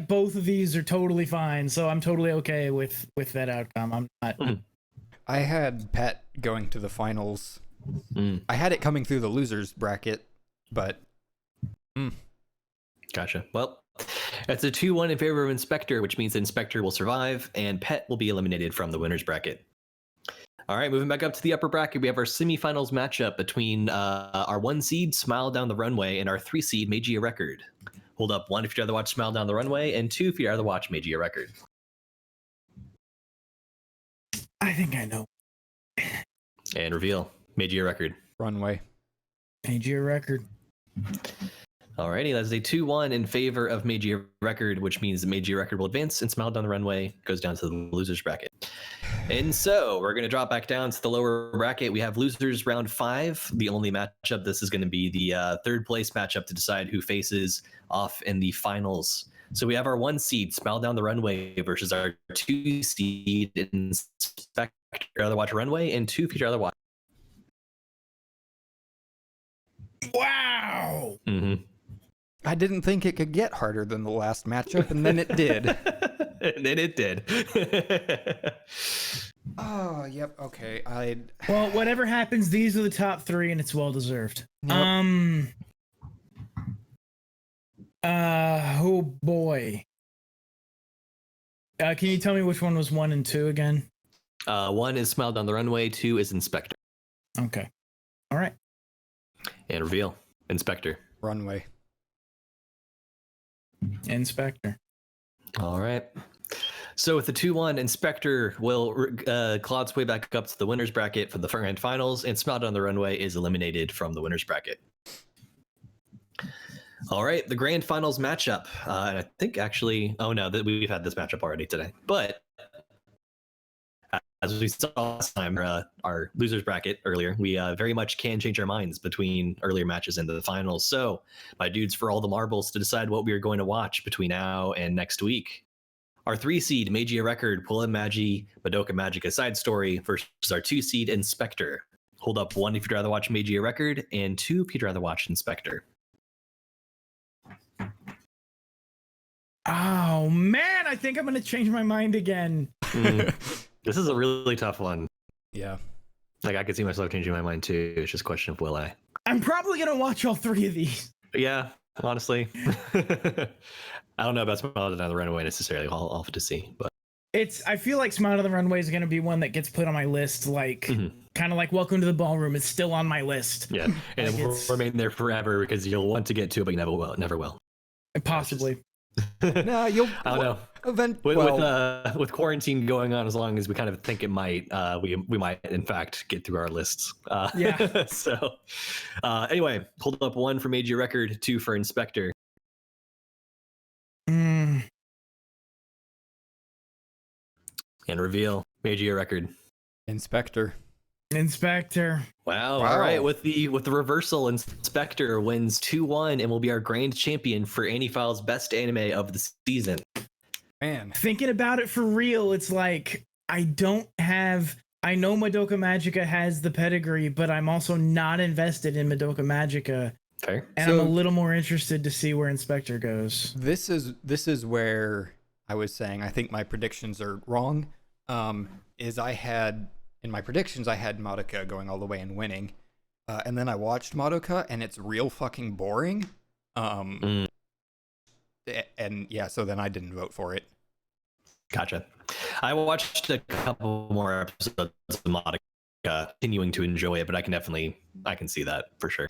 S2: both of these are totally fine, so I'm totally okay with that outcome. I'm not.
S1: I had Pet going to the finals. I had it coming through the losers bracket, but
S3: Gotcha. Well, it's a 2-1 in favor of Inspector, which means Inspector will survive and Pet will be eliminated from the winners bracket. All right, moving back up to the upper bracket, we have our semifinals matchup between our 1 seed Smile Down the Runway and our 3 seed Meiji Record. Hold up 1 if you'd rather watch Smile Down the Runway, and 2 if you'd rather watch Meiji Record.
S2: I think I know.
S3: And reveal. Meiji Record.
S1: Runway.
S2: Meiji Record.
S3: Alrighty, that's a 2-1 in favor of Meiji Record, which means the Meiji Record will advance and Smile Down the Runway goes down to the losers bracket. And so we're going to drop back down to the lower bracket. We have losers round 5. The only matchup, this is going to be the third place matchup to decide who faces off in the finals. So we have our 1 seed Smile Down the Runway versus our 2 seed Inspector. Rather watch Runway, and 2 if you'd rather watch.
S2: Wow.
S1: I didn't think it could get harder than the last matchup, and then it did.
S3: And then it did.
S1: Oh, yep. Okay.
S2: Well, whatever happens, these are the top 3, and it's well deserved.
S1: Yep.
S2: Oh boy. Can you tell me which one was 1 and 2 again?
S3: 1 is Smile Down the Runway. 2 is Inspector.
S2: Okay. All right.
S3: And reveal. Inspector.
S1: Runway.
S2: Inspector.
S3: All right. So with the 2-1, Inspector will claw its way back up to the winners bracket for the grand finals, and Smile Down the Runway is eliminated from the winners bracket. All right, the grand finals matchup. And I think actually, oh no, we've had this matchup already today. But as we saw last time, our losers bracket earlier, we very much can change our minds between earlier matches into the finals. So my dudes, for all the marbles to decide what we are going to watch between now and next week. Our 3 seed Meiji Record, Pull and Magi, Madoka Magica Side Story versus our 2 seed Inspector. Hold up 1 if you'd rather watch Meiji Record, and 2 if you'd rather watch Inspector.
S2: Oh man, I think I'm gonna change my mind again.
S3: This is a really tough one.
S1: Yeah.
S3: Like I could see myself changing my mind too. It's just a question of will I.
S2: I'm probably gonna watch all 3 of these.
S3: Yeah, honestly. I don't know about Smile Down the Runway necessarily. I'll have to see, but
S2: I feel like Smile Down the Runway is gonna be one that gets put on my list, like kind of like Welcome to the Ballroom. It's still on my list.
S3: Yeah, and
S2: Like
S3: it will remain there forever because you'll want to get to it, but you never will.
S2: Possibly.
S1: No, you'll.
S3: I don't know. With quarantine going on, as long as we kind of think it might, we might in fact get through our lists.
S2: Yeah.
S3: So anyway, hold up 1 for Meiji Record, 2 for Inspector. And reveal Meiji Record.
S1: Inspector.
S3: Wow. All right. With the reversal, Inspector wins 2-1 and will be our grand champion for AniFiles Best Anime of the season.
S1: Man,
S2: thinking about it for real, it's like I know Madoka Magica has the pedigree, but I'm also not invested in Madoka Magica.
S3: Fair.
S2: And I'm a little more interested to see where Inspector goes.
S1: This is where I was saying I think my predictions are wrong. In my predictions, I had Madoka going all the way and winning. And then I watched Madoka, and it's real fucking boring. And and yeah, so then I didn't vote for it.
S3: Gotcha. I watched a couple more episodes of Madoka, continuing to enjoy it, but I can see that for sure.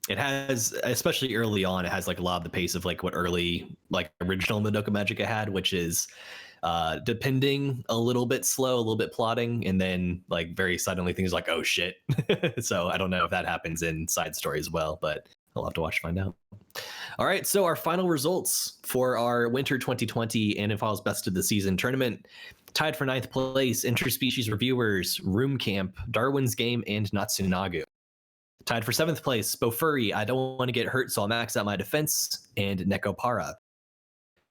S3: It has, especially early on, it has like a lot of the pace of like what early like original Madoka Magica had, which is depending a little bit slow, a little bit plotting, and then like very suddenly things like, oh shit. So I don't know if that happens in side story as well, but I'll have to watch to find out. All right, so our final results for our Winter 2020 AniFiles Best of the Season tournament. Tied for 9th place, Interspecies Reviewers, Room Camp, Darwin's Game, and Natsunagu. Tied for 7th place, Bofuri, I Don't Want to Get Hurt, So I'll Max Out My Defense, and Nekopara.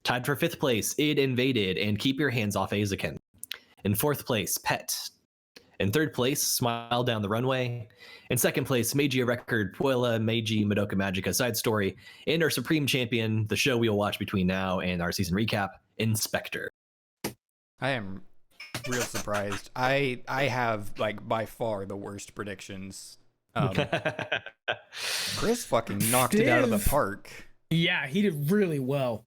S3: Tied for 5th place, Id Invaded, and Keep Your Hands Off Azakin. In 4th place, Pet. In 3rd place, Smile Down the Runway. In 2nd place, Meiji Record, Puella, Meiji, Madoka Magica Side Story. And our Supreme Champion, the show we will watch between now and our season recap, Inspector.
S1: I am real surprised. I have like by far the worst predictions. Chris fucking knocked it out of the park.
S2: Yeah, he did really well.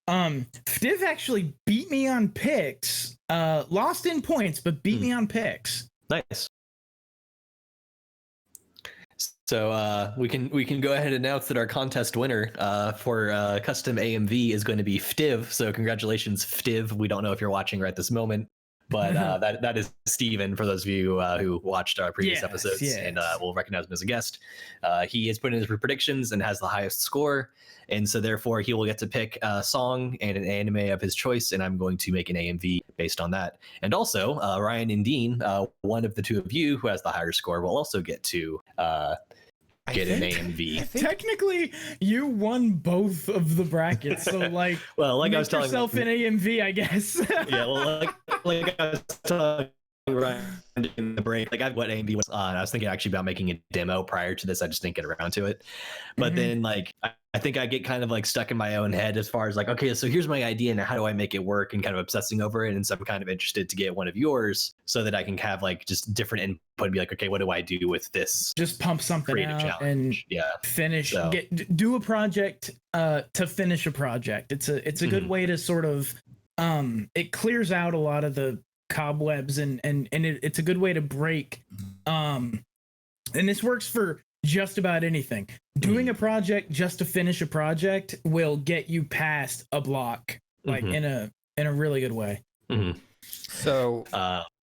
S2: Stiv actually beat me on picks. Lost in points, but beat me on picks.
S3: Nice. So we can go ahead and announce that our contest winner for custom AMV is going to be Ftiv. So congratulations, Ftiv. We don't know if you're watching right this moment, but that is Steven, for those of you who watched our previous episodes, and we'll recognize him as a guest. He has put in his predictions and has the highest score, and so therefore he will get to pick a song and an anime of his choice, and I'm going to make an AMV based on that. And also Ryan and Dean, one of the two of you who has the higher score, will also get to get an AMV.
S2: Technically, you won both of the brackets, so like,
S3: well, like I was telling
S2: yourself an AMV, I guess.
S3: Yeah, well, like I was telling Ryan in the break, like what AMV was on. I was thinking actually about making a demo prior to this. I just didn't get around to it. But then like I think I get kind of like stuck in my own head as far as like, okay, so here's my idea and how do I make it work, and kind of obsessing over it. And so I'm kind of interested to get one of yours so that I can have like just different input and be like, okay, what do I do with this?
S2: Just pump something out
S3: challenge.
S2: And finish, do a project to finish a project. It's a good way to sort of it clears out a lot of the cobwebs and it's a good way to break and this works for just about anything. Doing a project just to finish a project will get you past a block, like in a really good way.
S1: So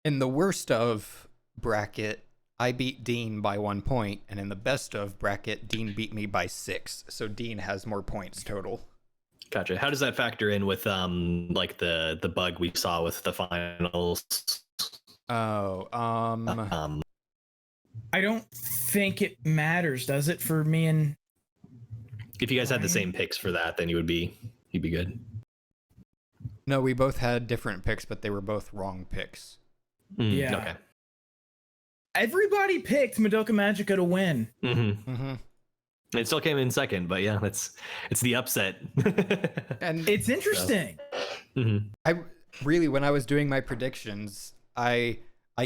S1: in the worst of bracket, I beat Dean by 1 point, and in the best of bracket, Dean beat me by 6. So Dean has more points total.
S3: Gotcha. How does that factor in with like the bug we saw with the finals?
S2: I don't think it matters, does it, for me and
S3: if you guys had the same picks for that, then you'd be good.
S1: No, we both had different picks, but they were both wrong picks.
S2: Yeah.
S3: Okay.
S2: Everybody picked Madoka Magica to win.
S3: It still came in second, but yeah, it's the upset.
S1: And
S2: it's interesting.
S1: I really, when I was doing my predictions, I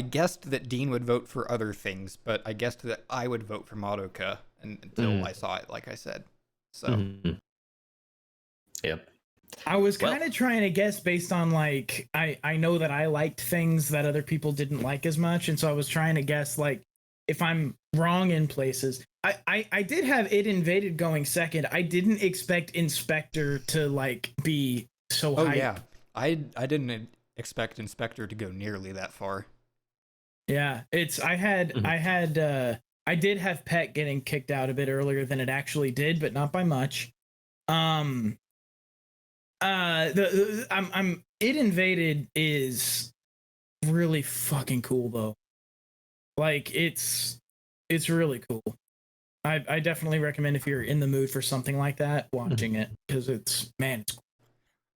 S1: guessed that Dean would vote for other things, but I guessed that I would vote for Madoka until I saw it, like I said. So,
S3: Yep.
S2: I was kind of trying to guess based on like I know that I liked things that other people didn't like as much, and so I was trying to guess like if I'm wrong in places. I did have It Invaded going second. I didn't expect Inspector to like be so high.
S1: Yeah, I didn't expect Inspector to go nearly that far.
S2: Yeah, I did have Pet getting kicked out a bit earlier than it actually did, but not by much. It Invaded is really fucking cool though. Like it's really cool. I definitely recommend if you're in the mood for something like that, watching it, because it's cool.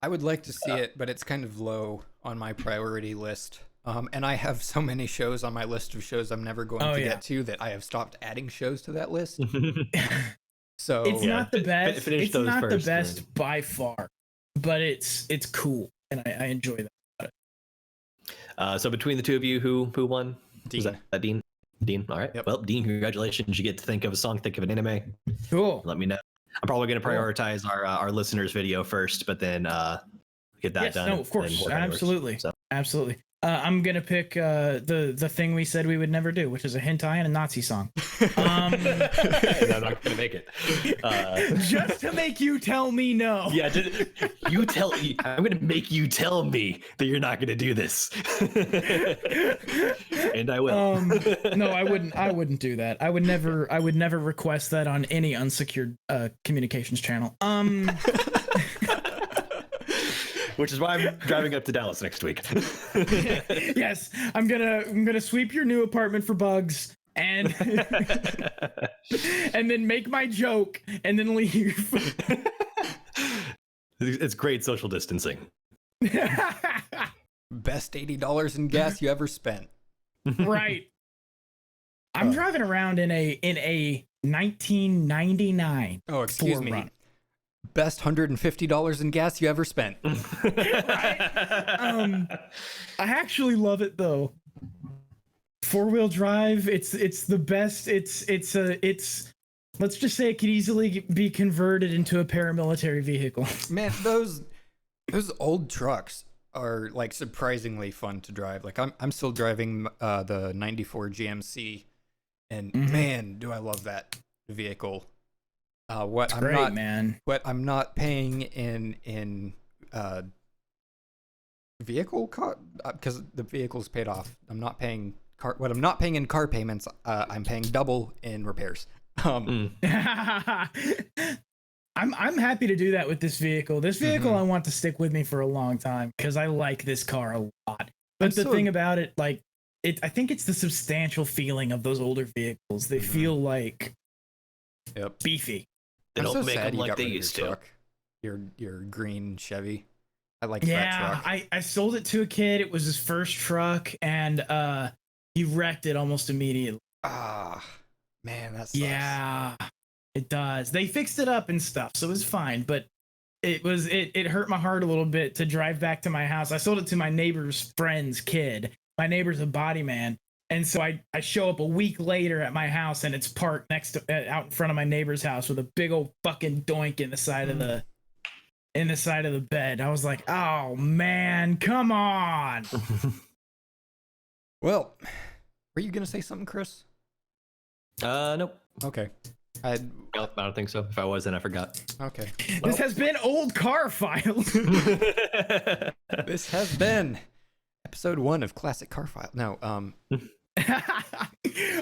S1: I would like to see it, but it's kind of low on my priority list. And I have so many shows on my list of shows I'm never going to get to that I have stopped adding shows to that list. So
S2: it's not the best. It's not the best by far, but it's cool, and I enjoy that.
S3: So between the two of you, who won?
S1: Dean.
S3: Was that Dean? Dean. All right.
S1: Yep.
S3: Well, Dean, congratulations. You get to think of a song, think of an anime.
S2: Cool.
S3: Let me know. I'm probably going to prioritize our listeners' video first, but then get that done.
S2: No, of course, absolutely, absolutely. I'm gonna pick the thing we said we would never do, which is a hentai and a Nazi song.
S3: I'm not gonna make it.
S2: Just to make you tell me no.
S3: Yeah, I'm gonna make you tell me that you're not gonna do this, and I will.
S2: No, I wouldn't do that. I would never request that on any unsecured communications channel.
S3: Which is why I'm driving up to Dallas next week.
S2: Yes, I'm gonna sweep your new apartment for bugs and and then make my joke and then leave.
S3: It's great social distancing.
S1: Best $80 in gas you ever spent.
S2: Right. I'm driving around in a 1999.
S1: Oh, excuse me.
S2: Run.
S1: Best $150 in gas you ever spent.
S2: Right? I actually love it though. 4-wheel drive, it's the best. It's let's just say it could easily be converted into a paramilitary vehicle.
S1: Man, those old trucks are like surprisingly fun to drive. Like I'm still driving the 94 GMC, and man, do I love that vehicle. What I'm not paying in vehicle car because the vehicle's paid off. I'm not paying what I'm not paying in car payments. I'm paying double in repairs.
S2: I'm happy to do that with this vehicle. This vehicle I want to stick with me for a long time because I like this car a lot. But the thing about it, like I think it's the substantial feeling of those older vehicles. They feel like beefy.
S3: They don't make them like they used to.
S1: Your green Chevy. I like that truck.
S2: I sold it to a kid. It was his first truck, and he wrecked it almost immediately.
S1: Ah, man, that sucks.
S2: Yeah, it does. They fixed it up and stuff, so it was fine. But it hurt my heart a little bit to drive back to my house. I sold it to my neighbor's friend's kid. My neighbor's a body man. And so I show up a week later at my house and it's parked next to out in front of my neighbor's house with a big old fucking doink in the side of the bed. I was like, oh man, come on.
S1: Well, were you gonna say something, Chris?
S3: Nope.
S1: Okay.
S3: I don't think so. If I was, then I forgot.
S1: Okay.
S2: This has been Old Car Files.
S1: This has been episode 1 of Classic Car File. No,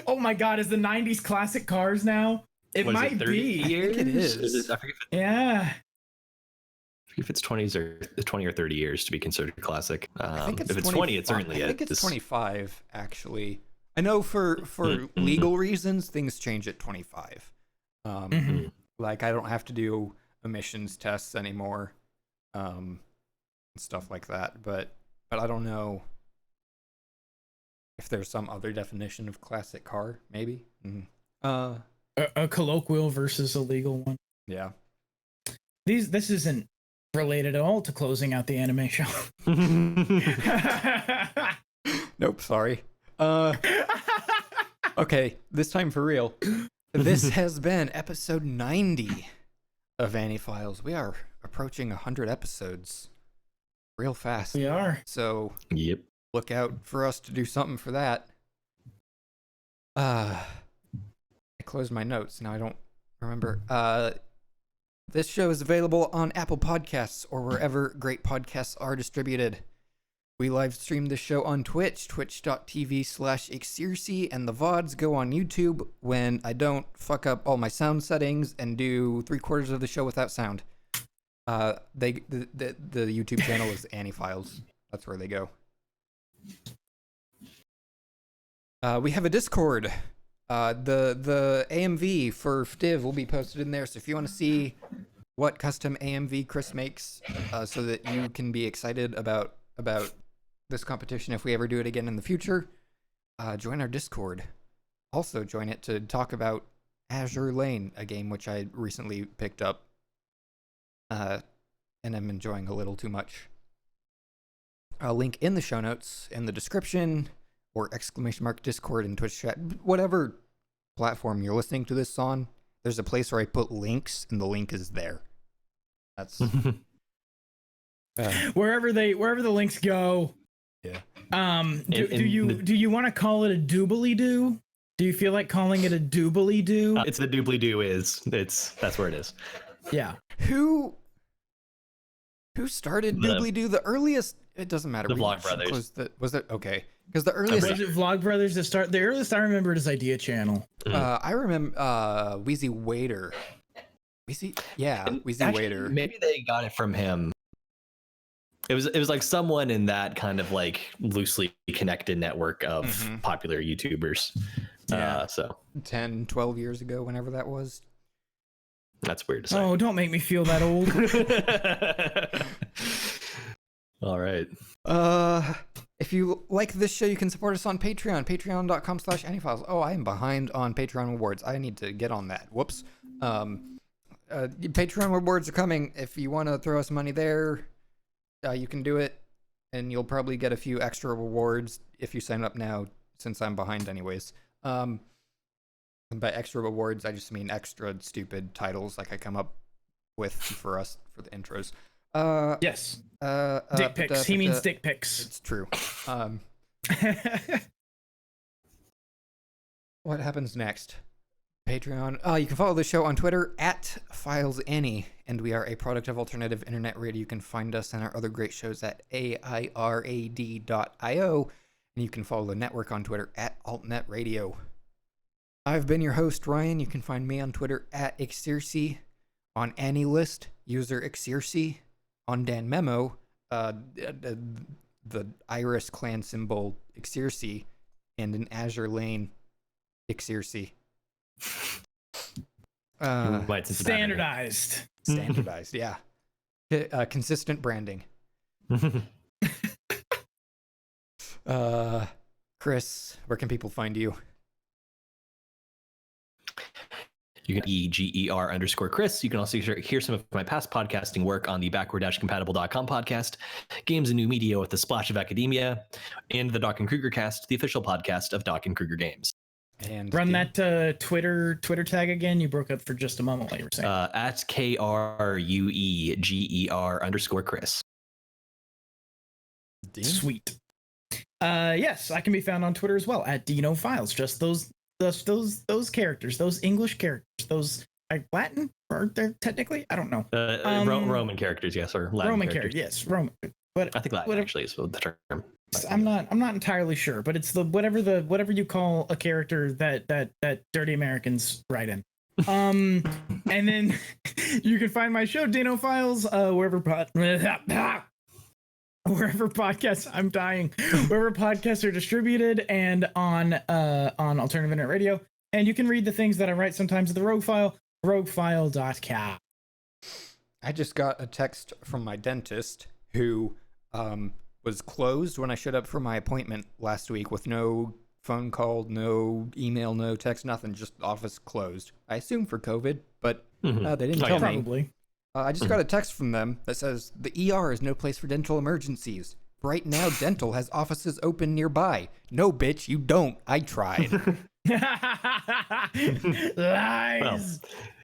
S2: oh my god, is the 90s classic cars now? It might be.
S3: Years?
S1: I think it is.
S2: Yeah.
S3: If it's 20 or 30 years to be considered classic. If it's 20, it's certainly
S1: I think it's 25 actually. I know for legal reasons things change at 25. Like I don't have to do emissions tests anymore, and stuff like that. But I don't know if there's some other definition of classic car, maybe.
S2: A colloquial versus a legal one.
S1: Yeah.
S2: This isn't related at all to closing out the anime show.
S1: Nope, sorry. Okay, this time for real. This has been episode 90 of AniFiles. We are approaching 100 episodes real fast.
S2: We are.
S1: So
S3: yep.
S1: Look out for us to do something for that. I closed my notes. Now I don't remember. This show is available on Apple Podcasts or wherever great podcasts are distributed. We live stream this show on Twitch, twitch.tv/Xerxes, and the VODs go on YouTube when I don't fuck up all my sound settings and do 3/4 of the show without sound. The YouTube channel is AniFiles. That's where they go. We have a Discord. The AMV for FDIV will be posted in there, so if you want to see what custom AMV Chris makes, so that you can be excited about this competition if we ever do it again in the future, join our Discord. Also join it to talk about Azure Lane, a game which I recently picked up, and I'm enjoying a little too much. A link in the show notes, in the description, or !Discord in Twitch chat, whatever platform you're listening to this on. there's a place where I put links, and the link is there. That's
S2: wherever the links go.
S1: Yeah.
S2: Do you want to call it a doobly-doo? Do you feel like calling it a doobly-doo?
S3: It's the doobly-doo that's where it is.
S2: Yeah.
S1: Who started doobly-doo? The earliest, it doesn't matter.
S3: The Vlog Brothers.
S1: Was it okay? Because the earliest
S2: Was it Vlog Brothers that start? The earliest I remember it is Idea Channel.
S1: I remember Wheezy Waiter. Wheezy Waiter.
S3: Maybe they got it from him. It was like someone in that kind of like loosely connected network of popular YouTubers.
S1: Yeah.
S3: So
S1: 10, 12 years ago, whenever that was.
S3: That's weird to say.
S2: Oh, don't make me feel that old.
S3: All right.
S1: If you like this show, you can support us on Patreon, patreon.com/AniFiles. Oh, I am behind on Patreon rewards. I need to get on that. Whoops. Patreon rewards are coming. If you want to throw us money there, you can do it, and you'll probably get a few extra rewards if you sign up now, since I'm behind anyways. By extra rewards, I just mean extra stupid titles like I come up with for us for the intros.
S2: Yes. Dick pics. He means dick pics.
S1: It's true. What happens next? Patreon. You can follow the show on Twitter @FilesAny, and we are a product of alternative internet radio. You can find us and our other great shows at AIRAD.io, and you can follow the network on Twitter @AltNetRadio. I've been your host, Ryan. You can find me on Twitter @Exercy, on AnyList, user Exercy, on Dan Memo, the Iris clan symbol Exercy, and in Azure Lane Exercy.
S2: Standardized.
S1: Standardized, yeah. Consistent branding. Chris, where can people find you?
S3: You can EGER_Chris. You can also hear some of my past podcasting work on the backward-compatible.com podcast, Games and New Media with a Splash of Academia, and the Doc and Kruger cast, the official podcast of Doc and Kruger Games.
S1: And
S2: run that Twitter tag again. You broke up for just a moment while you were saying.
S3: @KRUEGER_Chris.
S2: Sweet. Yes, I can be found on Twitter as well @DinoFiles. Just those characters, those English characters, those Latin, or they're technically, I don't know.
S3: Roman characters, yes, or Latin
S2: Roman
S3: characters.
S2: Yes, Roman. But
S3: I think Latin actually is the term.
S2: I'm not entirely sure, but it's the whatever you call a character that dirty Americans write in. And then you can find my show DinoFiles wherever podcasts wherever podcasts are distributed, and on alternative internet radio. And you can read the things that I write sometimes at the Rogue File, roguefile.com.
S1: I just got a text from my dentist who was closed when I showed up for my appointment last week, with no phone call, no email, no text, nothing, just office closed. I assume for COVID, but they didn't tell me.
S2: Probably.
S1: I just got a text from them that says, the ER is no place for dental emergencies. Right now, dental has offices open nearby. No, bitch, you don't. I tried.
S2: Lies.
S3: Well,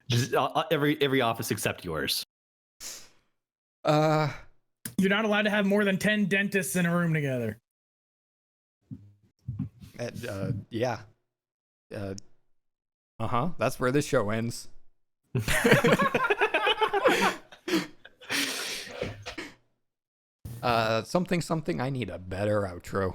S3: just every office except yours.
S2: You're not allowed to have more than 10 dentists in a room together.
S1: Yeah. That's where this show ends. Something. I need a better outro.